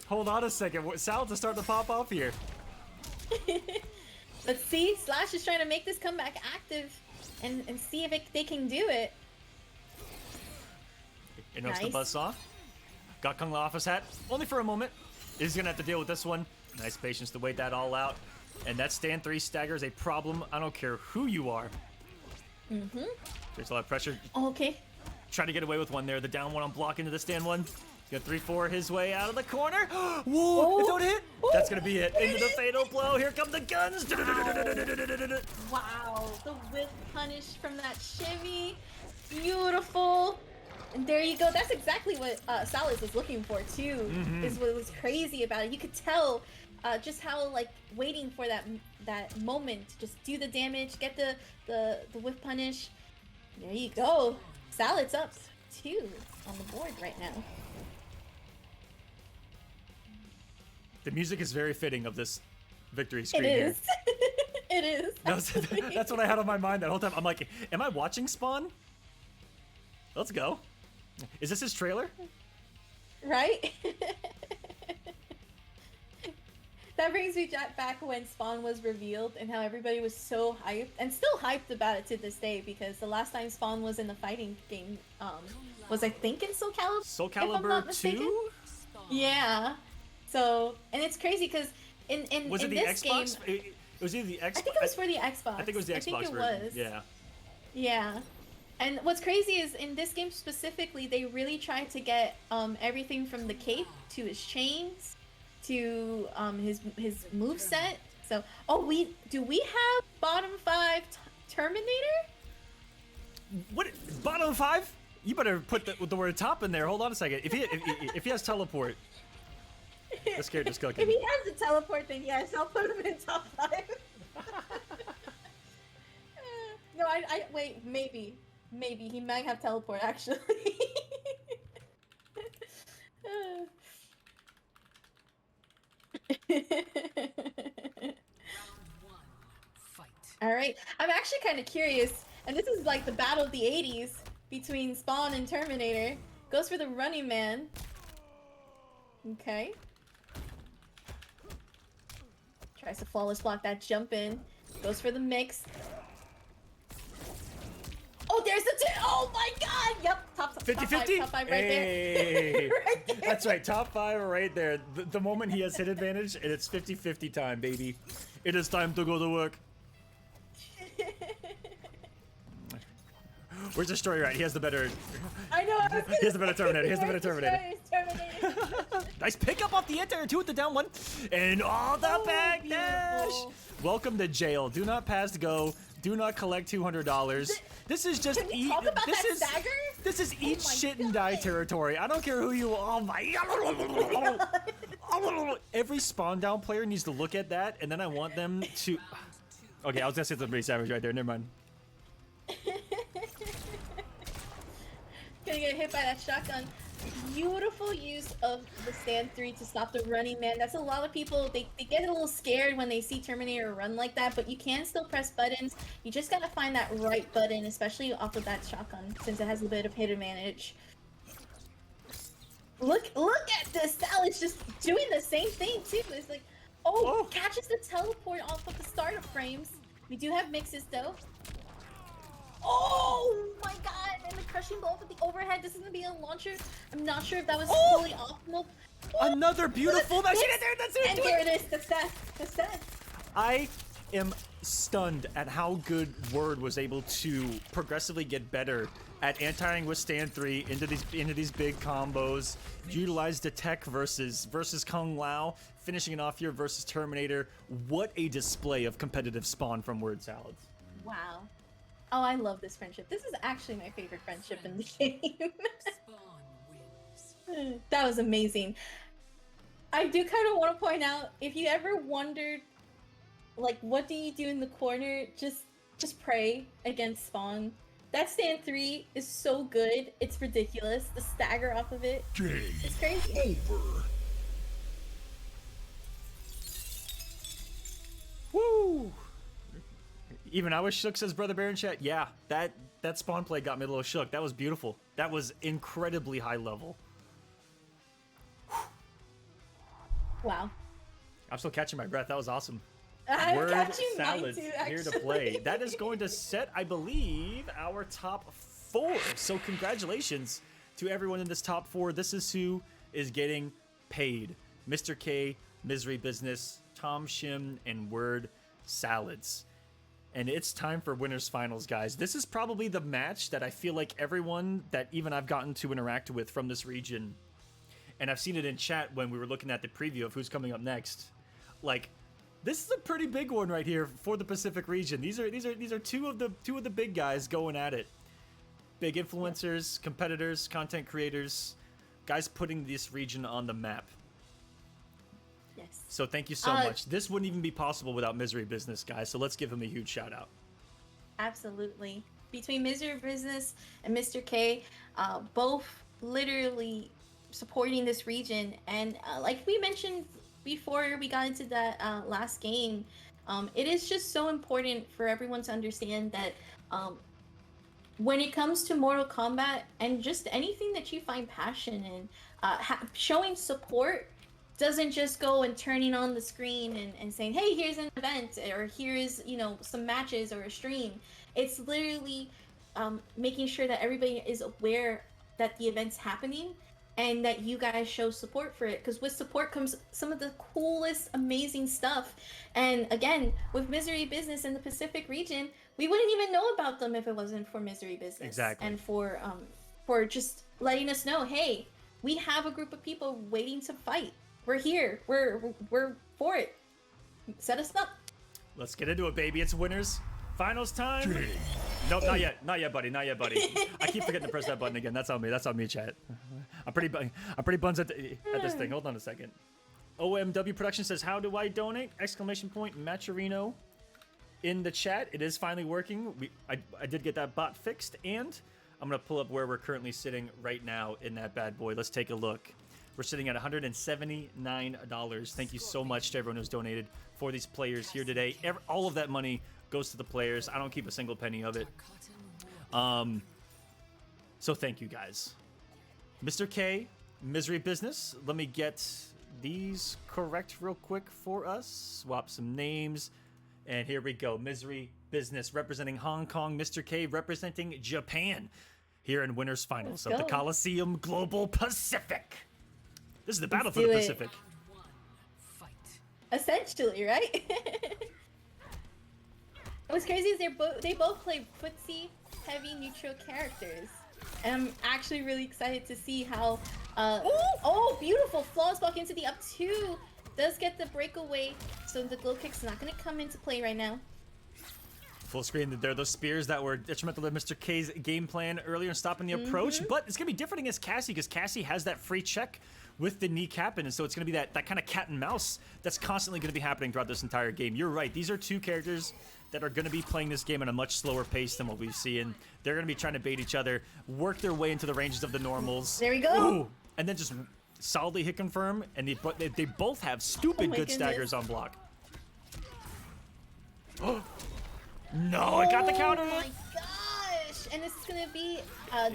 Hold on a second. Salads are starting to pop off here. Let's see. Slash is trying to make this comeback active and see if they can do it. Ignores the Nice. buzzsaw. Got Kung Lao off his hat. Only for a moment. He's going to have to deal with this one. Nice patience to wait that all out. And that stand 3 stagger is a problem. I don't care who you are. Mm-hmm. There's a lot of pressure. Okay. Trying to get away with one there. The down one on block into the stand 1. He's got 3-4 his way out of the corner. Whoa! It don't hit. That's going to be it. Into the fatal blow. Here come the guns. Wow. The whip punish from that shimmy. Beautiful. And there you go. That's exactly what Salas was looking for too. Is what was crazy about it. You could tell just how like waiting for that moment to just do the damage, get the whip punish. There you go. Salad's up 2 on the board right now. The music is very fitting of this victory screen It here. is. It is. That's what I had on my mind that whole time. I'm like, am I watching Spawn? Let's go. Is this his trailer? Right? That brings me back when Spawn was revealed and how everybody was so hyped and still hyped about it to this day because the last time Spawn was in the fighting game was I think in Soul Calibur. Soul if I'm Calibur not mistaken. 2? Yeah. So, and it's crazy because in Was it the this Xbox? game, It was either the Xbox. I think it was for the Xbox. I think it was the Xbox I think it version. was. Yeah. Yeah. And what's crazy is in this game specifically, they really tried to get everything from the cape to his chains to his moveset. So, do we have bottom 5 Terminator? What? Bottom 5? You better put the word top in there. Hold on a second. If he has teleport, this character's cooking. If he has the teleport, then yes, I'll put him in top 5. No, I wait, maybe he might have teleport actually. All right, I'm actually kind of curious, and this is like the battle of the 80s between Spawn and Terminator. Goes for the Running Man. Okay. Tries to flawless block that jump in. Goes for the mix. Oh, there's the oh my god! Yep, top 50-50? top 5 right Hey. there. Right there. That's right, top 5 right there. The moment he has hit advantage, and it's 50-50 time, baby. It is time to go to work. Where's Destroyer at? He has the better... I know, I was gonna He has the better say, Terminator. He has the better where's Terminator. Terminator? Nice pickup off the anti-air 2 with the down 1. And all the back dash. beautiful. Welcome to jail. Do not pass go. Do not collect $200. This is just Can we talk about this that is stagger? this is eat my shit and die God. territory. I don't care who you are. Oh my Every spawn down player needs to look at that, and then I want them to. Okay, I was gonna say something pretty savage right there. Never mind. Gonna get hit by that shotgun. Beautiful use of the stand 3 to stop the Running Man. That's a lot of people, they get a little scared when they see Terminator run like that, but you can still press buttons. You just gotta find that right button, especially off of that shotgun, since it has a bit of hit advantage. Look at this! Sal's just doing the same thing too. It's like, Whoa. catches the teleport off of the startup frames. We do have mixes though. Oh my god! And the crushing blow with the overhead. This is gonna be a launcher. I'm not sure if that was fully optimal. Another beautiful. That's Mix. it. That's it. And Do here it. it is. The set. I am stunned at how good Word was able to progressively get better at anti-ing with stand 3 into these big combos, utilize the tech versus Kung Lao, finishing it off here versus Terminator. What a display of competitive spawn from Word Salads. Wow. Oh, I love this friendship. This is actually my favorite friendship in the game. Spawn wins. That was amazing. I do kind of want to point out, if you ever wondered, like, what do you do in the corner? Just pray against spawn. That stand 3 is so good. It's ridiculous. The stagger off of it. It's crazy. Over. Woo! Even I was shook, says Brother Bear in chat. Yeah, that spawn play got me a little shook. That was beautiful. That was incredibly high level. Wow. I'm still catching my breath. That was awesome. I'm Word catching mine Salads too, here to actually. play. That is going to set, I believe, our top 4. So congratulations to everyone in this top 4. This is who is getting paid. Mr. K, Misery Business, Tom Shim, and Word Salads. And it's time for winners finals, guys. This is probably the match that I feel like everyone that even I've gotten to interact with from this region, and I've seen it in chat when we were looking at the preview of who's coming up next. Like, this is a pretty big one right here for the Pacific region. These are two of the big guys going at it. Big influencers, competitors, content creators, guys putting this region on the map. Yes. So thank you so much. This wouldn't even be possible without Misery Business, guys. So let's give him a huge shout out. Absolutely. Between Misery Business and Mr. K, both literally supporting this region. And like we mentioned before we got into that last game, it is just so important for everyone to understand that when it comes to Mortal Kombat and just anything that you find passion in, showing support doesn't just go and turning on the screen and saying, hey, here's an event, or here's, you know, some matches or a stream. It's literally making sure that everybody is aware that the event's happening and that you guys show support for it, because with support comes some of the coolest, amazing stuff. And again, with Misery Business in the Pacific region, we wouldn't even know about them if it wasn't for Misery Business. Exactly. And for just letting us know, hey, we have a group of people waiting to fight. We're here. We're for it. Set us up. Let's get into it, baby. It's winners finals time. Nope, not yet, buddy. Not yet, buddy. I keep forgetting to press that button again. That's on me. That's on me, chat. I'm pretty buns at this thing. Hold on a second. OMW Production says, "How do I donate?" Exclamation point Maturino in the chat. It is finally working. I did get that bot fixed, and I'm gonna pull up where we're currently sitting right now in that bad boy. Let's take a look. We're sitting at $179. Thank you so much to everyone who's donated for these players here today. All of that money goes to the players. I don't keep a single penny of it. So thank you guys. Mr. K, Misery Business. Let me get these correct real quick for us. Swap some names. And here we go. Misery Business representing Hong Kong. Mr. K representing Japan. Here in winners finals of the Kolosseum Global Pacific. This is the battle for the Pacific. Fight. Essentially, right? What's crazy is they both play footsie heavy neutral characters. And I'm actually really excited to see how oh, beautiful flawless block into the up 2 does get the breakaway, so the glow kick's not gonna come into play right now. Full screen, there are those spears that were detrimental to Mr. K's game plan earlier in stopping the approach, but it's gonna be different against Cassie because Cassie has that free check with the kneecap, and so it's gonna be that kind of cat and mouse that's constantly gonna be happening throughout this entire game. You're right, these are two characters that are gonna be playing this game at a much slower pace than what we've seen. They're gonna be trying to bait each other, work their way into the ranges of the normals. There we go. Ooh, and then just solidly hit confirm, and they both have stupid good staggers on block. No, I got the counter. Oh my gosh! And this is gonna be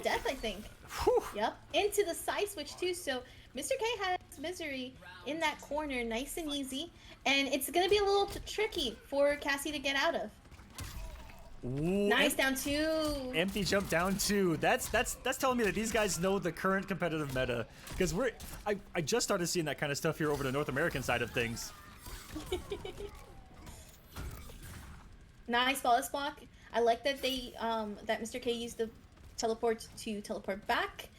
death, I think. Whew. Yep. Into the side switch too. So Mr. K has Misery in that corner, nice and easy, and it's gonna be a little tricky for Cassie to get out of. Ooh, Nice down 2. Empty jump down 2. That's telling me that these guys know the current competitive meta, because I just started seeing that kind of stuff here over the North American side of things. Nice flawless block. I like that they that Mr. K used the teleport to teleport back.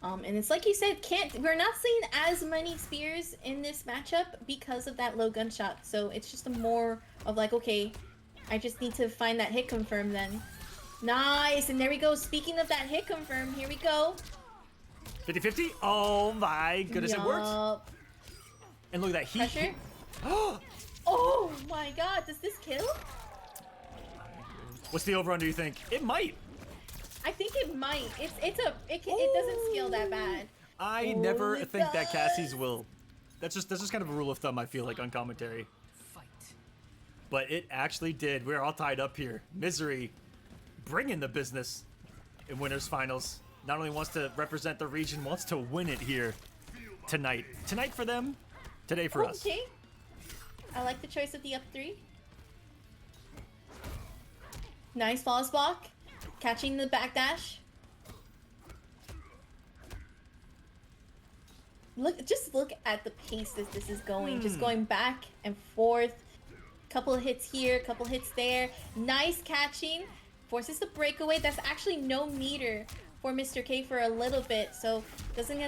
And it's like you said, we're not seeing as many spears in this matchup because of that low gunshot. So it's just a more of like, okay, I just need to find that hit confirm then. Nice, and there we go. Speaking of that hit confirm, here we go. 50-50. Oh my goodness, it worked. And look at that heat. Pressure. Oh my god, does this kill? What's the over under you think? It might. I think it might. It doesn't scale that bad. I never think that Cassie's will. That's just kind of a rule of thumb, I feel like, on commentary. Fight. But it actually did. We're all tied up here. Misery bringing the business in winners finals. Not only wants to represent the region, wants to win it here tonight. Tonight for them, today for us. Okay. I like the choice of the up 3. Nice flawless block. Catching the backdash. Just look at the pace that this is going. Just going back and forth. Couple of hits here, couple hits there. Nice catching. Forces the breakaway. That's actually no meter for Mr. K for a little bit, so isn't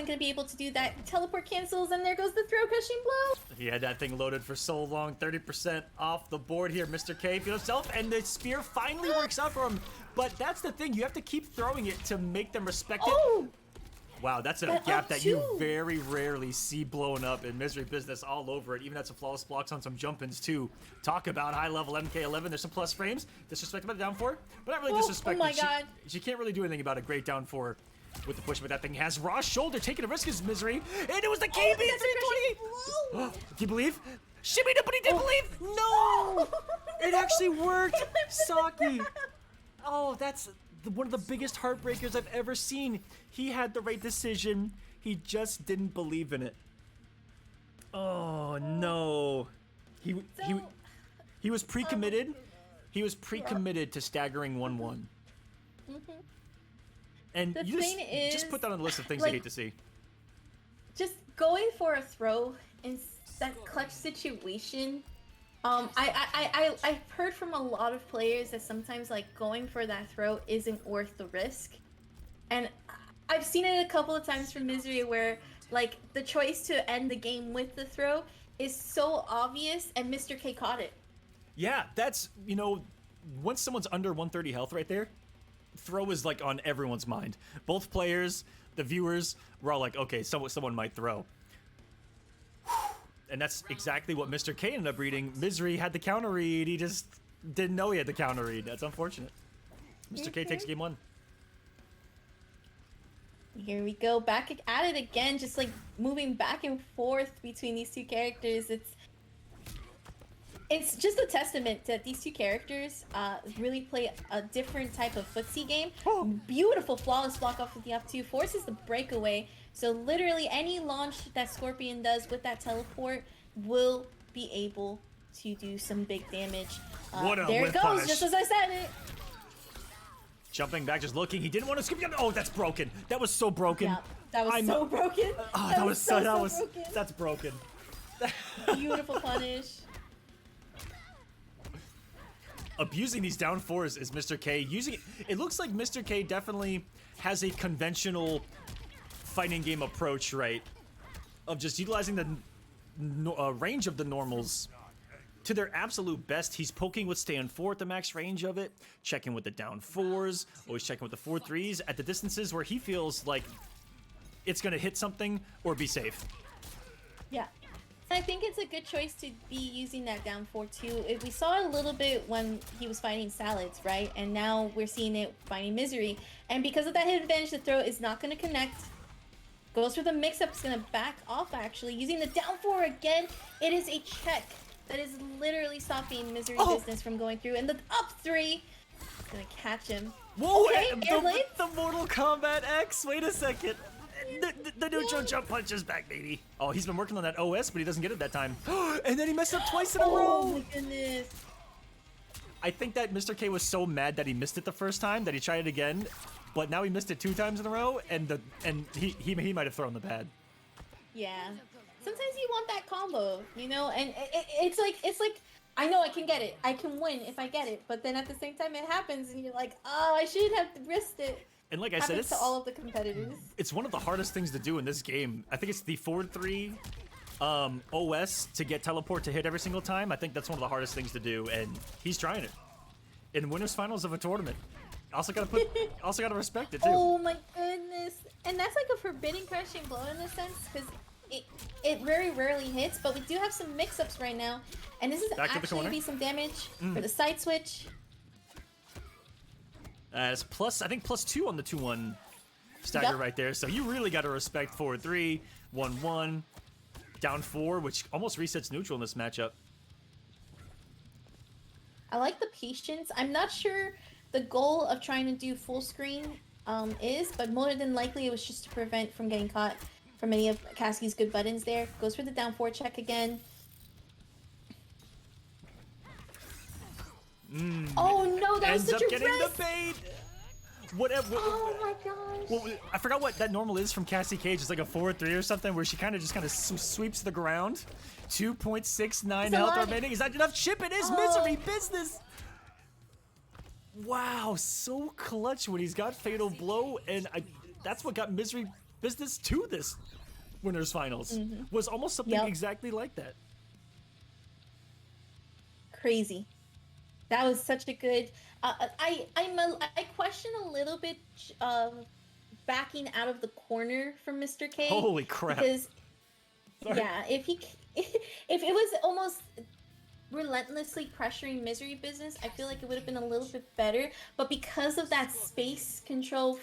gonna be able to do that. Teleport cancels, and there goes the throw crushing blow. He had that thing loaded for so long. 30% off the board here. Mr. K feels himself, and the spear finally works out for him. But that's the thing, you have to keep throwing it to make them respect it. Oh! Wow, that's a gap that you very rarely see blown up in Misery Business all over it. Even had some flawless blocks on some jump-ins too. Talk about high-level MK11. There's some plus frames. Disrespected by the down 4, but not really disrespected. Oh my god. She can't really do anything about a great down 4 with the push, but that thing has raw shoulder taking a risk as Misery. And it was the KB 328. Do you believe? Shimmy, nobody did believe. No! It actually worked. Saki. Oh, that's one of the biggest heartbreakers I've ever seen. He had the right decision. He just didn't believe in it. Oh no. He was pre-committed. He was pre-committed to staggering 1-1. And The you thing is, just put that on the list of things like, I hate to see. Just going for a throw in that clutch situation. I've heard from a lot of players that sometimes like going for that throw isn't worth the risk, and I've seen it a couple of times from Misery where like the choice to end the game with the throw is so obvious, and Mr. K caught it. Yeah, that's, you know, once someone's under 130 health right there, throw is like on everyone's mind. Both players, the viewers, we're all like, okay, someone might throw. And that's exactly what Mr. K ended up reading. Misery had the counter read. He just didn't know he had the counter read. That's unfortunate. Mr. K takes game 1. Here we go, back at it again, just like moving back and forth between these two characters. It's just a testament that these two characters really play a different type of footsie game. Beautiful flawless block off of the up 2, forces the breakaway. So literally any launch that Scorpion does with that teleport will be able to do some big damage. There it goes, punish. just as I said it. Jumping back, just looking. He didn't want to skip. Oh, that's broken. That was so broken. Yeah, that was so broken. Oh, that was so broken. That's broken. Beautiful punish. Abusing these down 4s is Mr. K. Using it. It looks like Mr. K definitely has a conventional fighting game approach, right? Of just utilizing the range of the normals to their absolute best. He's poking with stand 4 at the max range of it, checking with the down 4s, always checking with the 4-3s at the distances where he feels like it's gonna hit something or be safe. Yeah. I think it's a good choice to be using that down 4 too. We saw it a little bit when he was fighting Salads, right? And now we're seeing it fighting Misery. And because of that hit advantage, the throw is not going to connect. Goes for the mix-up, it's going to back off actually. Using the down 4 again, it is a check that is literally stopping Misery Business from going through. And the up 3 is going to catch him. Whoa, okay, the Mortal Kombat X, wait a second. The neutral jump punch is back, baby. Oh, he's been working on that OS, but he doesn't get it that time. And then he messed up twice in a row. Oh my goodness. I think that Mr. K was so mad that he missed it the first time that he tried it again, but now he missed it 2 times in a row, and he might have thrown the pad. Yeah. Sometimes you want that combo, you know, and it's like I know I can get it. I can win if I get it. But then at the same time, it happens, and you're like, oh, I shouldn't have risked it. And like I said, Happens to all of the competitors. It's one of the hardest things to do in this game. I think it's the forward 3 OS to get teleport to hit every single time. I think that's one of the hardest things to do, and he's trying it in winners finals of a tournament. Also gotta respect it too. Oh my goodness! And that's like a forbidden crushing blow in a sense, because it very rarely hits. But we do have some mix-ups right now, and this is actually gonna be some damage for the side switch. It's plus, I think +2 on the 2-1 stagger right there. So you really got to respect forward 3, 1-1, down 4, which almost resets neutral in this matchup. I like the patience. I'm not sure the goal of trying to do full screen is, but more than likely it was just to prevent from getting caught from any of Cassie's good buttons there. Goes for the down 4 check again. Oh no, that was such a risk! Ends up getting the bait! Whatever. Oh my gosh. Well, I forgot what that normal is from Cassie Cage. It's like a 4-3 or something where she kind of sweeps the ground. 2.69 health remaining. Is that enough chip? It is Misery Business! Wow, so clutch when he's got Fatal Blow, and that's what got Misery Business to this winners finals. Was almost something exactly like that. Crazy. That was such a good. I question a little bit backing out of the corner from Mr. K. Holy crap! Because yeah, if it was almost relentlessly pressuring Misery Business, I feel like it would have been a little bit better. But because of that space control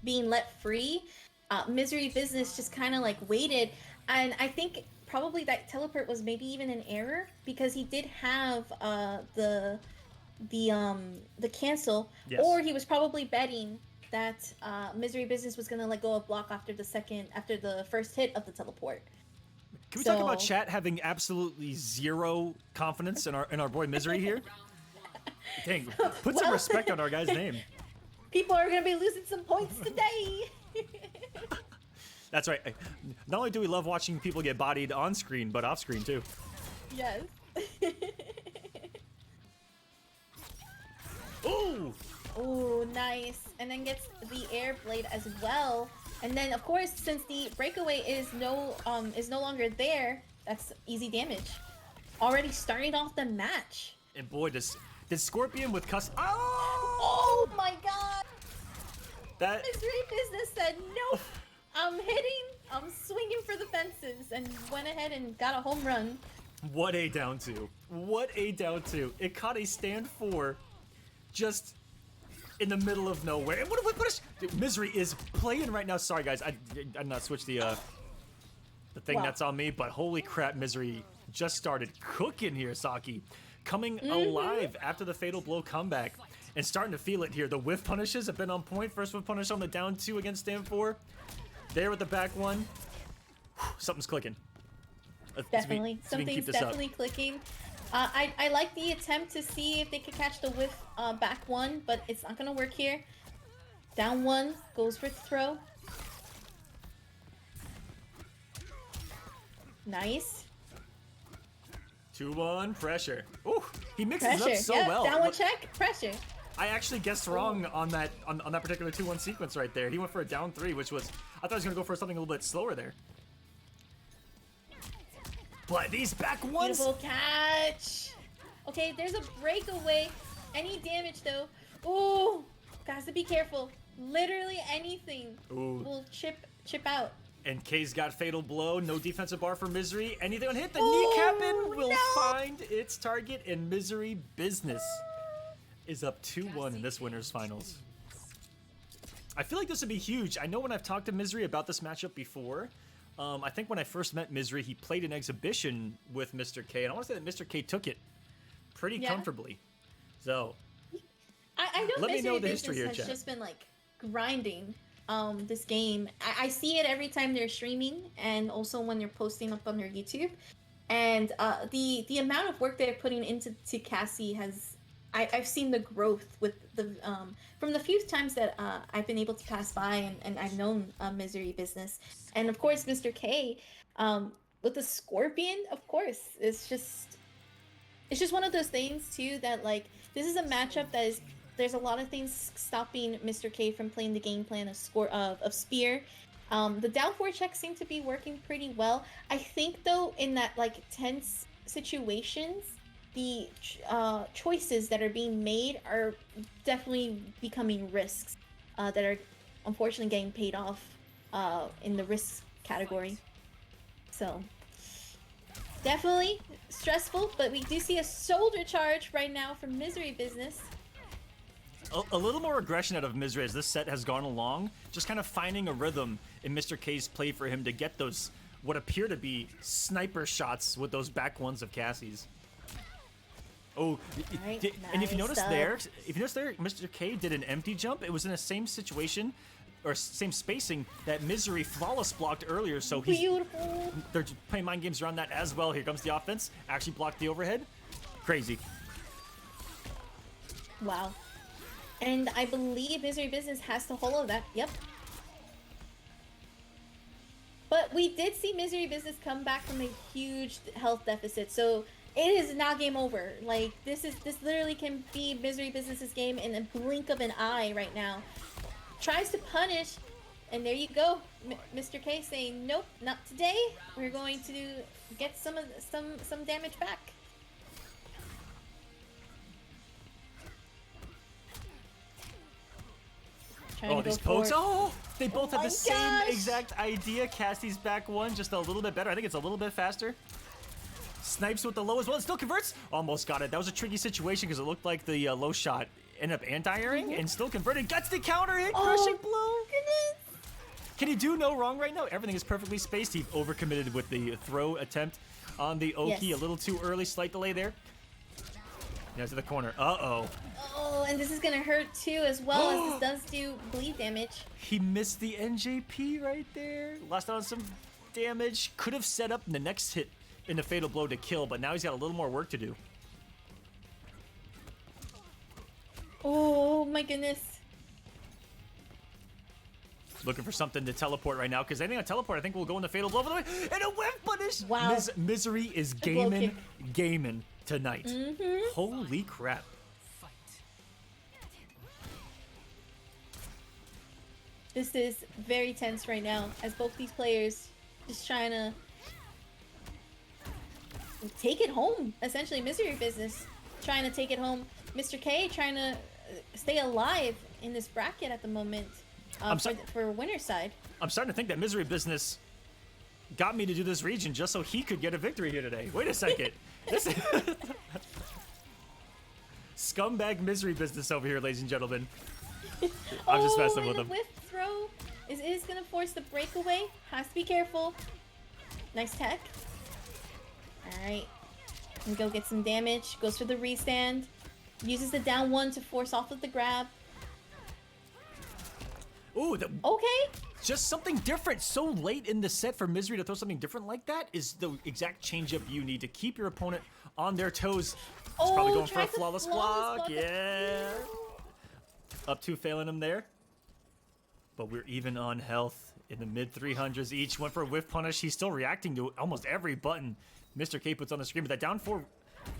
being let free, Misery Business just kind of like waited, and I think probably that teleport was maybe even an error because he did have the cancel, or he was probably betting that Misery Business was gonna let go of block after the first hit of the teleport. Can we talk about chat having absolutely zero confidence in our boy Misery here? Dang, put some respect on our guy's name. People are gonna be losing some points today. That's right. Not only do we love watching people get bodied on screen, but off screen too. Yes. Ooh! Ooh, nice. And then gets the air blade as well. And then, of course, since the breakaway is no longer there, that's easy damage. Already starting off the match. And boy, does Scorpion with Oh my god! That Misery Business said, nope, I'm swinging for the fences, and went ahead and got a home run. What a down 2. What a down 2. It caught a stand 4 just in the middle of nowhere. And what dude, Misery is playing right now. Sorry guys, I not switched the thing that's on me, but holy crap, Misery just started cooking here, Saki. Coming alive after the Fatal Blow comeback and starting to feel it here. The whiff punishes have been on point. First whiff punish on the down 2 against stand 4. There with the back 1. Something's clicking. Definitely. Something's definitely clicking. I like the attempt to see if they could catch the whiff back 1, but it's not gonna work here. Down 1, goes for the throw. Nice. 2-1, pressure. Ooh, he mixes up so well. Down 1 check, pressure. I actually guessed wrong on that particular 2-1 sequence right there. He went for a down 3, which was, I thought he was gonna go for something a little bit slower there. But these back ones. Beautiful catch. Okay, there's a breakaway. Any damage though? Ooh, guys, to be careful. Literally anything will chip out. And K's got Fatal Blow. No defensive bar for Misery. Anything on hit, the kneecap in will find its target, and Misery Business is up 2-1 in this winners finals. I feel like this would be huge. I know when I've talked to Misery about this matchup before. I think when I first met Misery, he played an exhibition with Mr. K, and I want to say that Mr. K took it pretty comfortably. So, I know let me know the Business history here, has chat. just been like grinding this game. I see it every time they're streaming, and also when they're posting up on their YouTube. And the amount of work they're putting into Cassie has, I've seen the growth with the from the few times that I've been able to pass by and I've known Misery Business. And of course, Mr. K, with the Scorpion, of course, it's just it's just one of those things too that like this is a matchup that is there's a lot of things stopping Mr. K from playing the game plan of Spear. The down 4 checks seem to be working pretty well. I think though in that like tense situations, the choices that are being made are definitely becoming risks that are unfortunately getting paid off in the risk category. So definitely stressful, but we do see a shoulder charge right now from Misery Business. A little more aggression out of Misery as this set has gone along, just kind of finding a rhythm in Mr. K's play for him to get those what appear to be sniper shots with those back ones of Cassie's. Oh, Right, and if you nice notice there, Mr. K did an empty jump. It was in the same situation or same spacing that Misery flawless blocked earlier, so he's Beautiful. they're playing mind games around that as well. Here comes the offense. Actually blocked the overhead. Crazy. Wow. And I believe Misery Business has to hollow that. Yep. But we did see Misery Business come back from a huge health deficit, so it is now game over. Like this literally can be Misery Business's game in a blink of an eye right now. Tries to punish, and there you go, Mr. K saying nope, not today. We're going to get some damage back. Oh, these pokes. Oh, they both have my the same gosh. exact idea. Cassie's back one, just a little bit better. I think it's a little bit faster. Snipes with the low as well. It still converts. Almost got it. That was a tricky situation because it looked like the low shot ended up anti-airing and still converted. Gets the counter hit. Crushing blow. Goodness. Can he do no wrong right now? Everything is perfectly spaced. He overcommitted with the throw attempt on the Oki. Yes. A little too early. Slight delay there. Yeah, to the corner. Uh-oh. Oh, and this is gonna hurt too, as well as this does do bleed damage. He missed the NJP right there. Lost out on some damage. Could have set up the next hit in the fatal blow to kill, but now he's got a little more work to do. Oh my goodness. Looking for something to teleport right now, because anything on teleport, I think will go in the fatal blow. And a whiff punish! Wow. Misery is glow gaming tonight. Holy crap. Fight. This is very tense right now, as both these players just trying to take it home. Essentially, Misery Business trying to take it home. Mr. K trying to stay alive in this bracket at the moment for winner's side. I'm starting to think that Misery Business got me to do this region just so he could get a victory here today. Wait a second. This scumbag Misery Business over here, ladies and gentlemen. I'm just messing with and him. the whiff throw is going to force the breakaway. Has to be careful. Nice tech. Alright. And go get some damage. Goes for the restand. Uses the down one to force off of the grab. Ooh, Okay. just something different. So late in the set for Misery to throw something different like that is the exact changeup you need to keep your opponent on their toes. He's probably going for a tried the flawless flawless block. block. Yeah. Up two, failing him there. But we're even on health in the mid 300s each. Went for a whiff punish. He's still reacting to almost every button Mr. K puts on the screen. But that down four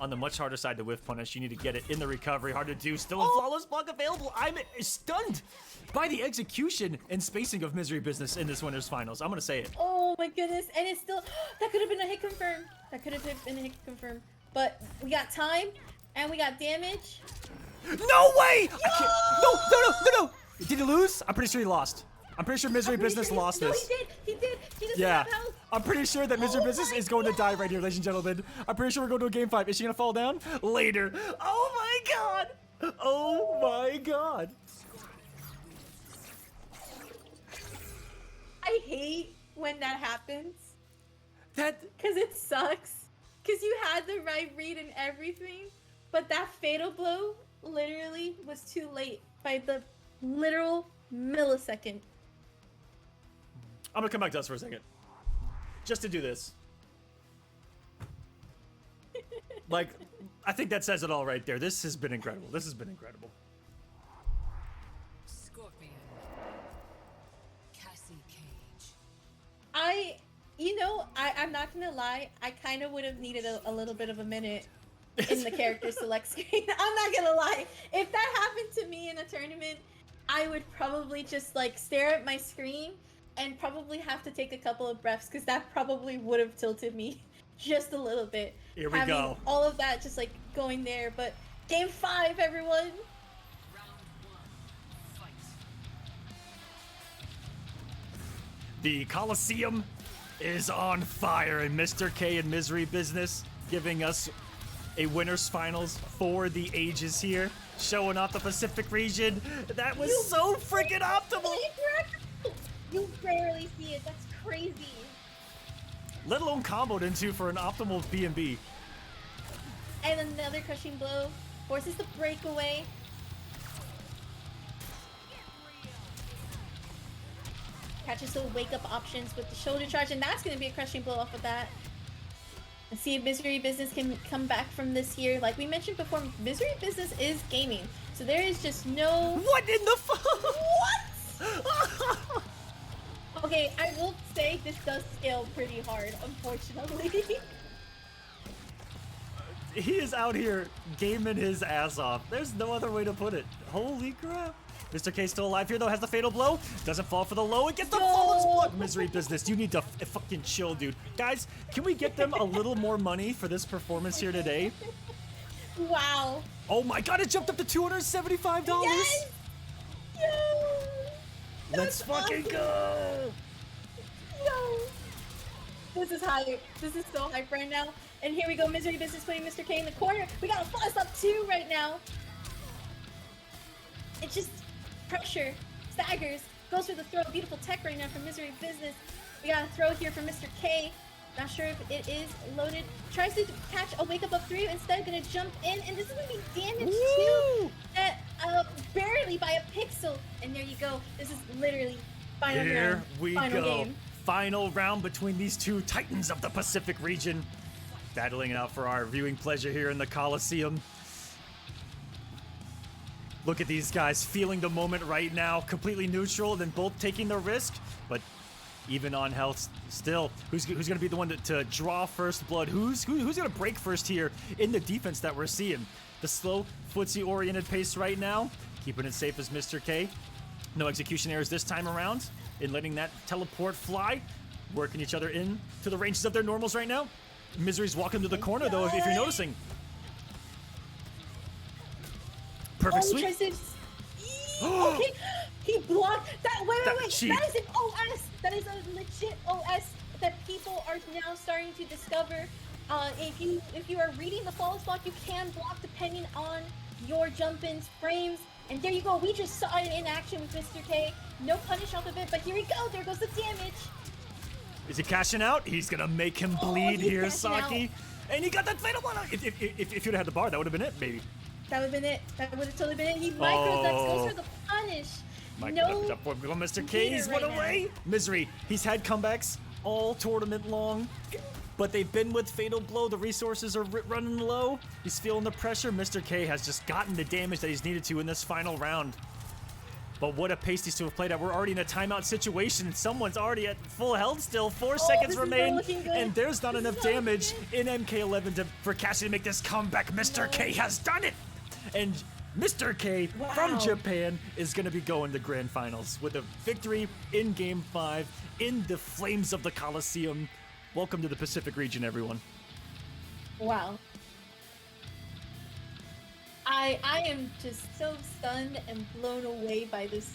on the much harder side to whiff punish. You need to get it in the recovery. Hard to do. Still a flawless block available. I'm stunned by the execution and spacing of Misery Business in this winner's finals. I'm going to say it. Oh my goodness. And it's still... That could have been a hit confirm. That could have been a hit confirm. But we got time. And we got damage. No way! I can't. No. Did he lose? I'm pretty sure he lost. I'm pretty sure Misery Business lost this. No, he did. He doesn't Yeah. have health. I'm pretty sure that Misery Oh Business my is going to die God. right here, ladies and gentlemen. I'm pretty sure we're going to a game 5. Is she going to fall down? Later. Oh my god. Oh my god. I hate when that happens. That... Because it sucks. Because you had the right read and everything. But that fatal blow literally was too late by the literal millisecond. I'm going to come back to us for a second. Just to do this. Like, I think that says it all right there. This has been incredible. Scorpion. Cassie Cage. I'm not gonna lie, I kind of would have needed a little bit of a minute in the character select screen. I'm not gonna lie. If that happened to me in a tournament, I would probably just like stare at my screen and probably have to take a couple of breaths because that probably would have tilted me just a little bit. Here we Having go. all of that just like going there. But game 5, everyone. Round 1. Fight. The Kolosseum is on fire, and Mr. K and Misery Business giving us a winners finals for the ages here, showing off the Pacific region. That was so freaking optimal. You rarely see it. That's crazy. Let alone comboed into for an optimal B&B. And another crushing blow forces the breakaway. Catches the wake up options with the shoulder charge, and that's going to be a crushing blow off of that. Let's see if Misery Business can come back from this here. Like we mentioned before, Misery Business is gaming, so there is just no. What in the fuck? What? Okay, I will say this does scale pretty hard, unfortunately. He is out here gaming his ass off. There's no other way to put it. Holy crap. Mr. K still alive here though, has the fatal blow. Doesn't fall for the low and gets the flawless blood. Misery Business, you need to fucking chill, dude. Guys, can we get them a little more money for this performance here today? Wow. Oh my god, it jumped up to $275. Yes! Yo! Let's fucking go. No! This is hype. This is so hype right now. And here we go, Misery Business putting Mr. K in the corner. We got a plus up 2 right now. It's just pressure, staggers, goes for the throw. Beautiful tech right now from Misery Business. We got a throw here from Mr. K. Not sure if it is loaded. Tries to catch a wake up 3, instead gonna jump in, and this is gonna be damage too. That barely by a pixel. And there you go. This is literally final Here round. we Final go. game. Final round between these two titans of the Pacific region. Battling it out for our viewing pleasure here in the Kolosseum. Look at these guys feeling the moment right now, completely neutral, then both taking the risk, but even on health still. Who's going to be the one to draw first blood? Who's going to break first here in the defense that we're seeing? The slow, footsie-oriented pace right now, keeping it safe as Mr. K. No execution errors this time around in letting that teleport fly, working each other in to the ranges of their normals right now. Misery's walking to the corner though, if you're noticing. Perfect sweep. Okay, he blocked that. Wait. Cheat. That is an OS. That is a legit OS that people are now starting to discover. If you are reading the flawless block, you can block depending on your jump-ins frames. And there you go. We just saw it in action with Mr. K. No punish off of it, but here we go. There goes the damage. Is he cashing out? He's gonna make him bleed he's here, cashing Saki. out. And he got that fatal one. If you'd had the bar, that would have been it, maybe. That would have been it. That would have totally been it. He micros. That goes for the punish. Mr. K's right went away. Misery. He's had comebacks all tournament long, but they've been with fatal blow. The resources are running low. He's feeling the pressure. Mr. K has just gotten the damage that he's needed to in this final round. But what a pace these two have played at. We're already in a timeout situation. Someone's already at full health still. 4 seconds remain. And there's not enough damage in MK11 for Cassie to make this comeback. Mr. K has done it. And Mr. K from Japan is going to be going to grand finals with a victory in Game 5 in the flames of the Kolosseum. Welcome to the Pacific region, everyone. Wow. I am just so stunned and blown away by this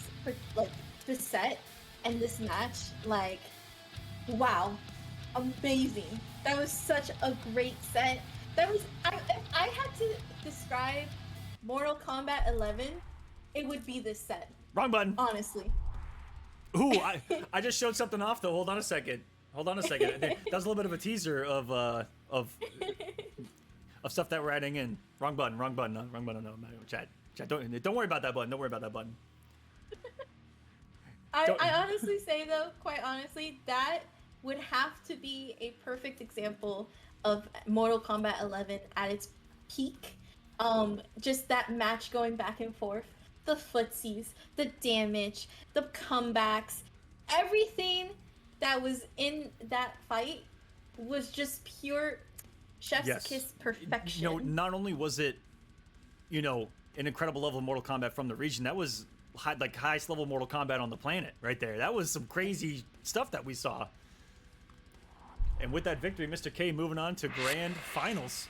set and this match. Like, wow, amazing. That was such a great set. That was if I had to describe Mortal Kombat 11, it would be this set. Wrong button. Honestly. Ooh, I just showed something off though. Hold on a second. That was a little bit of a teaser of stuff that we're adding in. Wrong button. No, chat. Don't worry about that button. Don't worry about that button. I honestly say though, quite honestly, that would have to be a perfect example of Mortal Kombat 11 at its peak. Just that match going back and forth, the footsies, the damage, the comebacks, everything that was in that fight was just pure Chef's Yes. kiss perfection. You know, not only was it, you know, an incredible level of Mortal Kombat from the region, that was highest level Mortal Kombat on the planet right there. That was some crazy stuff that we saw. And with that victory, Mr. K moving on to grand finals.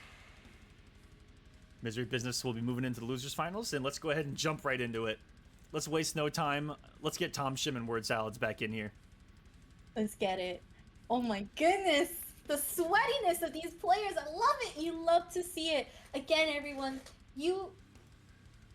Misery Business will be moving into the losers finals, and let's go ahead and jump right into it. Let's waste no time. Let's get Tom Shim and Word Salads back in here. Let's get it. Oh my goodness. The sweatiness of these players. I love it. You love to see it. Again, everyone, you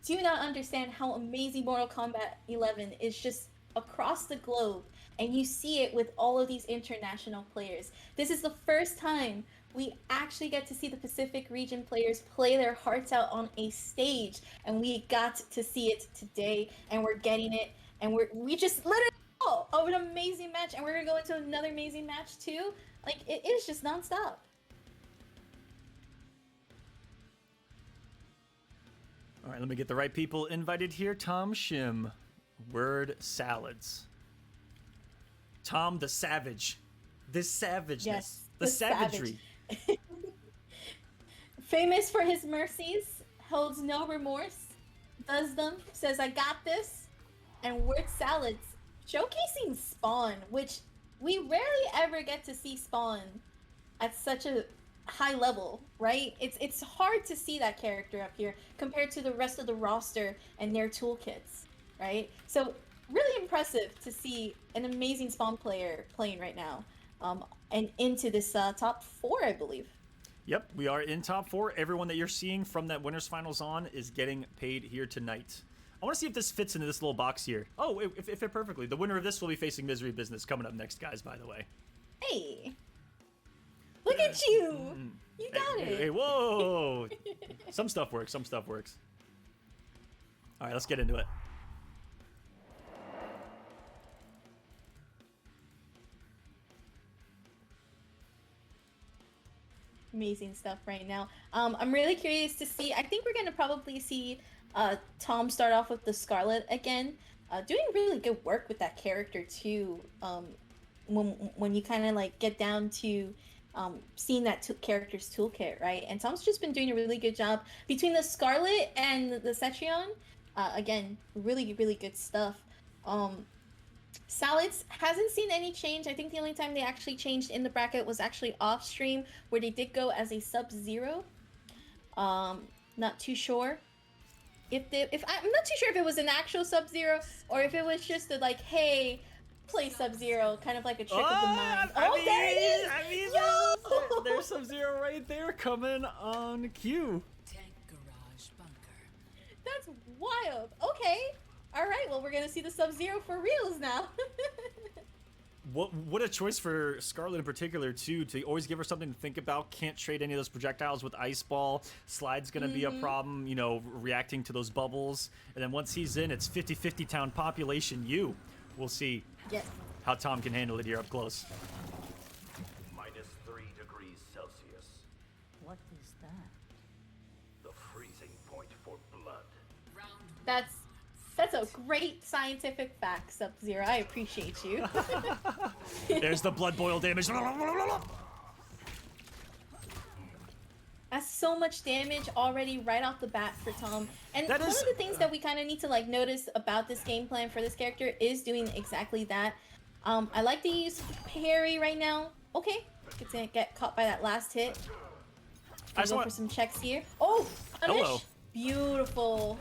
do not understand how amazing Mortal Kombat 11 is just across the globe. And you see it with all of these international players. This is the first time we actually get to see the Pacific region players play their hearts out on a stage. And we got to see it today. And we're getting it. And we just literally of an amazing match. And we're going to go into another amazing match too. Like, it is just nonstop. All right, let me get the right people invited here. Tom Shim, Word Salads. Tom the Savage. This savageness. Yes, the savagery. Savage. Famous for his mercies, holds no remorse, does them, says, I got this. And Word Salads, showcasing Spawn, which we rarely ever get to see Spawn at such a high level, right? It's hard to see that character up here compared to the rest of the roster and their toolkits, right? So really impressive to see an amazing Spawn player playing right now, and into this top 4, I believe. Yep, we are in top 4. Everyone that you're seeing from that winners finals on is getting paid here tonight. I want to see if this fits into this little box here. Oh, it fit perfectly. The winner of this will be facing Misery Business coming up next, guys, by the way. Hey, look at you. You got it. Hey, whoa. Some stuff works. Some stuff works. All right, let's get into it. Amazing stuff right now. I'm really curious to see. I think we're going to probably see Tom start off with the Scarlet again, doing really good work with that character too. When you kind of like get down to seeing that character's toolkit, right? And Tom's just been doing a really good job between the Scarlet and the Cetrion. Again, really good stuff. Salads hasn't seen any change. I think the only time they actually changed in the bracket was actually off stream, where they did go as a Sub-Zero. Not too sure if I'm not too sure if it was an actual Sub-Zero or if it was just a like, hey, play Sub-Zero, kind of like a trick of the mind. There it is! I mean, Yo! there's Sub-Zero right there coming on cue. Tank garage bunker. That's wild. Okay. All right. Well, we're gonna see the Sub-Zero for reals now. What a choice for Scarlet in particular, too, to always give her something to think about. Can't trade any of those projectiles with Ice Ball. Slide's going to be a problem, you know, reacting to those bubbles. And then once he's in, it's 50-50 town population. We'll see Yes. how Tom can handle it here up close. -3 degrees Celsius. What is that? The freezing point for blood. Round That's a great scientific fact, Sub-Zero. I appreciate you. There's the blood boil damage. That's so much damage already right off the bat for Tom. And That one is- of the things that we kind of need to like notice about this game plan for this character is doing exactly that. I like to use parry right now. Okay, it's gonna get caught by that last hit. I just Go want- for some checks here. Oh, punish. Hello. Beautiful.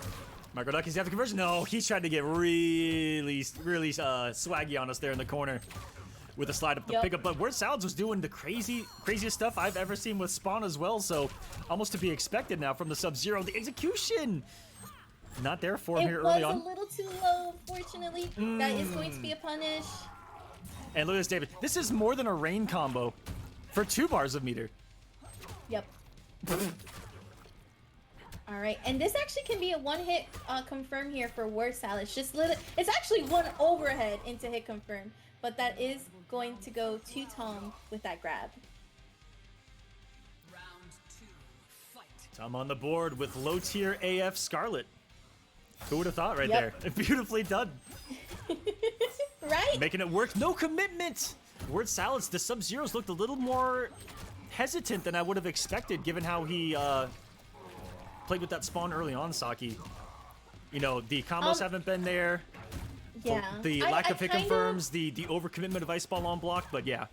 Micro Ducky's got the conversion. No, he's trying to get really swaggy on us there in the corner with a slide up the Yep. pickup. But Word Salads was doing the craziest stuff I've ever seen with Spawn as well. So almost to be expected now from the Sub-Zero. The execution not there for him here It was early a on. little too low, fortunately. That is going to be a punish. And look at this, David. This is more than a rain combo for 2 bars of meter. Yep. All right, and this actually can be a one-hit confirm here for Word Salad. It's actually one overhead into hit confirm, but that is going to go to Tom with that grab. Round 2. Fight. Tom on the board with low tier AF Scarlet. Who would have thought right Yep. there? Beautifully done. Right? Making it work. No commitment. Word Salads, the Sub-Zeros looked a little more hesitant than I would have expected, given how he played with that spawn early on, Saki. You know, the combos haven't been there. Yeah. The lack of hit confirms, the overcommitment of ice ball on block, but yeah.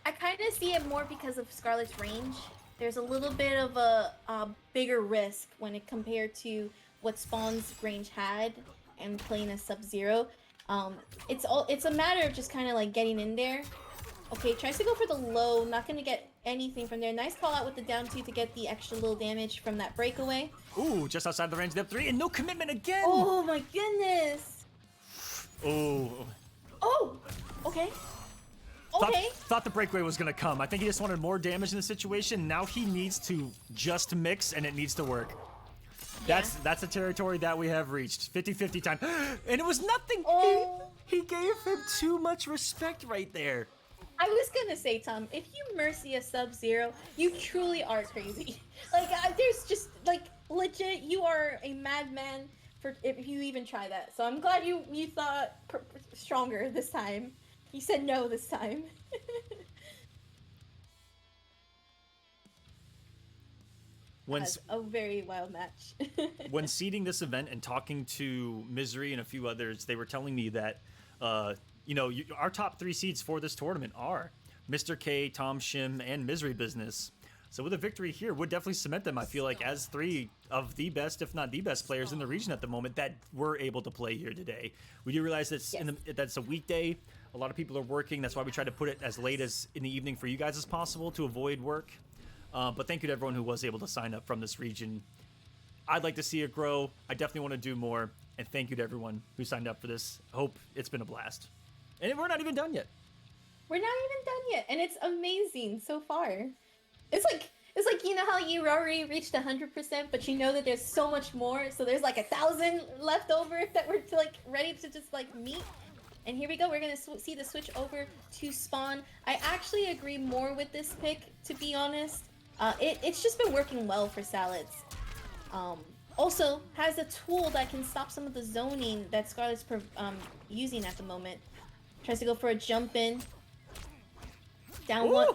I kind of see it more because of Scarlet's range. There's a little bit of a bigger risk when it compared to what Spawn's range had and playing a Sub-Zero. It's a matter of just kind of like getting in there. Okay, tries to go for the low, not gonna get anything from there. Nice call out with the down 2 to get the extra little damage from that breakaway. Ooh, just outside the range of the 3 and no commitment again. Oh my goodness. Oh. Oh. Okay. Okay. Thought the breakaway was gonna come. I think he just wanted more damage in the situation. Now he needs to just mix, and it needs to work. Yeah. That's a territory that we have reached. 50-50 time. And it was nothing. Oh. He gave him too much respect right there. I was gonna say, Tom, if you mercy a Sub-Zero, you truly are crazy. Like, there's just, like, legit, you are a madman for if you even try that. So I'm glad you thought stronger this time. You said no this time. That's a very wild match. When seeding this event and talking to Misery and a few others, they were telling me that, our top 3 seeds for this tournament are Mr. K, Tom Shim, and Misery Business. So with a victory here, would definitely cement them, I feel like, as 3 of the best, if not the best players in the region at the moment that were able to play here today. We do realize that's, that's a weekday. A lot of people are working. That's why we try to put it as late as in the evening for you guys as possible to avoid work. But thank you to everyone who was able to sign up from this region. I'd like to see it grow. I definitely want to do more. And thank you to everyone who signed up for this. I hope it's been a blast. And we're not even done yet. We're not even done yet, and it's amazing so far. It's like you know how you already reached 100%, but you know that there's so much more. So there's like 1,000 left over that we're like ready to just like meet. And here we go. We're gonna see the switch over to Spawn. I actually agree more with this pick, to be honest. It's just been working well for Salads. Also has a tool that can stop some of the zoning that Scarlet's using at the moment. Tries to go for a jump in. Down one.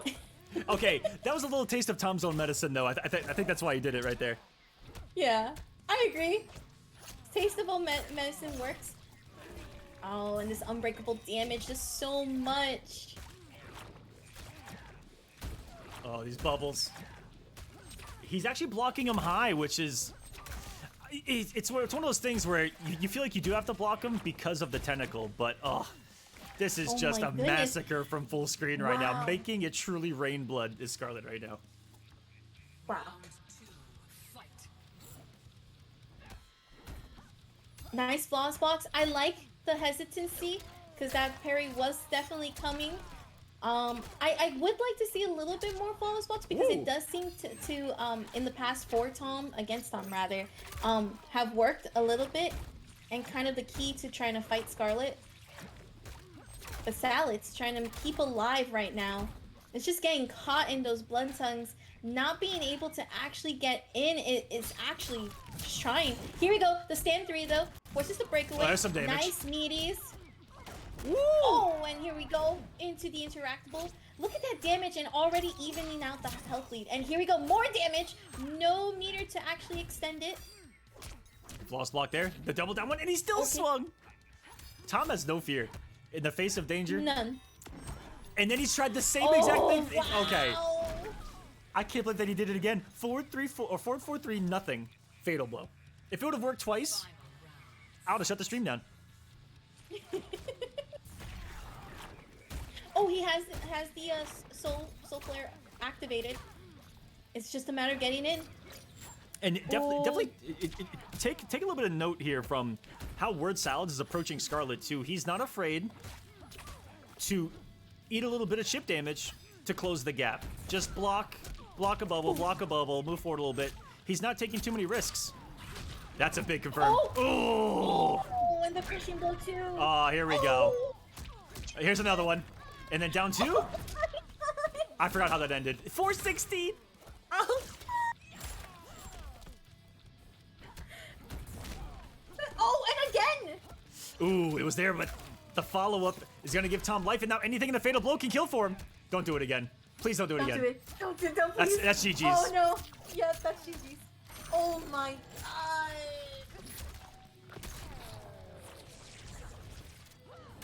Okay, that was a little taste of Tom's own medicine, though. I think that's why he did it right there. Yeah, I agree. Taste of old medicine works. Oh, and this unbreakable damage does so much. Oh, these bubbles. He's actually blocking him high, which is... It's one of those things where you feel like you do have to block him because of the tentacle, but this is just a massacre from full screen right now. Making it truly rain blood is Scarlet right now. Wow. Nice flawless blocks. I like the hesitancy because that parry was definitely coming. I would like to see a little bit more flawless blocks because it does seem to in the past for Tom, against Tom rather, have worked a little bit and kind of the key to trying to fight Scarlet. But Salad's trying to keep alive right now. It's just getting caught in those blood tongues. Not being able to actually get in is actually just trying. Here we go. The stand 3 though. Forces the breakaway. There's some damage. Nice meaties. Woo! Oh, and here we go into the interactable. Look at that damage and already evening out the health lead. And here we go. More damage. No meter to actually extend it. Flawless block there. The double down one, and he still swung. Tom has no fear in the face of danger. None. And then he's tried the same exact thing. Wow. Okay. I can't believe that he did it again. Forward 3-4 or forward 4-3 nothing. Fatal blow. If it would have worked twice, I would have shut the stream down. Oh, he has the soul flare activated. It's just a matter of getting in. And definitely take a little bit of note here from how Word Salads is approaching Scarlet too. He's not afraid to eat a little bit of chip damage to close the gap. Just block a bubble, move forward a little bit. He's not taking too many risks. That's a big confirm. Oh, and the pushing blow too. Oh, here we go. Here's another one. And then down 2. I forgot how that ended. 416. Oh. Oh, and again. Ooh, it was there, but the follow-up is going to give Tom life, and now anything in the Fatal Blow can kill for him. Don't do it again. Please don't do it Don't again. do it. Don't please. That's GG's. Oh no. Yes, that's GG's. Oh my god.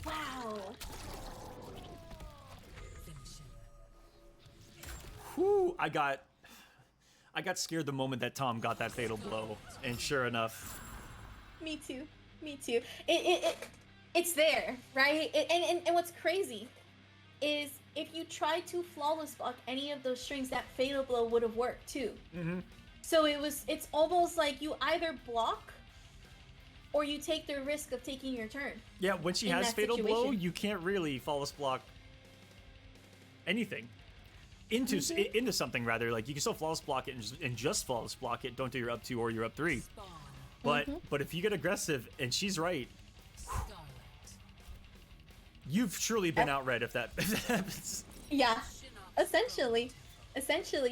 Wow. Finish him. Whew, I got scared the moment that Tom got that fatal blow, and sure enough, Me too. Me too. It's there, right? And what's crazy is if you try to flawless block any of those strings, that fatal blow would have worked too. mm-hmm. So it's almost like you either block or you take the risk of taking your turn. Yeah, when she In has that fatal blow, situation. you can't really flawless block anything into into something rather. Like you can still flawless block it and just flawless block it. Don't do your up 2 or your up 3. Spawn. But if you get aggressive, and she's right, Scarlet. you've truly been outread if that happens. Yeah, essentially,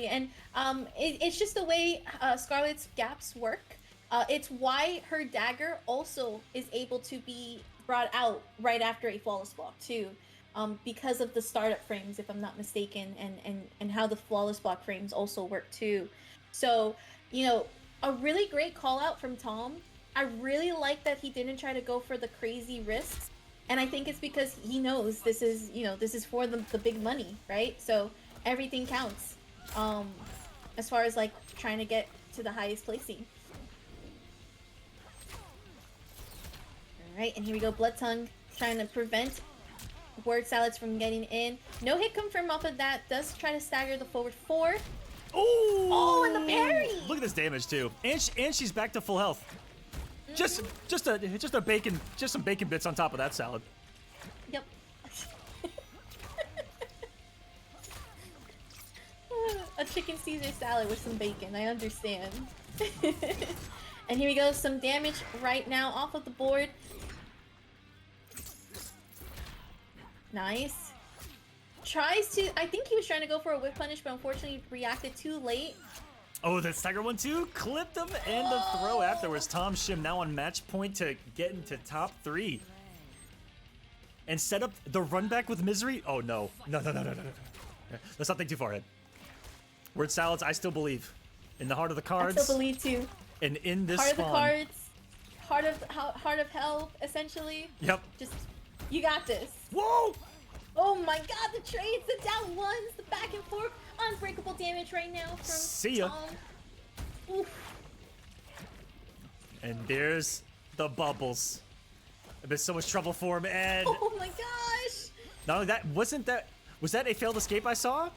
and it's just the way Scarlet's gaps work. It's why her dagger also is able to be brought out right after a flawless block too, because of the startup frames, if I'm not mistaken, and how the flawless block frames also work too. So, you know, a really great call out from Tom. I really like that he didn't try to go for the crazy risks. And I think it's because he knows this is, you know, this is for the big money, right? So everything counts, as far as like trying to get to the highest placing. All right, and here we go. Blood Tongue trying to prevent Word Salads from getting in. No hit confirm off of that. Does try to stagger the forward 4. Ooh! Oh, and the parry! Look at this damage too, and she's back to full health. Just some bacon bits on top of that salad. Yep. A chicken Caesar salad with some bacon. I understand. And here we go. Some damage right now off of the board. Nice. Tries to. I think he was trying to go for a whip punish, but unfortunately reacted too late. Oh, that stagger one too? Clipped him, and the throw afterwards. Tom Shim now on match point to get into top 3. And set up the run back with Misery? Oh no. No. Let's not think too far ahead. Word Salads, I still believe. In the heart of the I cards. still believe too. And in this Heart of the spawn. cards. Heart of hell, essentially. Yep. Just, you got this. Whoa! Oh my god, the trades, the down ones, the back and forth, unbreakable damage right now from See ya. Tom. Oof. And there's the bubbles. I've been so much trouble for him, and Oh my gosh! not only that, was that a failed escape I saw?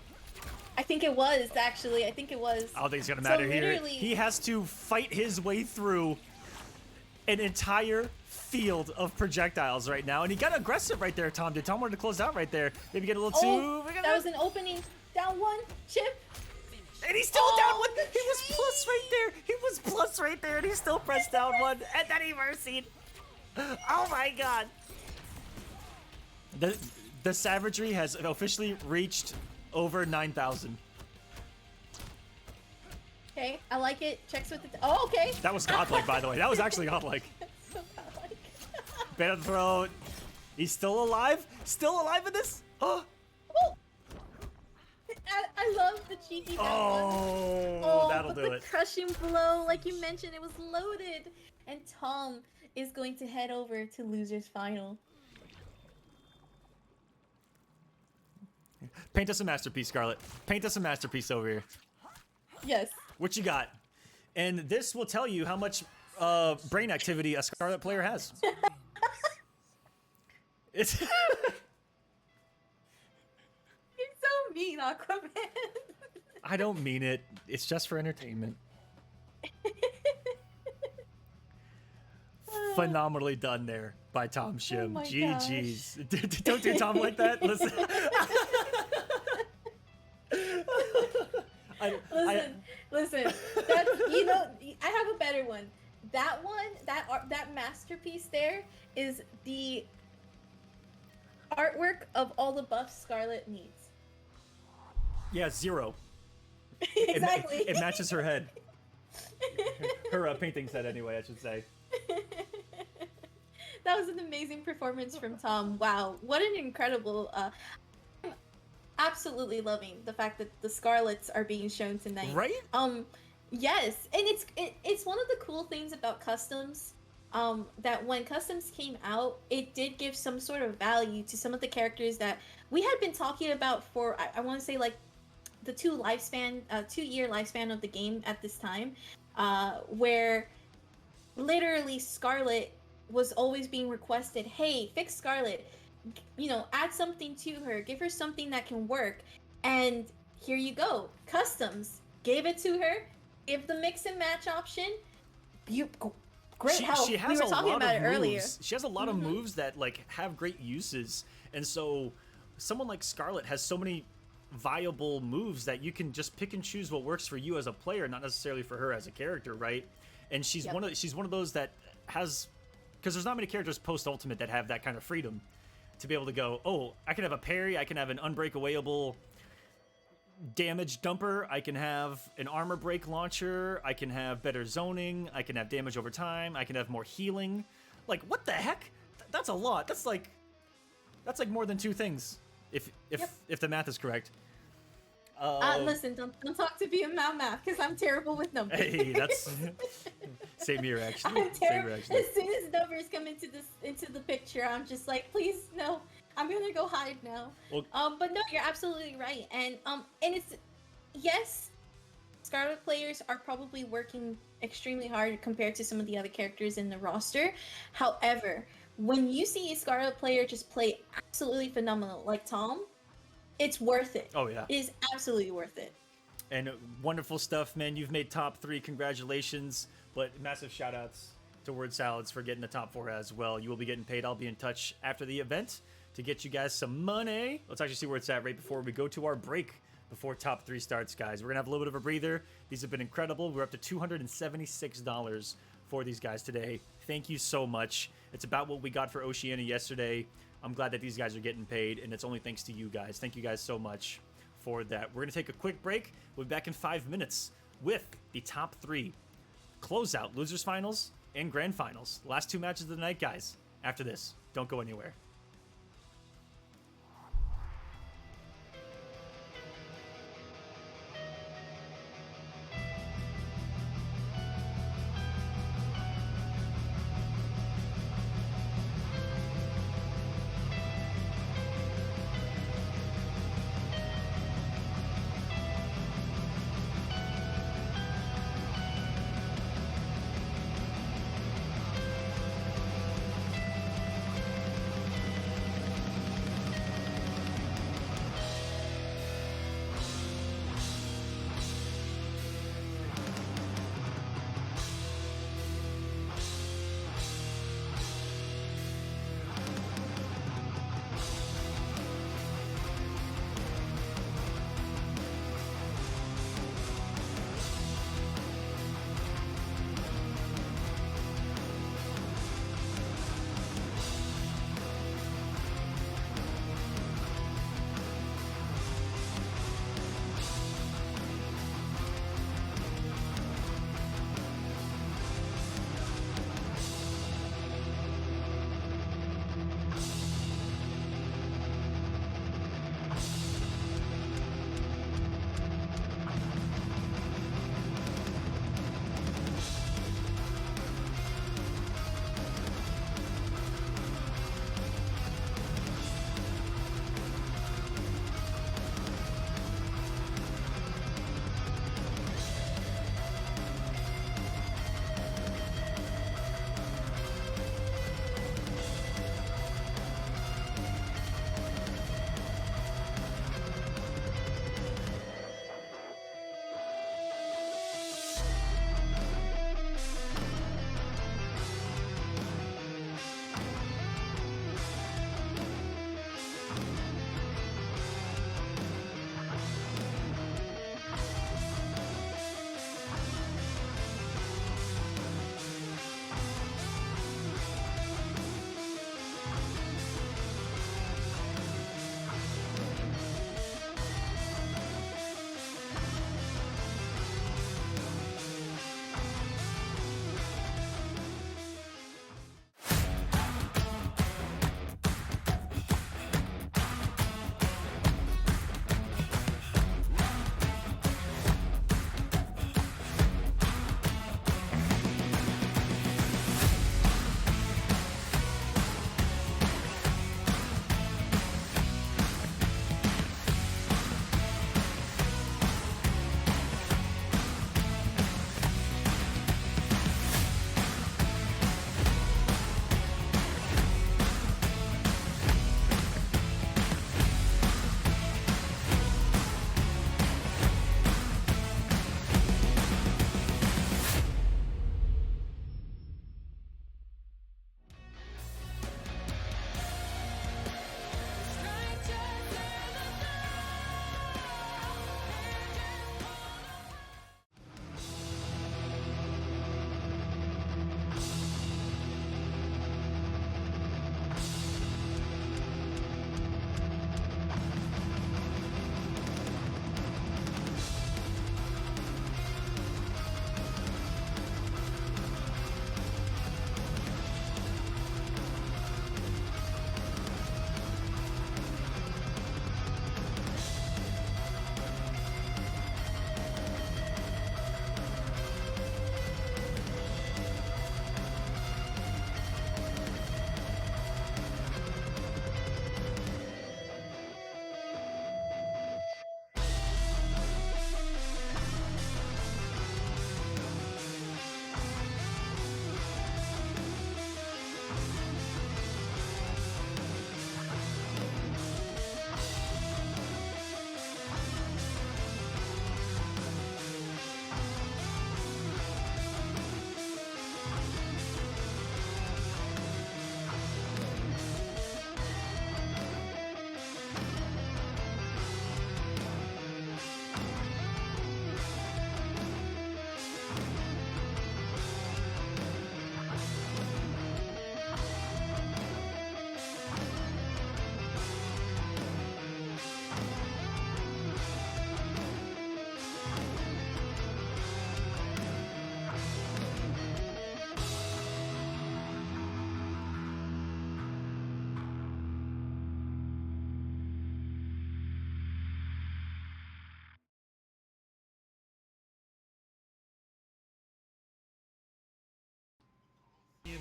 I think it was, actually. I think it was. I don't think it's gonna matter here. literally- He has to fight his way through an entire field of projectiles right now, and he got aggressive right there, Tom. Did Tom want to close out right there? Maybe get a little Oh, too... that was an opening. Down 1, chip. And he's still Oh, down 1! the He was plus right there! He was plus right there, and he still pressed down 1, and then he mercied! Oh my god! The savagery has officially reached over 9,000. Okay, I like it. Checks with the. Oh, okay. That was godlike, by the way. That was actually godlike. So godlike. Bit of the throat. He's still alive? Still alive in this? Oh! Oh. I love the cheeky down one. Oh, that'll but do the it. crushing blow, like you mentioned, it was loaded. And Tom is going to head over to Losers Final. Paint us a masterpiece, Scarlet. Paint us a masterpiece over here. Yes. What you got? And this will tell you how much brain activity a Scarlet player has. It's You're so mean, Aquaman. I don't mean it. It's just for entertainment. Phenomenally done there by Tom Shim. my GG's. Don't do Tom like that. Listen. Listen. That's, you know, I have a better one. That one, that masterpiece there is the artwork of all the buffs Scarlet needs. Yeah, 0. Exactly. It matches her head. Her painting set, anyway, I should say. That was an amazing performance from Tom. Wow, what an incredible. absolutely loving the fact that the Scarlets are being shown tonight. Right? Yes, and it's one of the cool things about customs. That when customs came out, it did give some sort of value to some of the characters that we had been talking about for I want to say like the 2-year lifespan of the game at this time, where literally Scarlet was always being requested, hey, fix Scarlet, add something to her, give her something that can work. And here you go, customs gave it to her, give the mix and match option. Great help. She has We were a talking lot about of it earlier. moves. She has a lot of moves that like have great uses, and so someone like Scarlet has so many viable moves that you can just pick and choose what works for you as a player, not necessarily for her as a character, right? And she's Yep. one of those that has, because there's not many characters post Ultimate that have that kind of freedom to be able to go, oh, I can have a parry, I can have an unbreakawayable damage dumper, I can have an armor break launcher, I can have better zoning, I can have damage over time, I can have more healing. Like, what the heck? That's a lot. That's like more than 2 things, if the math is correct. Listen, don't talk to me about math because I'm terrible with numbers. Hey, that's same here actually. I'm Same terrible. here actually. As soon as numbers come into the picture, I'm just like, please no. I'm gonna go hide now. Well, But no, you're absolutely right, and it's yes, Scarlet players are probably working extremely hard compared to some of the other characters in the roster. However, when you see a Scarlet player just play absolutely phenomenal, like Tom, it's worth it. Oh yeah. It is absolutely worth it. And wonderful stuff, man. You've made top 3. Congratulations. But massive shout outs to Word Salads for getting the top 4 as well. You will be getting paid. I'll be in touch after the event to get you guys some money. Let's actually see where it's at right before we go to our break before top 3 starts, guys. We're going to have a little bit of a breather. These have been incredible. We're up to $276 for these guys today. Thank you so much. It's about what we got for Oceania yesterday. I'm glad that these guys are getting paid, and it's only thanks to you guys. Thank you guys so much for that. We're going to take a quick break. We'll be back in 5 minutes with the top 3 closeout losers finals and grand finals. Last 2 matches of the night, guys. After this, don't go anywhere.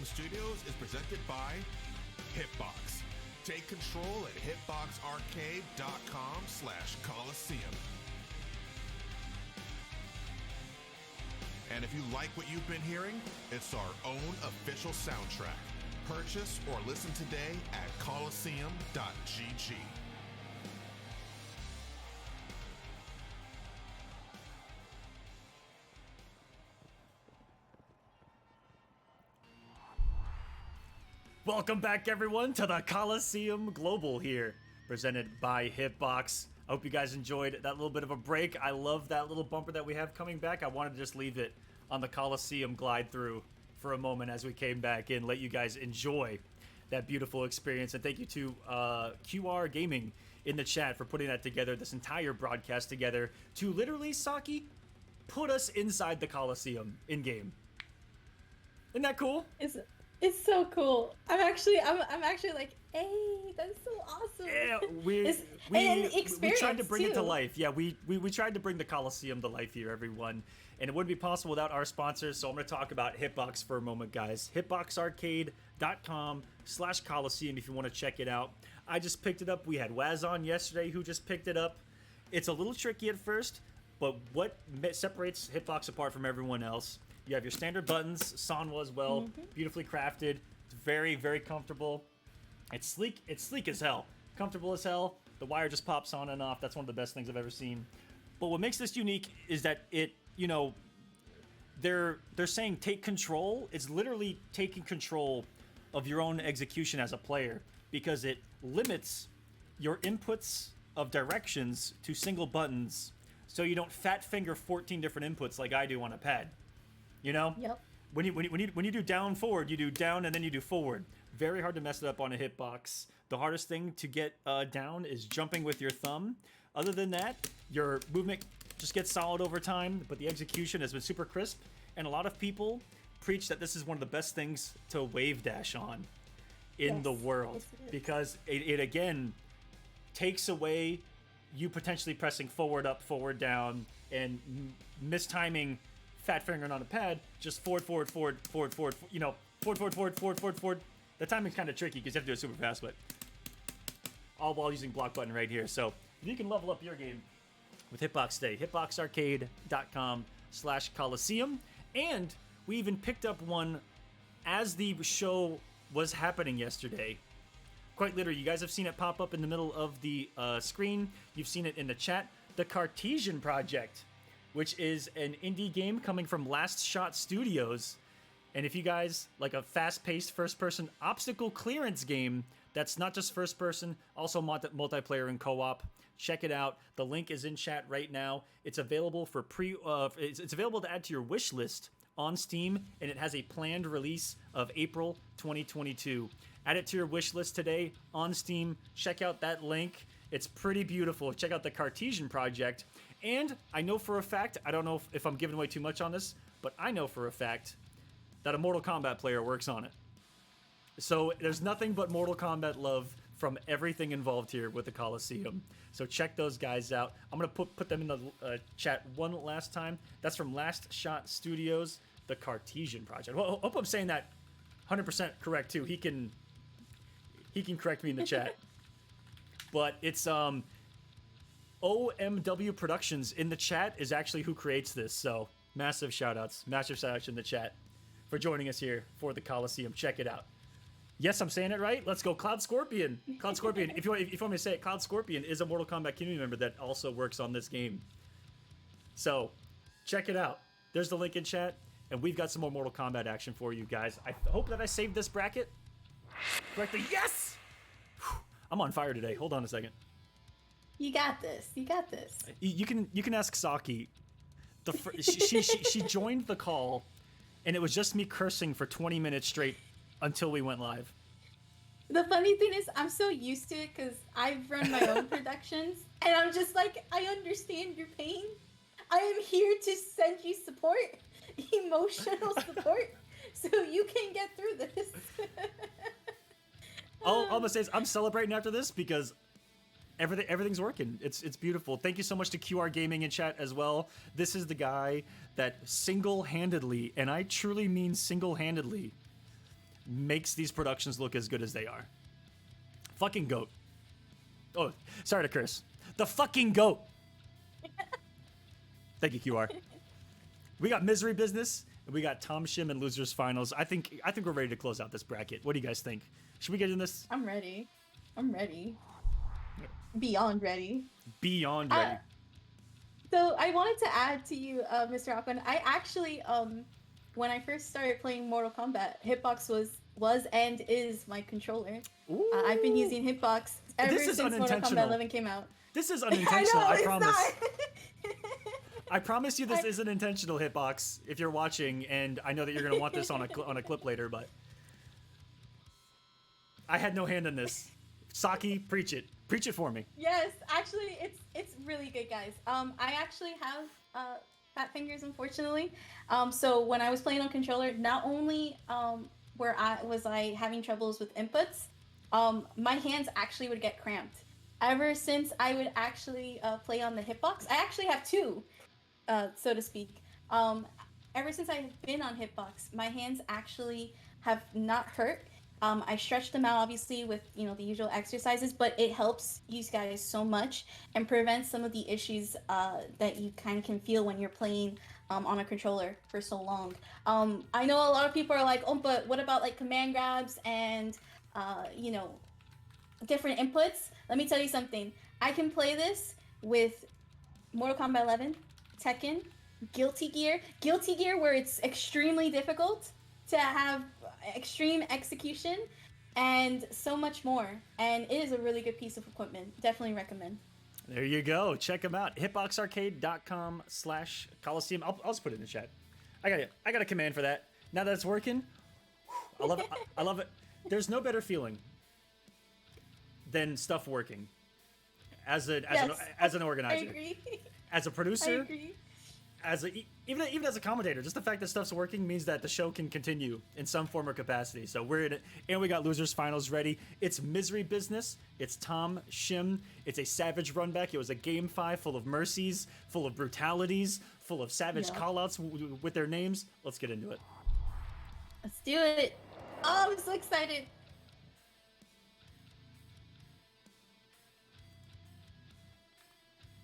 Studios is presented by Hitbox. Take control at hitboxarcade.com/Kolosseum. And if you like what you've been hearing, it's our own official soundtrack. Purchase or listen today at Kolosseum.gg. Welcome back, everyone, to the Kolosseum Global here, presented by Hitbox. I hope you guys enjoyed that little bit of a break. I love that little bumper that we have coming back. I wanted to just leave it on the Kolosseum glide through for a moment as we came back in, let you guys enjoy that beautiful experience. And thank you to QR Gaming in the chat for putting that together, this entire broadcast together, to literally, Saki, put us inside the Kolosseum in-game. Isn't that cool? It's so cool. I'm actually like, hey, that's so awesome. Yeah, we tried to bring it to life. Yeah, we tried to bring the Kolosseum to life here, everyone. And it wouldn't be possible without our sponsors, so I'm going to talk about Hitbox for a moment, guys. Hitboxarcade.com/Kolosseum if you want to check it out. I just picked it up. We had Waz on yesterday who just picked it up. It's a little tricky at first, but what separates Hitbox apart from everyone else, you have your standard buttons, Sanwa as well, beautifully crafted. It's very, very comfortable. It's sleek as hell. Comfortable as hell. The wire just pops on and off. That's one of the best things I've ever seen. But what makes this unique is that it, you know, they're saying take control. It's literally taking control of your own execution as a player, because it limits your inputs of directions to single buttons, so you don't fat finger 14 different inputs like I do on a pad. You know? Yep. When you do down forward, you do down and then you do forward. Very hard to mess it up on a hitbox. The hardest thing to get down is jumping with your thumb. Other than that, your movement just gets solid over time, but the execution has been super crisp. And a lot of people preach that this is one of the best things to wave dash on in the world, yes, it is. because it again takes away you potentially pressing forward up, forward down, and mistiming fat fingering on a pad. Just forward, you know, forward. The timing's kind of tricky because you have to do it super fast, but all while using block button right here. So if you can level up your game with Hitbox today, hitboxarcade.com/Kolosseum. And we even picked up one as the show was happening yesterday. Quite literally, you guys have seen it pop up in the middle of the screen. You've seen it in the chat. The Cartesian Project, which is an indie game coming from Last Shot Studios. And if you guys like a fast-paced first-person obstacle clearance game that's not just first-person, also multiplayer and co-op, check it out. The link is in chat right now. It's available for it's available to add to your wish list on Steam, and it has a planned release of April 2022. Add it to your wish list today on Steam. Check out that link. It's pretty beautiful. Check out the Cartesian Project. And I know for a fact, I don't know if I'm giving away too much on this, but I know for a fact that a Mortal Kombat player works on it. So there's nothing but Mortal Kombat love from everything involved here with the Kolosseum. So check those guys out. I'm going to put them in the chat one last time. That's from Last Shot Studios, the Cartesian Project. Well, I hope I'm saying that 100% correct too. He can correct me in the chat. But it's OMW Productions in the chat is actually who creates this. So massive shout outs in the chat for joining us here for the Kolosseum. Check it out. Yes, I'm saying it right. Let's go, Cloud Scorpion. Cloud Scorpion. If you want me to say it, Cloud Scorpion is a Mortal Kombat community member that also works on this game. So check it out. There's the link in chat, and we've got some more Mortal Kombat action for you guys. I hope that I saved this bracket correctly. Yes! Whew. I'm on fire today. Hold on a second. You got this. You got this. You can ask Saki. She joined the call, and it was just me cursing for 20 minutes straight until we went live. The funny thing is, I'm so used to it because I've run my own productions, and I'm just like, I understand your pain. I am here to send you support, emotional support, so you can get through this. All I'm gonna say is I'm celebrating after this because everything's working. It's beautiful. Thank you so much to QR Gaming in chat as well. This is the guy that single-handedly, and I truly mean single-handedly, makes these productions look as good as they are. Fucking GOAT. Oh, sorry to curse. The fucking GOAT. Thank you, QR. We got Misery Business, and we got Tom Shim and Losers Finals. I think we're ready to close out this bracket. What do you guys think? Should we get in this? I'm ready. I'm ready. Beyond ready. Beyond ready. So I wanted to add to you, Mr. Aquaman. I actually, when I first started playing Mortal Kombat, Hitbox was and is my controller. I've been using Hitbox ever since Mortal Kombat 11 came out. This is unintentional, I promise. Not. I promise you this isn't intentional, Hitbox, if you're watching, and I know that you're going to want this on a clip later, but I had no hand in this. Saki, preach it. Preach it for me. Yes, actually, it's really good, guys. I actually have fat fingers, unfortunately. So when I was playing on controller, not only was I having troubles with inputs, my hands actually would get cramped. Ever since I would actually play on the Hitbox, I actually have two, so to speak. Ever since I've been on Hitbox, my hands actually have not hurt. I stretch them out, obviously, with the usual exercises, but it helps you guys so much and prevents some of the issues that you kind of can feel when you're playing on a controller for so long. I know a lot of people are like, oh, but what about like command grabs and different inputs? Let me tell you something. I can play this with Mortal Kombat 11, Tekken, Guilty Gear, where it's extremely difficult to have extreme execution, and so much more. And it is a really good piece of equipment. Definitely recommend. There you go. Check them out. Hitboxarcade.com/Kolosseum. I'll just put it in the chat. I got a command for that. Now that it's working, I love it. I love it. There's no better feeling than stuff working. As an organizer, I agree. as a producer, I agree. Even as a commentator, just the fact that stuff's working means that the show can continue in some form or capacity. So we're in it, and we got Losers Finals ready. It's Misery Business. It's Tom Shim. It's a savage runback. It was a game 5 full of mercies, full of brutalities, full of savage callouts with their names. Let's get into it. Let's do it. Oh, I'm so excited.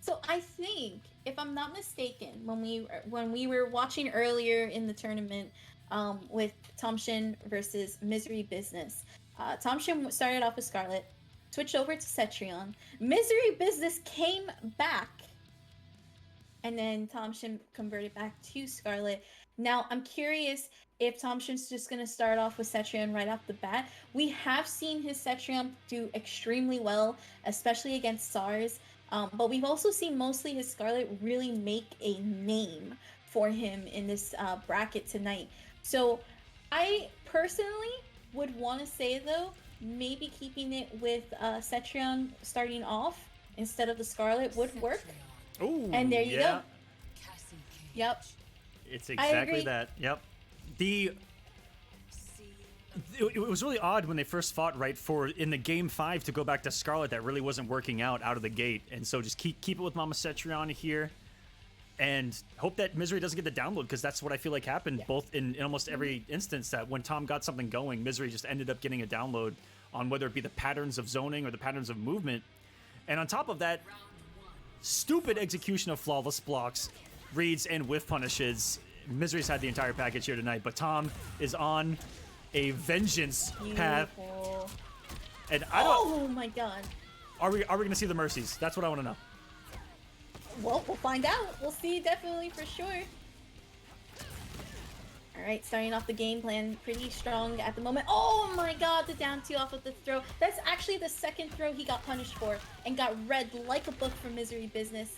So I think, if I'm not mistaken, when we were watching earlier in the tournament with Tom Shin versus Misery Business, Tom Shin started off with Scarlet, switched over to Cetrion. Misery Business came back, and then Tom Shin converted back to Scarlet. Now, I'm curious if Tom Shin's just going to start off with Cetrion right off the bat. We have seen his Cetrion do extremely well, especially against SARS. But we've also seen mostly his Scarlet really make a name for him in this bracket tonight. So I personally would want to say, though, maybe keeping it with Cetrion starting off instead of the Scarlet would work. Ooh, and there you go. Yep. It's exactly that. Yep. It was really odd when they first fought, right, for in the game 5 to go back to Scarlet. That really wasn't working out of the gate, and so just keep it with Mama Cetrion here, and hope that Misery doesn't get the download, because that's what I feel like happened both in almost every instance, that when Tom got something going, Misery just ended up getting a download on whether it be the patterns of zoning or the patterns of movement. And on top of that, stupid execution of flawless blocks, reads, and whiff punishes. Misery's had the entire package here tonight, but Tom is on a vengeance path, and I don't. Oh my god! Are we gonna see the mercies? That's what I want to know. Well, we'll find out. We'll see, definitely, for sure. All right, starting off the game plan pretty strong at the moment. Oh my god, the down 2 off of the throw. That's actually the second throw he got punished for and got read like a book from Misery Business.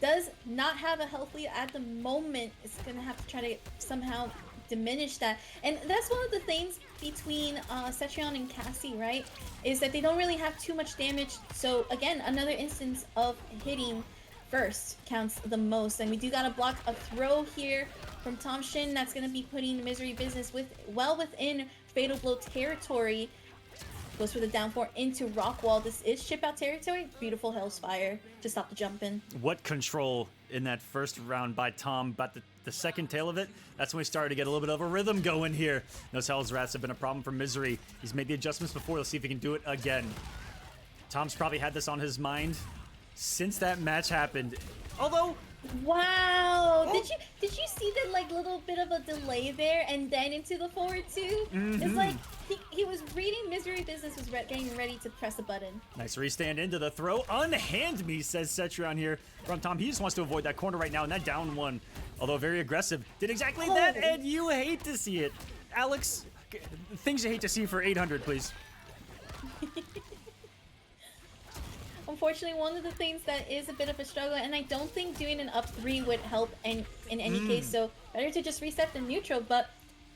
Does not have a health lead at the moment. It's gonna have to try to somehow diminish that, and that's one of the things between Cetrion and Cassie, right, is that they don't really have too much damage. So again, another instance of hitting first counts the most, and we do gotta block a throw here from Tom Shin. That's gonna be putting Misery Business well within Fatal Blow territory. Goes for the down 4 into Rockwall. This is chip out territory. Beautiful Hell's Fire to stop the jumping. What control in that first round by Tom, but the second tail of it, that's when we started to get a little bit of a rhythm going here. Those Hell's Wraths have been a problem for Misery. He's made the adjustments before. Let's see if he can do it again. Tom's probably had this on his mind since that match happened. Although, wow, did you see the like little bit of a delay there and then into the forward two? It's like he was reading Misery Business, was getting ready to press a button. nice restand into the throw. Unhand me, says Cetrion here from Tom. He just wants to avoid that corner right now, and that down one, although very aggressive, did exactly that, and you hate to see it. Alex, things you hate to see for 800, please. Unfortunately, one of the things that is a bit of a struggle, and I don't think doing an up 3 would help in any case, so better to just reset the neutral, but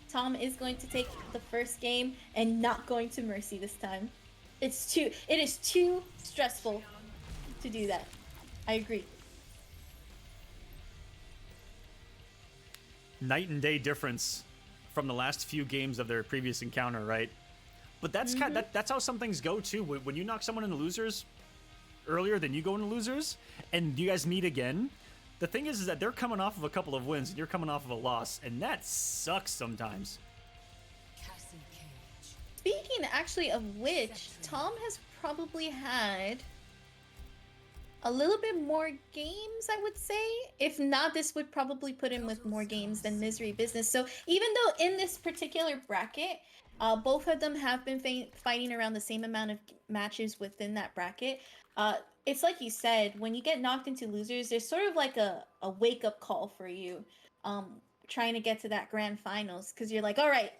Tom is going to take the first game and not going to Mercy this time. It is too stressful to do that. I agree. Night and day difference from the last few games of their previous encounter, right? But that's that's how some things go too. When you knock someone into losers earlier than you go into losers, and you guys meet again, the thing is that they're coming off of a couple of wins and you're coming off of a loss, and that sucks sometimes. Cassie Cage. Speaking actually of which, Tom has probably had a little bit more games, I would say. If not, this would probably put him with more games than Misery Business. So even though in this particular bracket, both of them have been fighting around the same amount of matches within that bracket, it's like you said, when you get knocked into losers, there's sort of like a wake-up call for you, trying to get to that grand finals, because you're like, all right,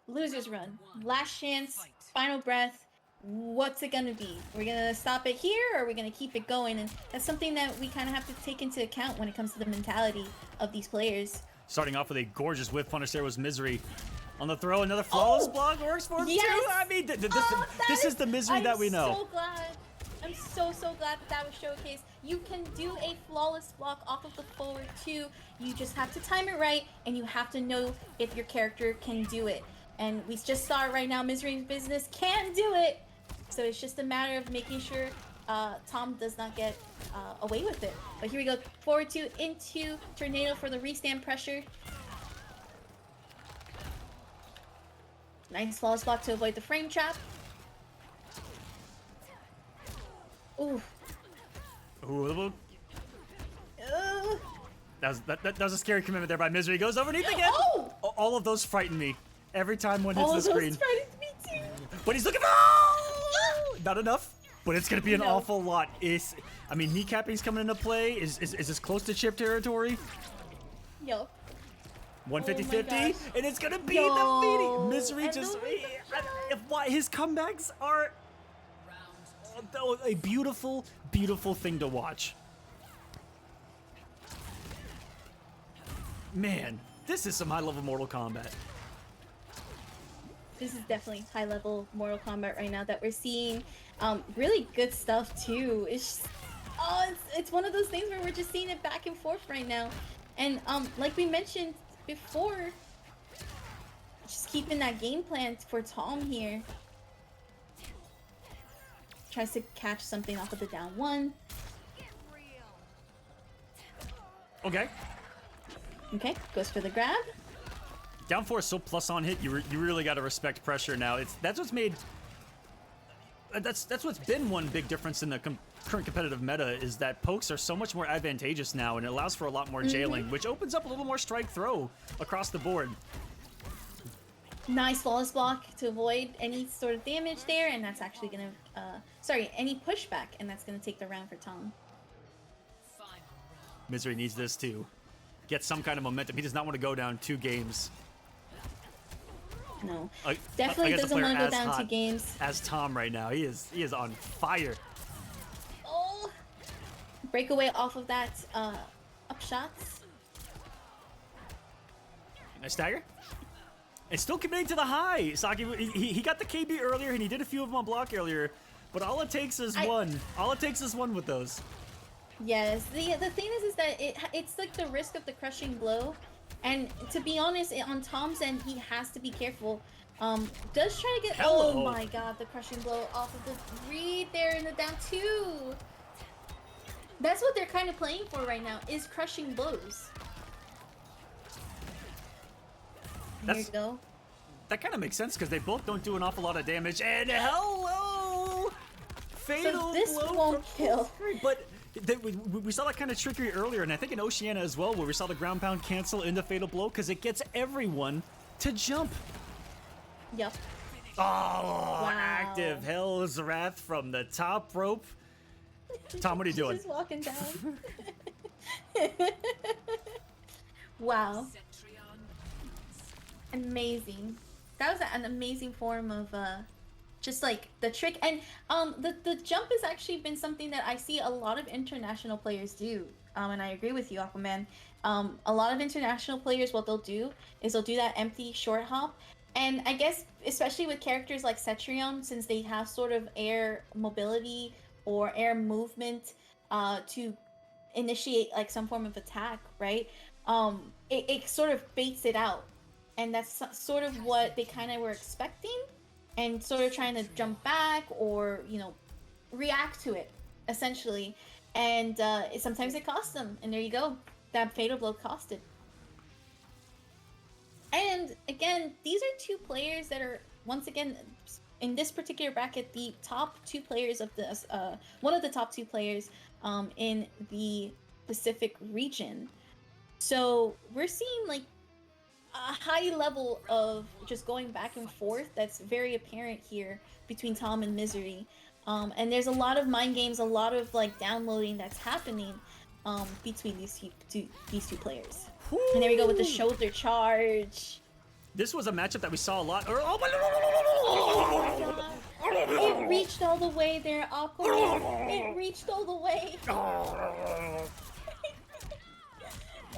losers run, last chance, final breath, what's it gonna be? We're gonna stop it here, or are we gonna keep it going? And that's something that we kind of have to take into account when it comes to the mentality of these players. Starting off with a gorgeous whiff punish there was Misery. On the throw, another flawless block works for him too. I mean, this is the Misery that we know. I'm so glad. I'm so glad that was showcased. You can do a flawless block off of the forward too. You just have to time it right, and you have to know if your character can do it. And we just saw it right now. Misery Business can do it. So it's just a matter of making sure Tom does not get away with it. But here we go. Forward two into Tornado for the restand pressure. Nice flawless block to avoid the frame trap. Ooh. Ooh. That was a scary commitment there by Misery. Goes underneath again. Oh! All of those frighten me every time one hits the screen. Those frightened me too. But he's looking for. Oh! Not enough. But it's gonna be an awful lot. I mean, kneecapping's coming into play. Is this close to chip territory? Yo. 150-50, and it's gonna be Yo. the beating. Misery just. His comebacks are a beautiful, beautiful thing to watch. Man, this is some high-level Mortal Kombat. This is definitely high-level Mortal Kombat right now that we're seeing. Really good stuff too. It's one of those things where we're just seeing it back and forth right now, and like we mentioned before, just keeping that game plan for Tom here. Tries to catch something off of the down one. Okay. Okay, goes for the grab. Down four is so plus on hit. You really got to respect pressure now. That's what's made. That's what's been one big difference in the current competitive meta is that pokes are so much more advantageous now, and it allows for a lot more jailing, which opens up a little more strike throw across the board. Nice flawless block to avoid any sort of damage there, and that's actually gonna any pushback, and that's gonna take the round for Tom. Misery needs this to get some kind of momentum. He does not want to go down 2 games. No, definitely doesn't want to go down 2 games. As Tom right now, he is on fire. Oh, breakaway off of that up shots. Nice stagger. And still committing to the high. Saki, he got the KB earlier, and he did a few of them on block earlier. But all it takes is one. All it takes is one with those. Yes, the thing is that it's like the risk of the crushing blow, and to be honest, on Tom's end, he has to be careful. Does try to get. Hello. Oh my God, the crushing blow off of the read there in the down 2. That's what they're kind of playing for right now, is crushing blows. There you go. That kind of makes sense because they both don't do an awful lot of damage. And hello, fatal So this blow won't from kill. But we saw that kind of trickery earlier, and I think in Oceania as well, where we saw the ground pound cancel into fatal blow because it gets everyone to jump. Yep. Oh, Wow. active Hell's Wrath from the top rope. Tom, what are you doing? Just walking down. Wow. Amazing. That was an amazing form of just like the trick, and the jump has actually been something that I see a lot of international players do, and I agree with you, Aquaman. A lot of international players, what they'll do is they'll do that empty short hop, and I guess especially with characters like Cetrion, since they have sort of air mobility or air movement to initiate like some form of attack, right? It sort of baits it out, and that's sort of what they kind of were expecting, and sort of trying to jump back or, you know, react to it, essentially. And sometimes it costs them, and there you go. That fatal blow costed. And again, these are two players that are, once again, in this particular bracket, the top two players of this, one of the top two players in the Pacific region. So we're seeing like a high level of just going back and forth that's very apparent here between Tom and Misery. And there's a lot of mind games, a lot of like downloading that's happening between these two players. Woo! And there we go with the shoulder charge. This was a matchup that we saw a lot. Oh Oh my god. It reached all the way there, Aquaman. It reached all the way.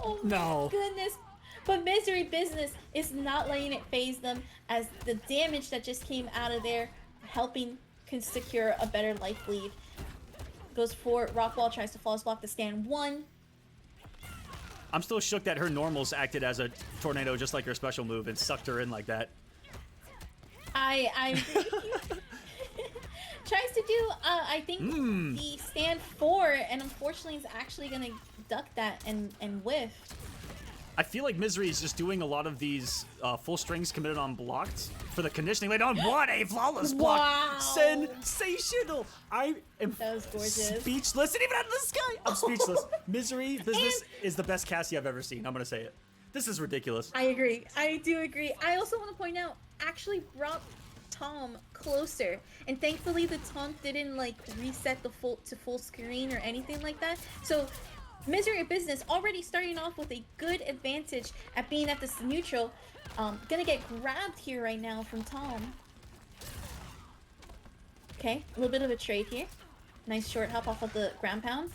Oh my No. goodness. But Misery Business is not letting it phase them, as the damage that just came out of there, helping secure a better life lead. Goes for Rockwall, tries to false block the stand one. I'm still shook that her normals acted as a tornado just like her special move and sucked her in like that. I agree with you. Tries to do, I think, the stand 4, and unfortunately is actually going to duck that and whiff. I feel like Misery is just doing a lot of these full strings committed on blocked for the conditioning. Like, on what a flawless block! Wow. Sensational! I am That was gorgeous. speechless, and even out of the sky, I'm speechless. Misery Business is the best Cassie I've ever seen. I'm gonna say it. This is ridiculous. I agree. I do agree. I also want to point out, actually brought Tom closer, and thankfully the taunt didn't like reset the full screen or anything like that. So Misery Business already starting off with a good advantage at being at this neutral. Gonna get grabbed here right now from Tom. Okay, a little bit of a trade here. Nice short hop off of the ground pound.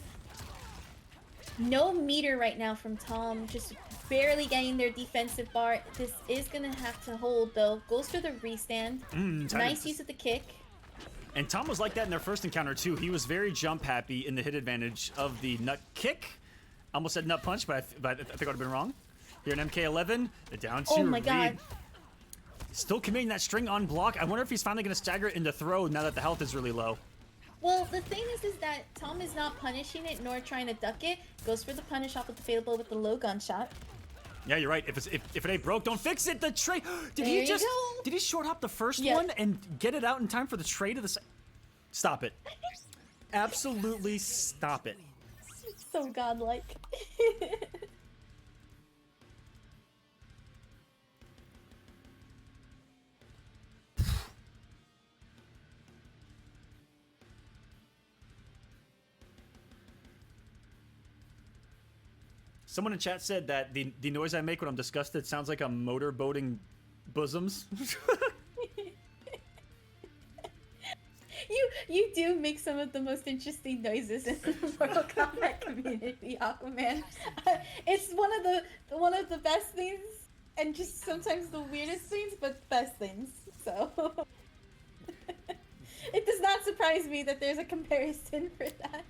No meter right now from Tom, just barely getting their defensive bar. This is gonna have to hold though. Goes for the restand. Nice use of the kick. And Tom was like that in their first encounter too. He was very jump happy in the hit advantage of the nut kick. I almost said nut punch, but I think I would have been wrong. Here in MK11, the down two. Oh my god. Still committing that string on block. I wonder if he's finally going to stagger it into throw now that the health is really low. Well, the thing is that Tom is not punishing it nor trying to duck it. Goes for the punish off with the fatal blow with the low gunshot. Yeah, you're right. If it ain't broke, don't fix it. The tray. Did There he you go. Did he short hop the first Yep. one and get it out in time for the tray to the? Stop it. Absolutely stop it. So godlike. Someone in chat said that the noise I make when I'm disgusted sounds like I'm motorboating bosoms. You do make some of the most interesting noises in the Mortal Kombat community, Aquaman. It's one of the best things, and just sometimes the weirdest things, but best things. So it does not surprise me that there's a comparison for that.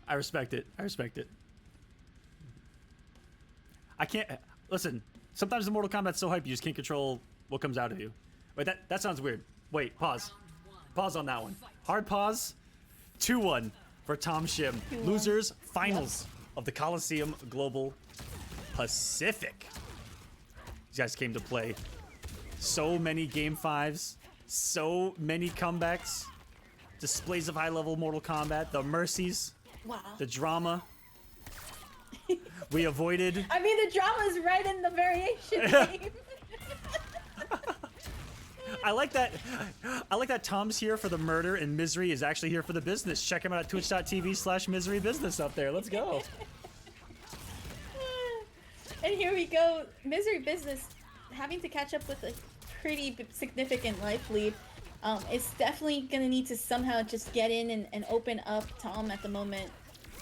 I respect it. I respect it. I can't listen. Sometimes the Mortal Kombat's so hype you just can't control what comes out of you. Wait, that sounds weird. Wait, pause. Pause on that one. Hard pause. 2-1 for Tom Shim. 2-1. Losers, finals of the Kolosseum Global Pacific. These guys came to play. So many game 5s, so many comebacks, displays of high-level Mortal Kombat, the mercies, Wow. the drama. We avoided. I mean, the drama's right in the variation name. I like that. I like that Tom's here for the murder and Misery is actually here for the business. Check him out at twitch.tv/miserybusiness up there. Let's go. And here we go. Misery Business having to catch up with a pretty significant life lead. It's definitely going to need to somehow just get in and open up Tom at the moment.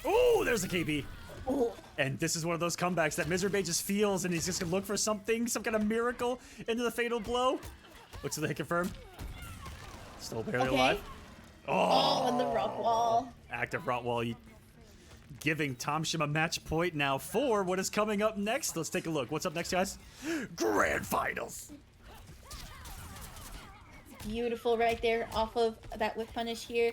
Oh, there's a KB. Ooh. And this is one of those comebacks that Misery Bay just feels, and he's just going to look for something, some kind of miracle into the fatal blow. Looks like they confirm. Still barely alive. Oh, and the rock wall. Active rot wall. Giving Tom Shim a match point now for what is coming up next. Let's take a look. What's up next, guys? Grand Finals. Beautiful right there off of that whip punish here.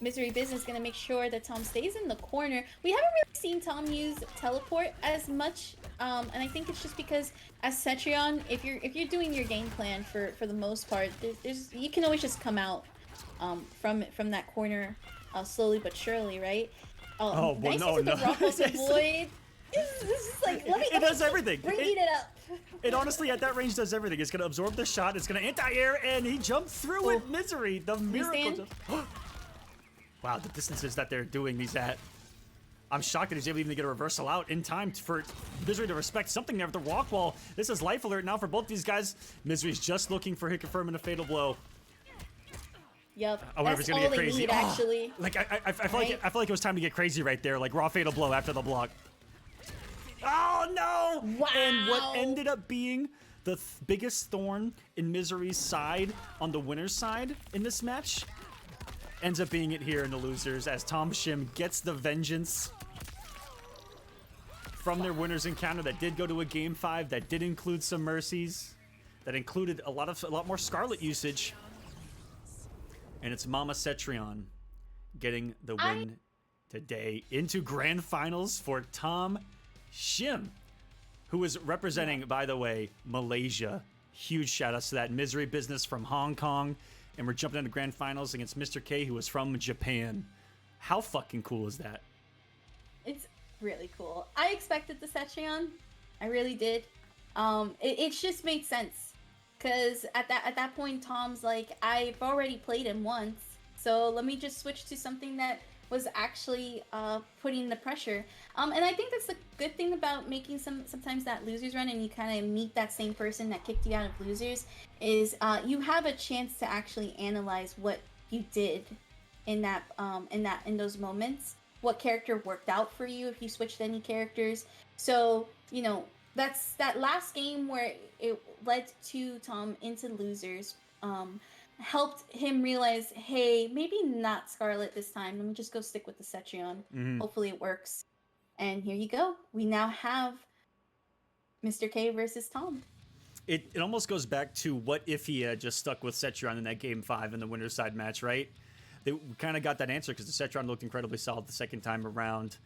Misery Business gonna make sure that Tom stays in the corner. We haven't really seen Tom use teleport as much, and I think it's just because as Cetrion, if you're doing your game plan for the most part, there's you can always just come out from that corner slowly but surely, right? Oh, well, nice no, use of the no. rock wall to avoid. This is like let me. It does everything. Bringing it up. It honestly, at that range, does everything. It's going to absorb the shot. It's going to anti-air, and he jumped through it. Misery, the miracle. Wow, the distances that they're doing these at. I'm shocked that he's able to even get a reversal out in time for Misery to respect something there with the walk wall. This is life alert now for both these guys. Misery's just looking for hit confirm and a fatal blow. Yep. I wonder if That's it's gonna all get they crazy. need, actually. Like I feel Right? I feel like it was time to get crazy right there. Like raw fatal blow after the block. Oh no! Wow. And what ended up being the biggest thorn in Misery's side on the winner's side in this match ends up being it here in the losers as Tom Shim gets the vengeance from their winners encounter that did go to a game 5 that did include some mercies, that included a lot more Scarlet usage. And it's Mama Cetrion getting the win today into grand finals for Tom Shim, who is representing, by the way, Malaysia. Huge shout outs to that. Misery Business from Hong Kong. And we're jumping into grand finals against Mr. K, who is from Japan. How fucking cool is that? It's really cool. I expected the Cetrion. I really did. It just made sense. Because at that point, Tom's like, I've already played him once. So let me just switch to something that was actually putting the pressure. And I think that's the good thing about making sometimes that losers run and you kind of meet that same person that kicked you out of losers is you have a chance to actually analyze what you did in those moments. What character worked out for you if you switched any characters. So, you know, that's that last game where it led to Tom into losers. Helped him realize, hey, maybe not Scarlet this time. Let me just go stick with the Cetrion. Hopefully it works. And here you go. We now have Mr. K versus Tom. It almost goes back to what if he had just stuck with Cetrion in that game 5 in the winner's side match, right? They kind of got that answer because the Cetrion looked incredibly solid the second time around.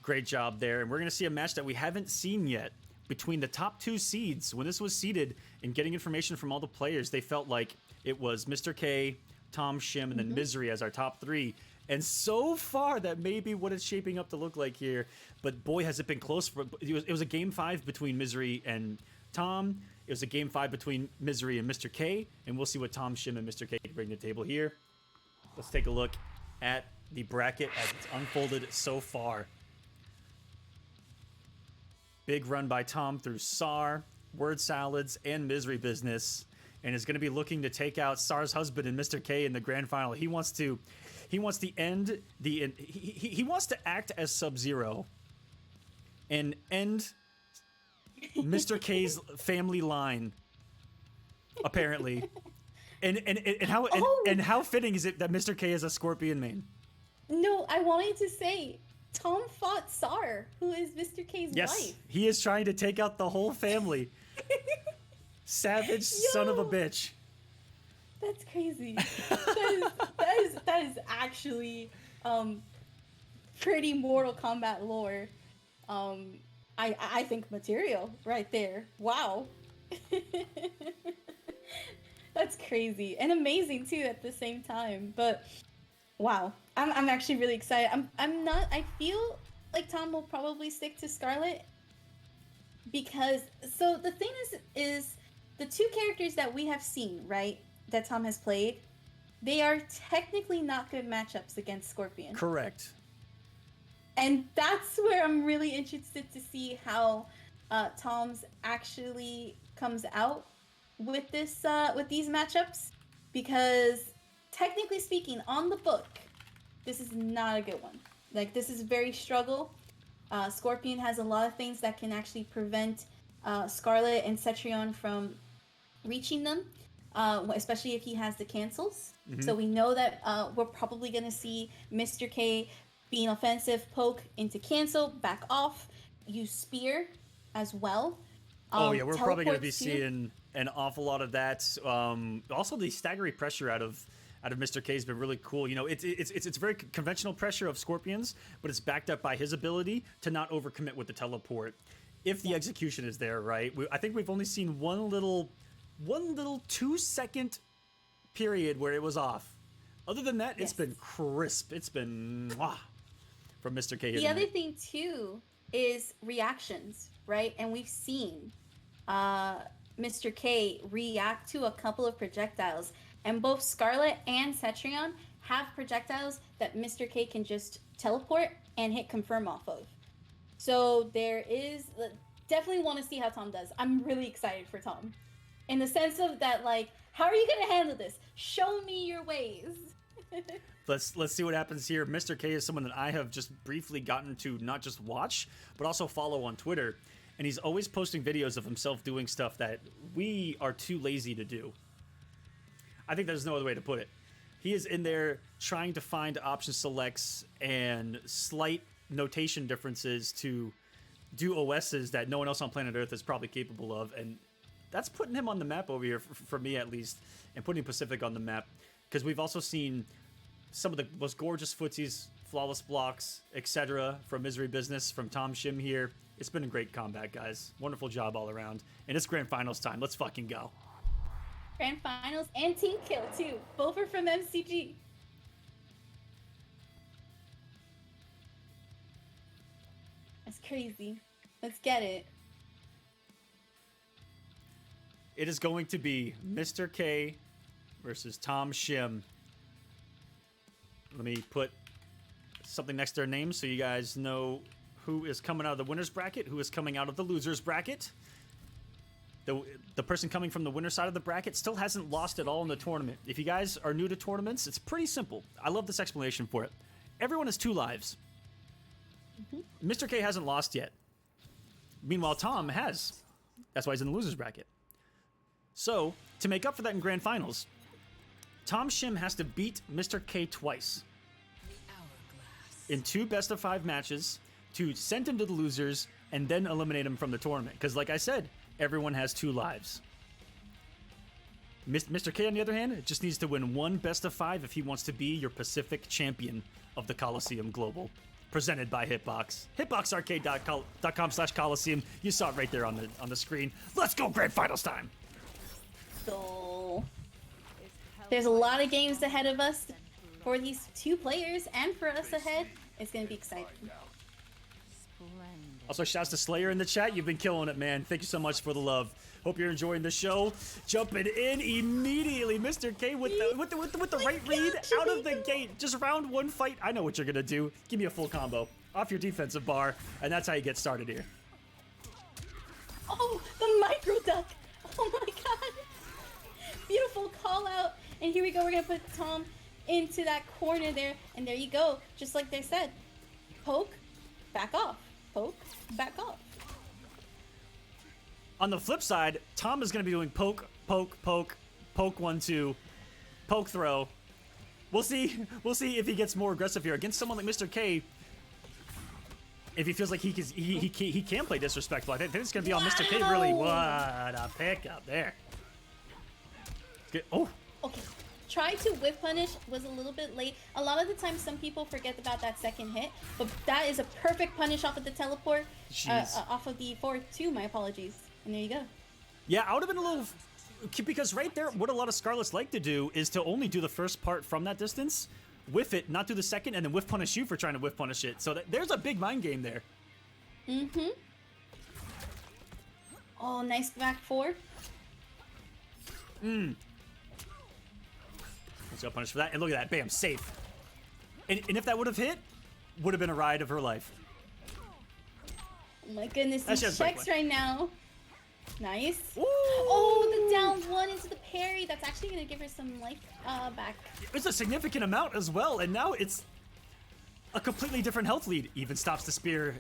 Great job there. And we're going to see a match that we haven't seen yet between the top 2 seeds. When this was seeded and getting information from all the players, they felt like it was Mr. K, Tom Shim, and then Misery as our top 3. And so far, that may be what it's shaping up to look like here. But boy, has it been close. It was a game 5 between Misery and Tom. It was a game 5 between Misery and Mr. K. And we'll see what Tom Shim and Mr. K can bring to the table here. Let's take a look at the bracket as it's unfolded so far. Big run by Tom through SAR, Word Salads, and Misery Business. And is going to be looking to take out SAR's husband and Mr. K in the grand final. He wants to end the he wants to act as Sub-Zero and end Mr. K's family line, apparently. And how fitting is it that Mr. K is a Scorpion main? No, I wanted to say Tom fought Sar, who is Mr. K's wife. He is trying to take out the whole family. Savage son of a bitch. That's crazy. that is actually pretty Mortal Kombat lore. I think material right there. Wow. That's crazy and amazing too at the same time. But wow, I'm actually really excited. I'm not. I feel like Tom will probably stick to Scarlet because so the thing is the two characters that we have seen, right, that Tom has played, they are technically not good matchups against Scorpion. Correct. And that's where I'm really interested to see how Tom's actually comes out with this with these matchups, because technically speaking, on the book, this is not a good one. Like, this is very struggle. Scorpion has a lot of things that can actually prevent Scarlet and Cetrion from reaching them, especially if he has the cancels. Mm-hmm. So we know that we're probably going to see Mr. K being offensive, poke into cancel, back off, use spear as well. Oh yeah, we're probably going to be teleport too. seeing an awful lot of that. Also, the staggery pressure out of Mr. K has been really cool. You know, it's very conventional pressure of Scorpions, but it's backed up by his ability to not overcommit with the teleport. If the execution is there, right? I think we've only seen one little 2-second period where it was off. Other than that, it's been crisp. It's been mwah, from Mr. K. The other thing too is reactions, right? And we've seen Mr. K react to a couple of projectiles, and both Scarlet and Cetrion have projectiles that Mr. K can just teleport and hit confirm off of. So there is definitely want to see how Tom does. I'm really excited for Tom, in the sense of that, like, how are you gonna handle this? Show me your ways. Let's see what happens here. Mr. K is someone that I have just briefly gotten to not just watch, but also follow on Twitter. And he's always posting videos of himself doing stuff that we are too lazy to do. I think there's no other way to put it. He is in there trying to find option selects and slight notation differences to do OSs that no one else on planet Earth is probably capable of. And that's putting him on the map over here, for me at least, and putting Pacific on the map. Because we've also seen some of the most gorgeous footsies, flawless blocks, etc. from Misery Business, from Tom Shim here. It's been a great combat, guys. Wonderful job all around. And it's Grand Finals time. Let's fucking go. Grand Finals and Team Kill too. Both are from MCG. That's crazy. Let's get it. It is going to be Mr. K versus Tom Shim. Let me put something next to their names so you guys know who is coming out of the winner's bracket, who is coming out of the loser's bracket. The person coming from the winner's side of the bracket still hasn't lost at all in the tournament. If you guys are new to tournaments, it's pretty simple. I love this explanation for it. Everyone has 2 lives. Mr. K hasn't lost yet. Meanwhile, Tom has. That's why he's in the loser's bracket. So, to make up for that in Grand Finals, Tom Shim has to beat Mr. K twice in 2 best-of-5 matches to send him to the losers and then eliminate him from the tournament. Because, like I said, everyone has 2 lives. Mr. K, on the other hand, just needs to win 1 best-of-5 if he wants to be your Pacific champion of the Kolosseum Global. Presented by Hitbox. Hitboxarcade.com/Kolosseum. You saw it right there on the screen. Let's go, Grand Finals time! So there's a lot of games ahead of us for these 2 players, and for us ahead. It's gonna be exciting. Splendid. Also, shouts to Slayer in the chat. You've been killing it, man. Thank you so much for the love. Hope you're enjoying the show. Jumping in immediately, Mr. K with the right read out of the gate. Just round 1 fight. I know what you're gonna do. Give me a full combo off your defensive bar, and that's how you get started here. Oh, the micro duck! Oh my god! Beautiful call out. And here we go. We're gonna put Tom into that corner there, and there you go. Just like they said, poke, back off. Poke, back off. On the flip side, Tom is going to be doing poke, poke, poke, poke 1-2, poke throw. We'll see if he gets more aggressive here against someone like Mr. K. If he feels like he can play disrespectful, I think it's going to be on Mr. K. Really, what a pickup there. Good. Oh, Okay, tried to whiff punish, was a little bit late. A lot of the time, some people forget about that second hit, but that is a perfect punish off of the teleport, off of the forward 2, my apologies. And there you go. Yeah, I would have been a little... Because right there, what a lot of Scarlets like to do is to only do the first part from that distance, whiff it, not do the second, and then whiff punish you for trying to whiff punish it. So there's a big mind game there. Mm-hmm. Oh, nice back 4. Let's go punish for that. And look at that. Bam. Safe. And if that would have hit, would have been a ride of her life. Oh my goodness, That's these just checks right now. Nice. Ooh. Oh, the down 1 into the parry. That's actually going to give her some life back. It's a significant amount as well. And now it's a completely different health lead. Even stops the spear.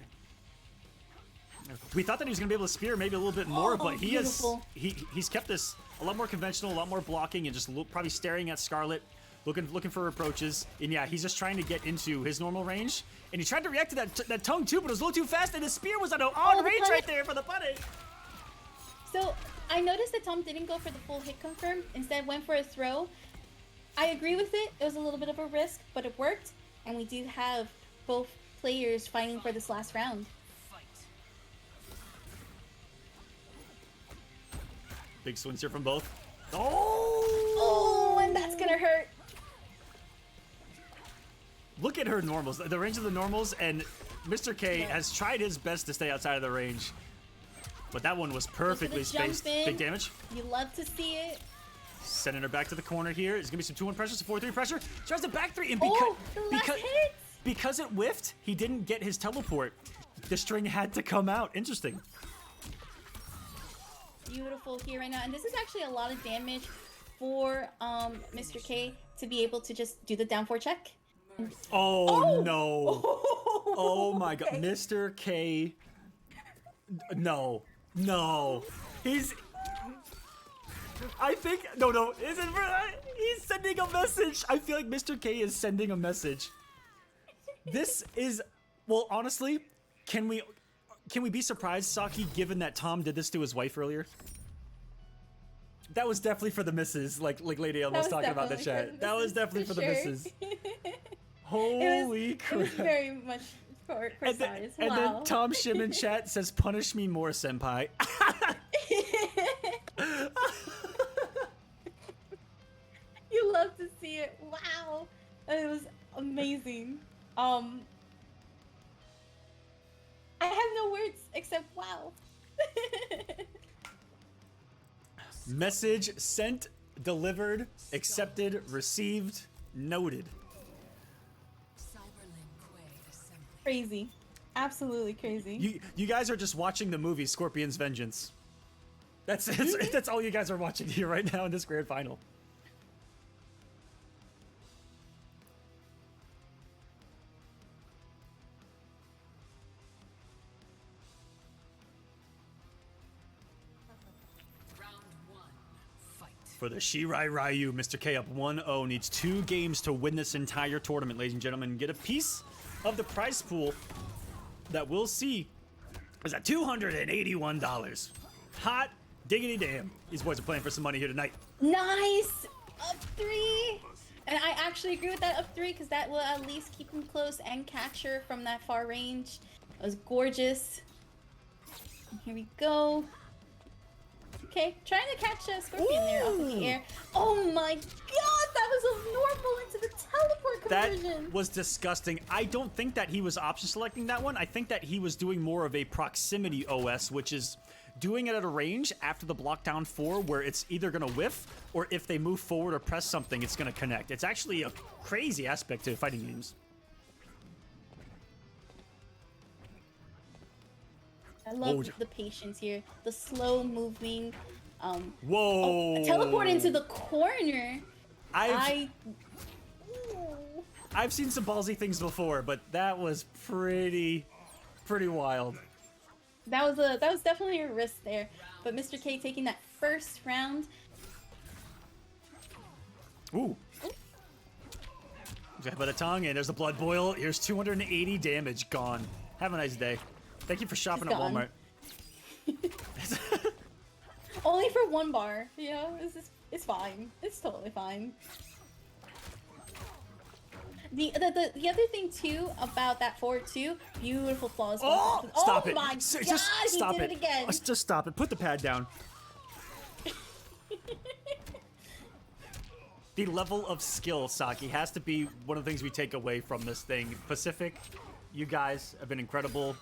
We thought that he was going to be able to spear maybe a little bit more, but he's kept this a lot more conventional, a lot more blocking, and just probably staring at Scarlet, looking for approaches. And yeah, he's just trying to get into his normal range. And he tried to react to that tongue too, but it was a little too fast, and his spear was on range right there for the punish. So I noticed that Tom didn't go for the full hit confirm, instead went for a throw. I agree with it. It was a little bit of a risk, but it worked. And we do have both players fighting for this last round. Big swings here from both. Oh, and that's gonna hurt. Look at her normals, the range of the normals, and Mr. K has tried his best to stay outside of the range. But that one was perfectly spaced. Big damage. You love to see it. Sending her back to the corner here. It's gonna be some 2-1 pressure, some 4-3 pressure. Tries to back 3, and because it whiffed, he didn't get his teleport. The string had to come out. Interesting. Beautiful here right now, and this is actually a lot of damage for Mr. K to be able to just do the down 4 check. Oh no! Oh my god, Mr. K! No, he's. I think no. He's sending a message. I feel like Mr. K is sending a message. This is, well, honestly, can we be surprised, Saki, given that Tom did this to his wife earlier? That was definitely for the missus, like Lady L was talking about in the chat. That was definitely for the missus. Holy crap. It was very much for size. And then Tom Shim in chat says, "Punish me more, senpai." You love to see it. Wow. It was amazing. I have no words except wow. Message sent, delivered, accepted, received, noted. Crazy. Absolutely crazy. You guys are just watching the movie Scorpion's Vengeance. That's all you guys are watching here right now in this grand final. For the Shirai Ryu, Mr. K up 1-0, needs 2 games to win this entire tournament, ladies and gentlemen, and get a piece of the prize pool that we'll see is at $281. Hot diggity damn. These boys are playing for some money here tonight. Nice! Up 3! And I actually agree with that up 3 because that will at least keep him close and capture from that far range. It was gorgeous. And here we go. Okay, trying to catch a Scorpion there off of the air. Oh my god, that was a normal into the teleport conversion. That was disgusting. I don't think that he was option selecting that one. I think that he was doing more of a proximity OS, which is doing it at a range after the block down 4 where it's either going to whiff or if they move forward or press something, it's going to connect. It's actually a crazy aspect to fighting games. I love the patience here. The slow moving. Whoa! A teleport into the corner. I've seen some ballsy things before, but that was pretty wild. That was definitely a risk there. But Mr. K taking that first round. Ooh. Jab by the tongue, and there's a blood boil. Here's 280 damage gone. Have a nice day. Thank you for shopping at Walmart. Only for 1 bar, you know? It's fine. It's totally fine. The other thing too about that forward two, beautiful flaws. Oh, stop it! Oh my S- god, just stop he did it again. Just stop it. Put the pad down. The level of skill, Saki, has to be one of the things we take away from this thing. Pacific, you guys have been incredible.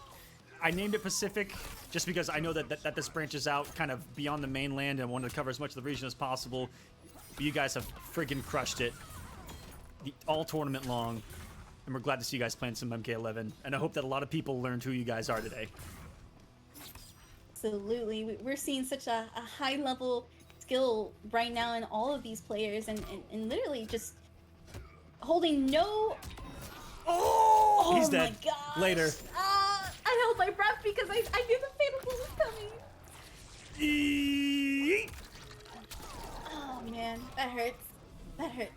I named it Pacific just because I know that this branches out kind of beyond the mainland and wanted to cover as much of the region as possible. But you guys have friggin' crushed it all tournament long, and we're glad to see you guys playing some MK11. And I hope that a lot of people learned who you guys are today. Absolutely, we're seeing such a high level skill right now in all of these players, and literally just holding no. Oh, he's dead. My gosh. Later. I held my breath because I knew the fatal blow was coming. Eeeeee. Oh man, that hurts. That hurts.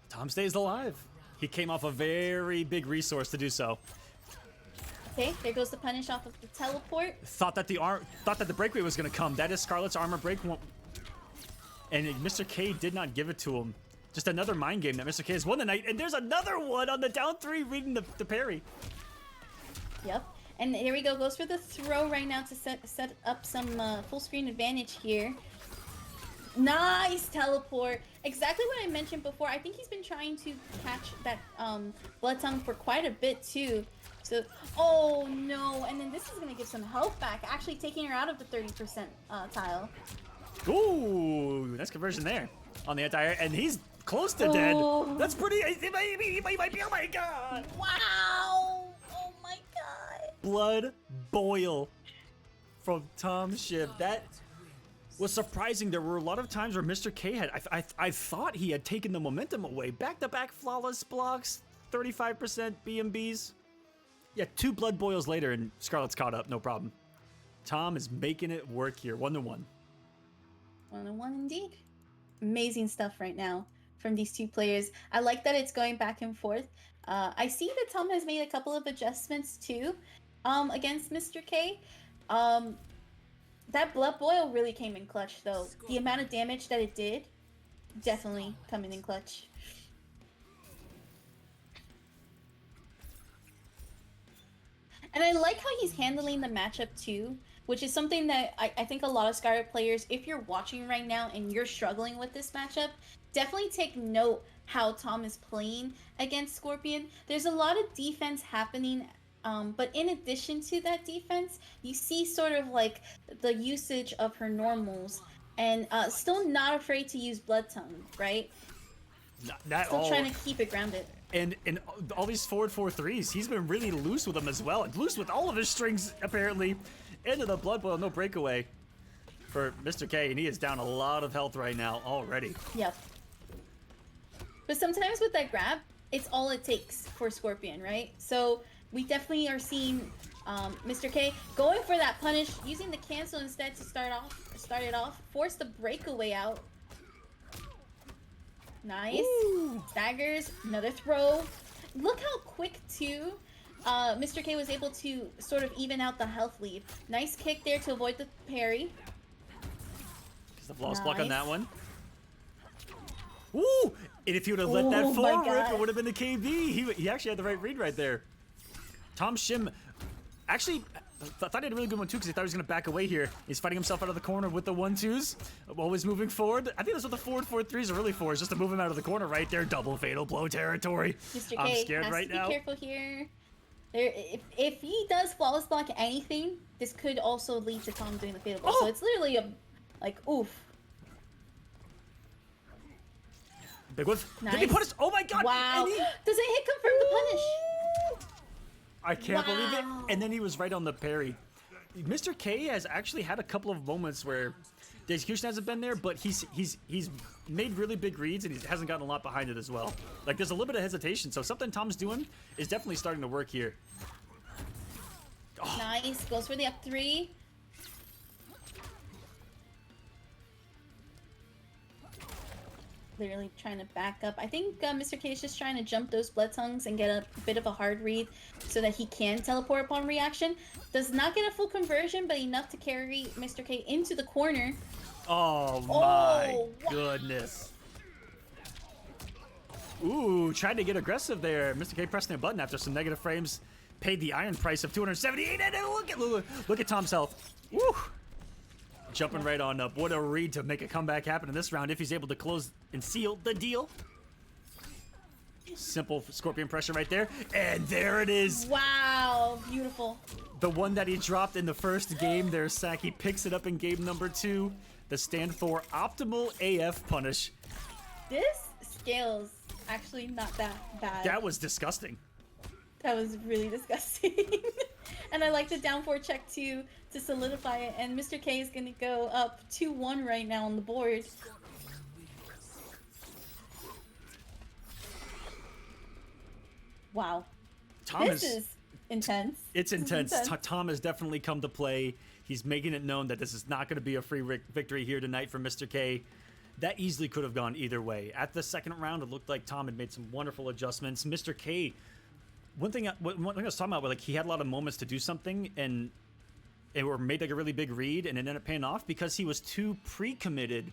Tom stays alive. He came off a very big resource to do so. Okay, there goes the punish off of the teleport. Thought that the breakaway was gonna come. That is Scarlet's armor break, and Mr. K did not give it to him. Just another mind game that Mr. K has won the night, and there's another one on the down three reading the parry. Yep, and here we go. Goes for the throw right now to set up some full screen advantage here. Nice teleport. Exactly what I mentioned before. I think he's been trying to catch that blood tongue for quite a bit too. So, oh no, and then this is gonna give some health back, actually taking her out of the 30% tile. Ooh, nice conversion there on the anti-air, and he's close to dead. That's pretty. He might be. Oh my god! Wow! Oh my god! Blood boil from Tom Shiv. That was surprising. There were a lot of times where Mr. K had. I thought he had taken the momentum away. Back-to-back flawless blocks, 35% BMBs. Yeah, 2 blood boils later, and Scarlet's caught up. No problem. Tom is making it work here. 1-1. 1-1 indeed. Amazing stuff right now from these two players. I like that it's going back and forth. I see that Tom has made a couple of adjustments too against Mr. K. That blood boil really came in clutch though. The amount of damage that it did, definitely coming in clutch. And I like how he's handling the matchup too, which is something that I think a lot of Scarlet players, if you're watching right now and you're struggling with this matchup, definitely take note how Tom is playing against Scorpion. There's a lot of defense happening, but in addition to that defense, you see sort of like the usage of her normals, and still not afraid to use Blood Tongue, right? Still trying to keep it grounded. And all these forward 4-3s, he's been really loose with them as well. Loose with all of his strings, apparently. Into the blood boil, no breakaway for Mr. K, and he is down a lot of health right now already. Yep. But sometimes with that grab, it's all it takes for Scorpion, right? So we definitely are seeing Mr. K going for that punish, using the cancel instead to start it off, force the breakaway out. Nice. Ooh. Staggers, another throw. Look how quick too Mr. K was able to sort of even out the health lead. Nice kick there to avoid the parry. Just the flawless block on that one. Ooh! And if he would have let that forward rip, it would have been the KB. He actually had the right read right there. Tom Shim actually thought he had a really good one too, because he thought he was going to back away here. He's fighting himself out of the corner with the 1-2s. Always moving forward. I think that's what the forward 4-3s are really for, is just to move him out of the corner right there. Double fatal blow territory. Mr. K I'm scared right now. Be careful here. If he does flawless block anything, this could also lead to Tom doing the fatal blow. So it's literally a, like, oof. Big whiff. Nice. Did he punish? Oh my god! Wow. Does it hit confirm the punish? I can't believe it. And then he was right on the parry. Mr. K has actually had a couple of moments where the execution hasn't been there, but he's made really big reads, and he hasn't gotten a lot behind it as well. Like, there's a little bit of hesitation, so something Tom's doing is definitely starting to work here. Oh. Nice. Goes for the up3. Literally trying to back up. I think Mr. K is just trying to jump those blood tongues and get a bit of a hard read so that he can teleport upon reaction. Does not get a full conversion, but enough to carry Mr. K into the corner. Oh my goodness. Ooh, trying to get aggressive there. Mr. K pressing a button after some negative frames. Paid the iron price of 278, and look at Tom's health. Woo! Jumping right on up. What a read to make a comeback happen in this round if he's able to close and seal the deal. Simple scorpion pressure right there, and there it is. Wow, beautiful. The one that he dropped in the first game there, Saki picks it up in game number 2. The stand for optimal AF punish. This scales actually not that bad. That was disgusting. That was really disgusting. And I like the down 4 check to solidify it. And Mr. K is going to go up 2-1 right now on the board. Wow. This is intense. It's This is intense. Tom has definitely come to play. He's making it known that this is not going to be a free victory here tonight for Mr. K. That easily could have gone either way. At the second round, it looked like Tom had made some wonderful adjustments. Mr. K, one thing I was talking about, like he had a lot of moments to do something and or made like a really big read, and it ended up paying off because he was too pre-committed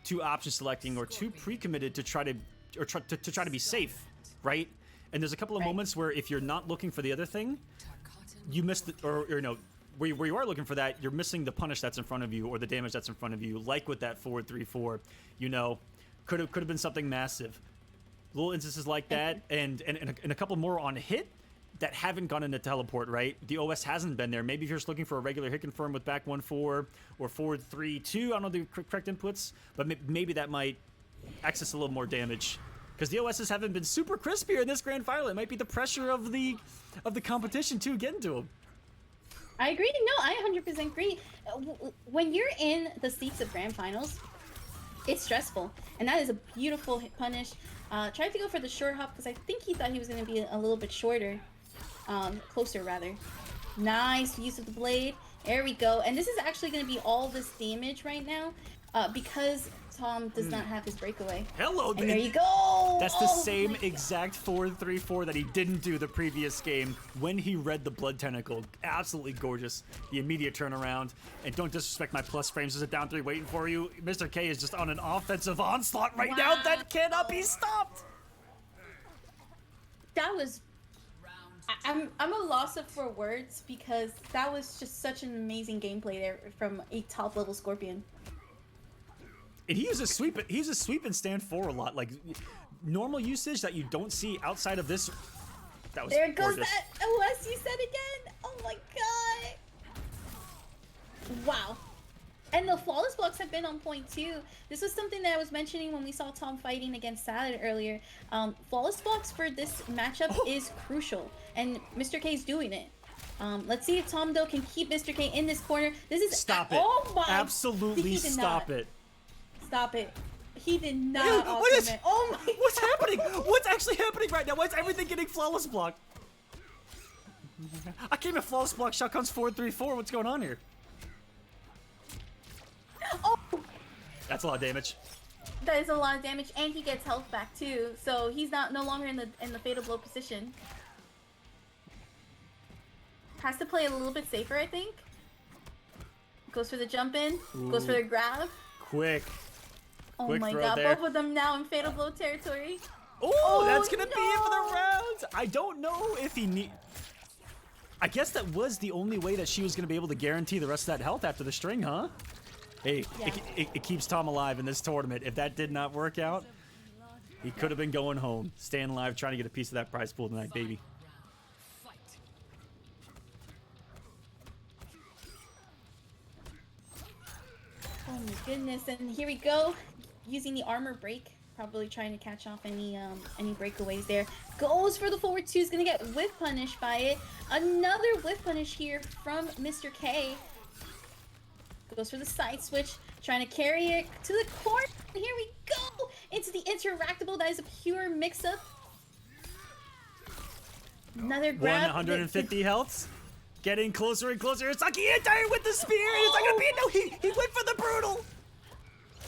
to option selecting or too pre-committed to try to be safe, right? And there's a couple of moments where if you're not looking for the other thing, you miss the, or you know, where you are looking for that, you're missing the punish that's in front of you or the damage that's in front of you, like with that forward 3-4, you know, could have been something massive. Little instances like that, and a couple more on hit that haven't gone into teleport, right? The OS hasn't been there. Maybe if you're just looking for a regular hit confirm with back 1-4 or forward 3-2, I don't know the correct inputs, but maybe that might access a little more damage. Because the OSs haven't been super crisp here in this grand final. It might be the pressure of the competition too getting to them. I agree. No, I 100% agree. When you're in the seats of grand finals, it's stressful, and that is a beautiful hit punish. Tried to go for the short hop because I think he thought he was going to be a little bit shorter, closer rather. Nice use of the blade. There we go. And this is actually going to be all this damage right now, because Tom does not have his breakaway. Hello, and there you go. That's the same exact 4-3-4 that he didn't do the previous game when he read the blood tentacle. Absolutely gorgeous. The immediate turnaround. And don't disrespect my plus frames. There's a down 3 waiting for you. Mr. K is just on an offensive onslaught right now. That cannot be stopped. That was... I'm a loss for words because that was just such an amazing gameplay there from a top level Scorpion. And he uses sweep. He uses sweep and stand 4 a lot, like normal usage that you don't see outside of this. That was there goes gorgeous. that OS you said again. Oh my god! Wow. And the flawless blocks have been on point too. This was something that I was mentioning when we saw Tom fighting against Salad earlier. Flawless blocks for this matchup is crucial, and Mr. K is doing it. Let's see if Tom though can keep Mr. K in this corner. This is stop it. Oh my! Absolutely stop it. Stop it. He did not. What is? Oh my! What's happening? What's actually happening right now? Why is everything getting flawless block? I came in flawless block. Shot comes 4-3-4. What's going on here? Oh! That's a lot of damage. That is a lot of damage, and he gets health back too. So he's no longer in the fatal blow position. Has to play a little bit safer, I think. Goes for the jump in. Ooh. Goes for the grab. Quick. Oh Quick my throw god, there. both of them now in fatal blow territory. Oh, that's gonna be it for the round. I don't know if he need. I guess that was the only way that she was gonna be able to guarantee the rest of that health after the string, huh? Hey, yeah. it keeps Tom alive in this tournament. If that did not work out, he could have been going home, staying alive, trying to get a piece of that prize pool tonight, baby. Oh my goodness, and here we go, using the armor break, probably trying to catch off any breakaways there. Goes for the forward 2, is gonna get whiff punish by it. Another whiff punish here from Mr. K. Goes for the side switch, trying to carry it to the court. Here we go, into the interactable. That is a pure mix-up. Another grab. 150 healths. Getting closer and closer. Saki anti with the spear. It's not gonna be. No, he went for the brutal.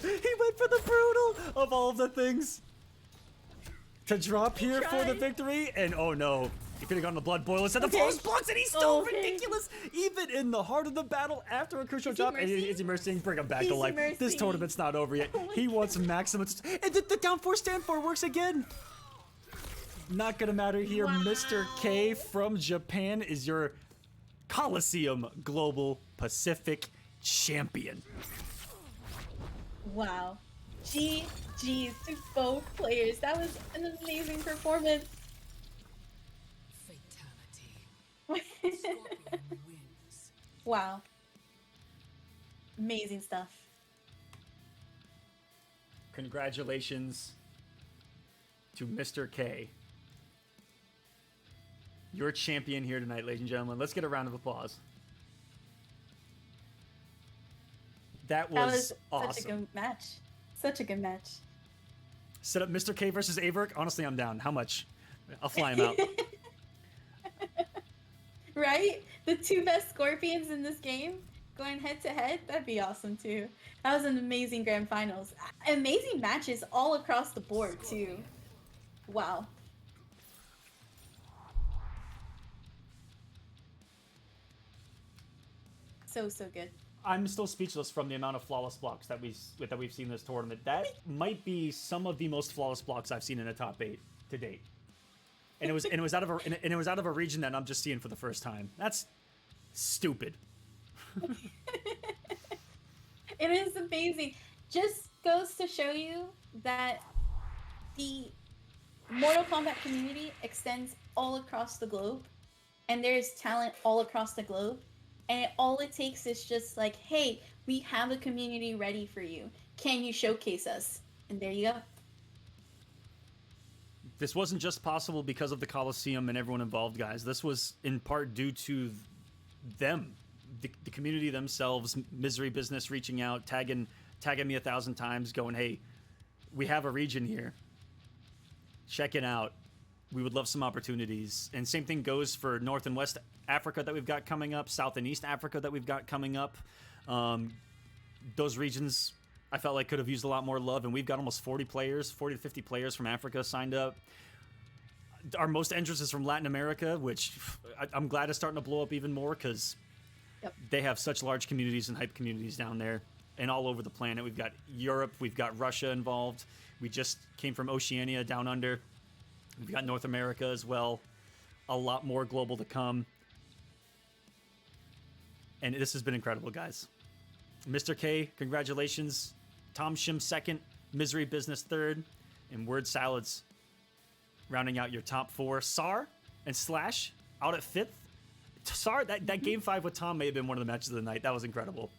He went for the brutal of all of the things to drop here for the victory. And oh no, He could have gone to blood boil instead of flawless blocks, and he's still ridiculous. Even in the heart of the battle, after a crucial drop, is he mercying? Bring him back to life. This tournament's not over yet. He wants maximum. And the down 4 stand 4 works again. Not gonna matter here. Wow. Mr. K from Japan is your Kolosseum Global Pacific Champion. Wow. GG's to both players. That was an amazing performance. Fatality. Scorpion wins. Wow. Amazing stuff. Congratulations to Mr. K. Your champion here tonight, ladies and gentlemen. Let's get a round of applause. That was awesome. Such a good match. Such a good match. Set up Mr. K versus Averk. Honestly, I'm down. How much? I'll fly him out. Right? The 2 best Scorpions in this game going head to head. That'd be awesome too. That was an amazing grand finals. Amazing matches all across the board too. Wow. So good. I'm still speechless from the amount of flawless blocks that we've seen this tournament. That might be some of the most flawless blocks I've seen in a top 8 to date. And it was out of a region that I'm just seeing for the first time. That's stupid. It is amazing. Just goes to show you that the Mortal Kombat community extends all across the globe, and there's talent all across the globe. And all it takes is just like, hey, we have a community ready for you. Can you showcase us? And there you go. This wasn't just possible because of the Kolosseum and everyone involved, guys. This was in part due to them, the community themselves, Misery Business reaching out, tagging me 1,000 times, going, hey, we have a region here. Check it out. We would love some opportunities. And same thing goes for North and West Africa that we've got coming up, South and East Africa that we've got coming up. Those regions I felt like could have used a lot more love, and we've got almost 40 to 50 players from Africa signed up. Our most interest is from Latin America, which I'm glad is starting to blow up even more because they have such large communities and hype communities down there and all over the planet. We've got Europe, we've got Russia involved. We just came from Oceania down under. We've got North America as well. A lot more global to come. And this has been incredible, guys. Mr. K, congratulations. Tom Shim second, Misery Business third, and Word Salads rounding out your top 4. Sar and Slash out at 5th. Sar, that game 5 with Tom may have been one of the matches of the night. That was incredible.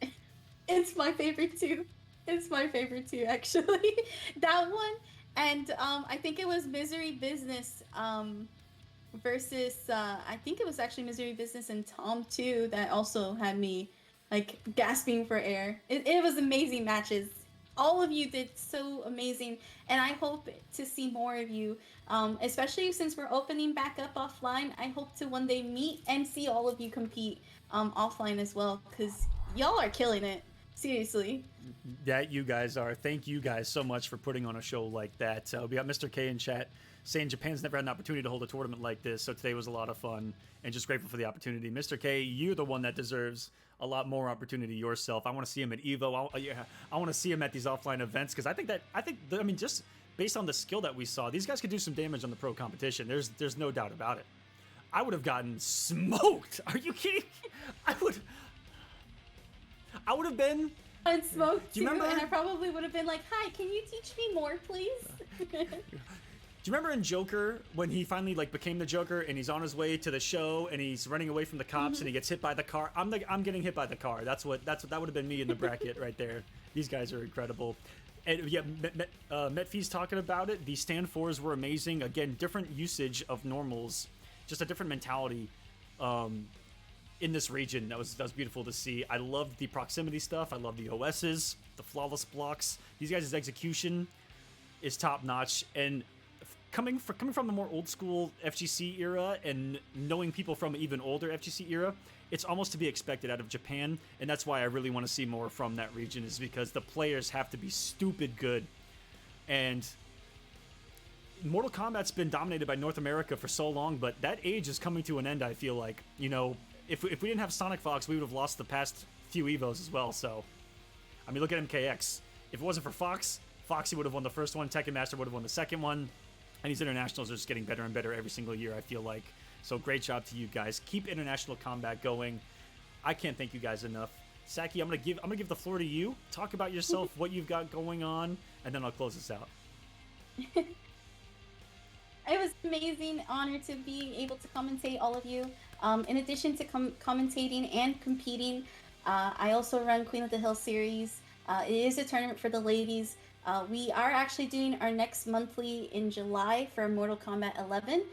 It's my favorite too. It's my favorite too, actually. That one, and I think it was Misery Business versus I think it was actually Misery Business and Tom too that also had me like gasping for air. It was amazing matches. All of you did so amazing, and I hope to see more of you, especially since we're opening back up offline. I hope to one day meet and see all of you compete offline as well, because y'all are killing it. Seriously. That you guys are. Thank you guys so much for putting on a show like that. We got Mr. K in chat saying Japan's never had an opportunity to hold a tournament like this, so today was a lot of fun and just grateful for the opportunity. Mr. K, you're the one that deserves a lot more opportunity yourself. I want to see him at Evo. I want to see him at these offline events because I mean, just based on the skill that we saw, these guys could do some damage on the pro competition. There's no doubt about it. I would have gotten smoked. Are you kidding? I would have been unsmoked too, and I probably would have been like, "Hi, can you teach me more, please?" Do you remember in Joker when he finally became the Joker and he's on his way to the show and he's running away from the cops and he gets hit by the car? I'm getting hit by the car. That would have been me in the bracket right there. These guys are incredible. And yeah, Metfi's talking about it. The stand 4s were amazing. Again, different usage of normals, just a different mentality in this region. That was beautiful to see. I loved the proximity stuff. I love the OSs, the flawless blocks. These guys' execution is top notch, and coming from the more old school FGC era and knowing people from even older FGC era, it's almost to be expected out of Japan, and that's why I really want to see more from that region, is because the players have to be stupid good. And Mortal Kombat's been dominated by North America for so long, but that age is coming to an end, I feel like. You know, if we didn't have Sonic Fox, we would have lost the past few Evos as well, so. I mean, look at MKX. If it wasn't for Fox, Foxy would have won the first one, Tekken Master would have won the second one, and these internationals are just getting better and better every single year, I feel like. So great job to you guys. Keep international combat going. I can't thank you guys enough. Saki, I'm gonna give the floor to you. Talk about yourself, what you've got going on, and then I'll close this out. It was an amazing honor to be able to commentate all of you. In addition to commentating and competing, I also run Queen of the Hill series. It is a tournament for the ladies. We are actually doing our next monthly in July for Mortal Kombat 11.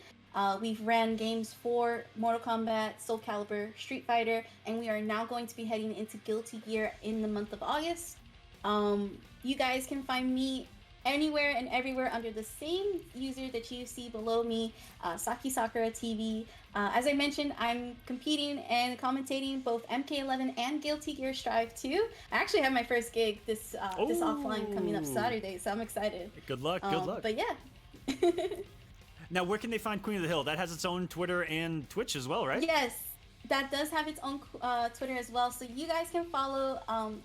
We've ran games for Mortal Kombat, Soul Calibur, Street Fighter, and we are now going to be heading into Guilty Gear in the month of August. You guys can find me anywhere and everywhere under the same user that you see below me, Saki Sakura TV. As I mentioned, I'm competing and commentating both MK11 and Guilty Gear Strive 2. I actually have my first gig this offline coming up Saturday, so I'm excited. Good luck, good luck. But yeah. Now, where can they find Queen of the Hill? That has its own Twitter and Twitch as well, right? Yes, that does have its own Twitter as well. So you guys can follow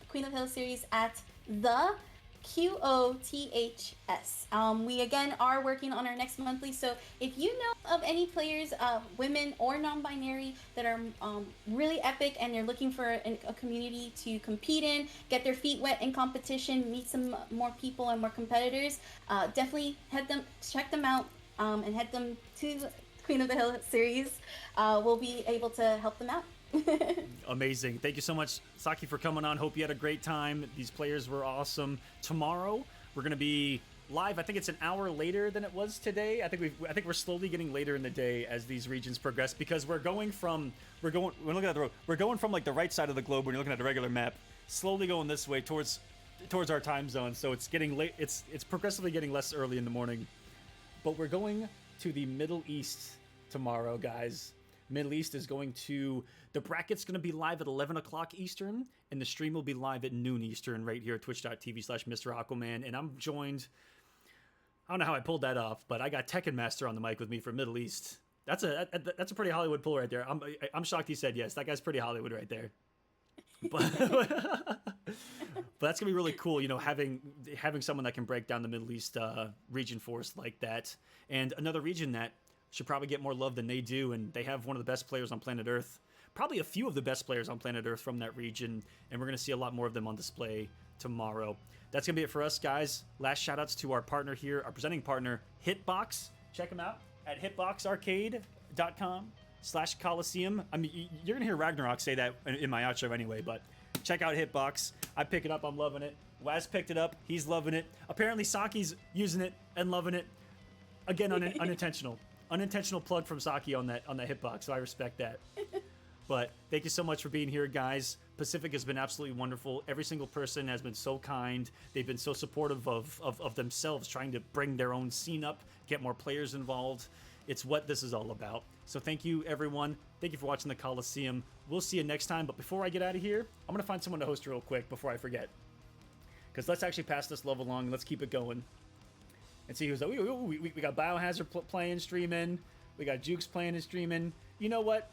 Queen of the Hill series at the QOTHS. We again are working on our next monthly, so if you know of any players, women or non-binary, that are really epic and they're looking for a community to compete in, get their feet wet in competition, meet some more people and more competitors, definitely check them out and head them to Queen of the Hill series. We'll be able to help them out. Amazing. Thank you so much, Saki, for coming on. Hope you had a great time. These players were awesome. Tomorrow, we're going to be live. I think it's an hour later than it was today. I think we're slowly getting later in the day as these regions progress, because we're looking at the road. We're going from like the right side of the globe when you're looking at the regular map, slowly going this way towards our time zone. So it's getting late. It's progressively getting less early in the morning. But we're going to the Middle East tomorrow, guys. Middle East is going to, the bracket's going to be live at 11 o'clock Eastern, and the stream will be live at noon Eastern right here at twitch.tv/Mr. Aquaman. And I'm joined, I don't know how I pulled that off, but I got Tekken Master on the mic with me for Middle East. That's a pretty Hollywood pull right there. I'm shocked he said yes. That guy's pretty Hollywood right there. But that's gonna be really cool, you know, having someone that can break down the Middle East region for us like that. And another region that should probably get more love than they do, and they have one of the best players on planet Earth, probably a few of the best players on planet Earth from that region, and we're gonna see a lot more of them on display tomorrow. That's gonna be it for us, guys. Last shout outs to our partner here, our presenting partner, Hitbox. Check them out at hitboxarcade.com/Kolosseum. I mean, you're gonna hear Ragnarok say that in my outro anyway, but check out Hitbox. I pick it up, I'm loving it. Waz picked it up, he's loving it. Apparently Saki's using it and loving it. Again, unintentional. Unintentional plug from Saki on that Hitbox, so I respect that. But thank you so much for being here, guys. Pacific has been absolutely wonderful. Every single person has been so kind. They've been so supportive of themselves, trying to bring their own scene up, get more players involved. It's what this is all about. So thank you, everyone. Thank you for watching the Kolosseum. We'll see you next time. But before I get out of here, I'm going to find someone to host real quick before I forget. Because let's actually pass this love along. Let's keep it going. And see who's like, we got Biohazard playing, streaming. We got Jukes playing and streaming. You know what?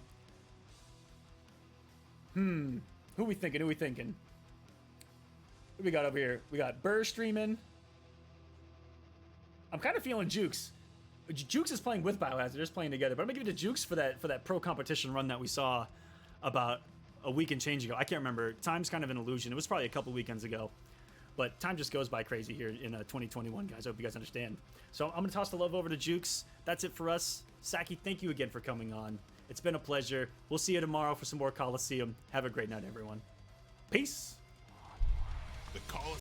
Who we thinking? Who we got over here? We got Burr streaming. I'm kind of feeling Jukes. Jukes is playing with Biohazard. They're just playing together. But I'm going to give it to Jukes for that pro competition run that we saw about a week and change ago. I can't remember. Time's kind of an illusion. It was probably a couple weekends ago. But time just goes by crazy here in 2021, guys. I hope you guys understand. So I'm going to toss the love over to Jukes. That's it for us. Saki, thank you again for coming on. It's been a pleasure. We'll see you tomorrow for some more Kolosseum. Have a great night, everyone. Peace. The Kolosseum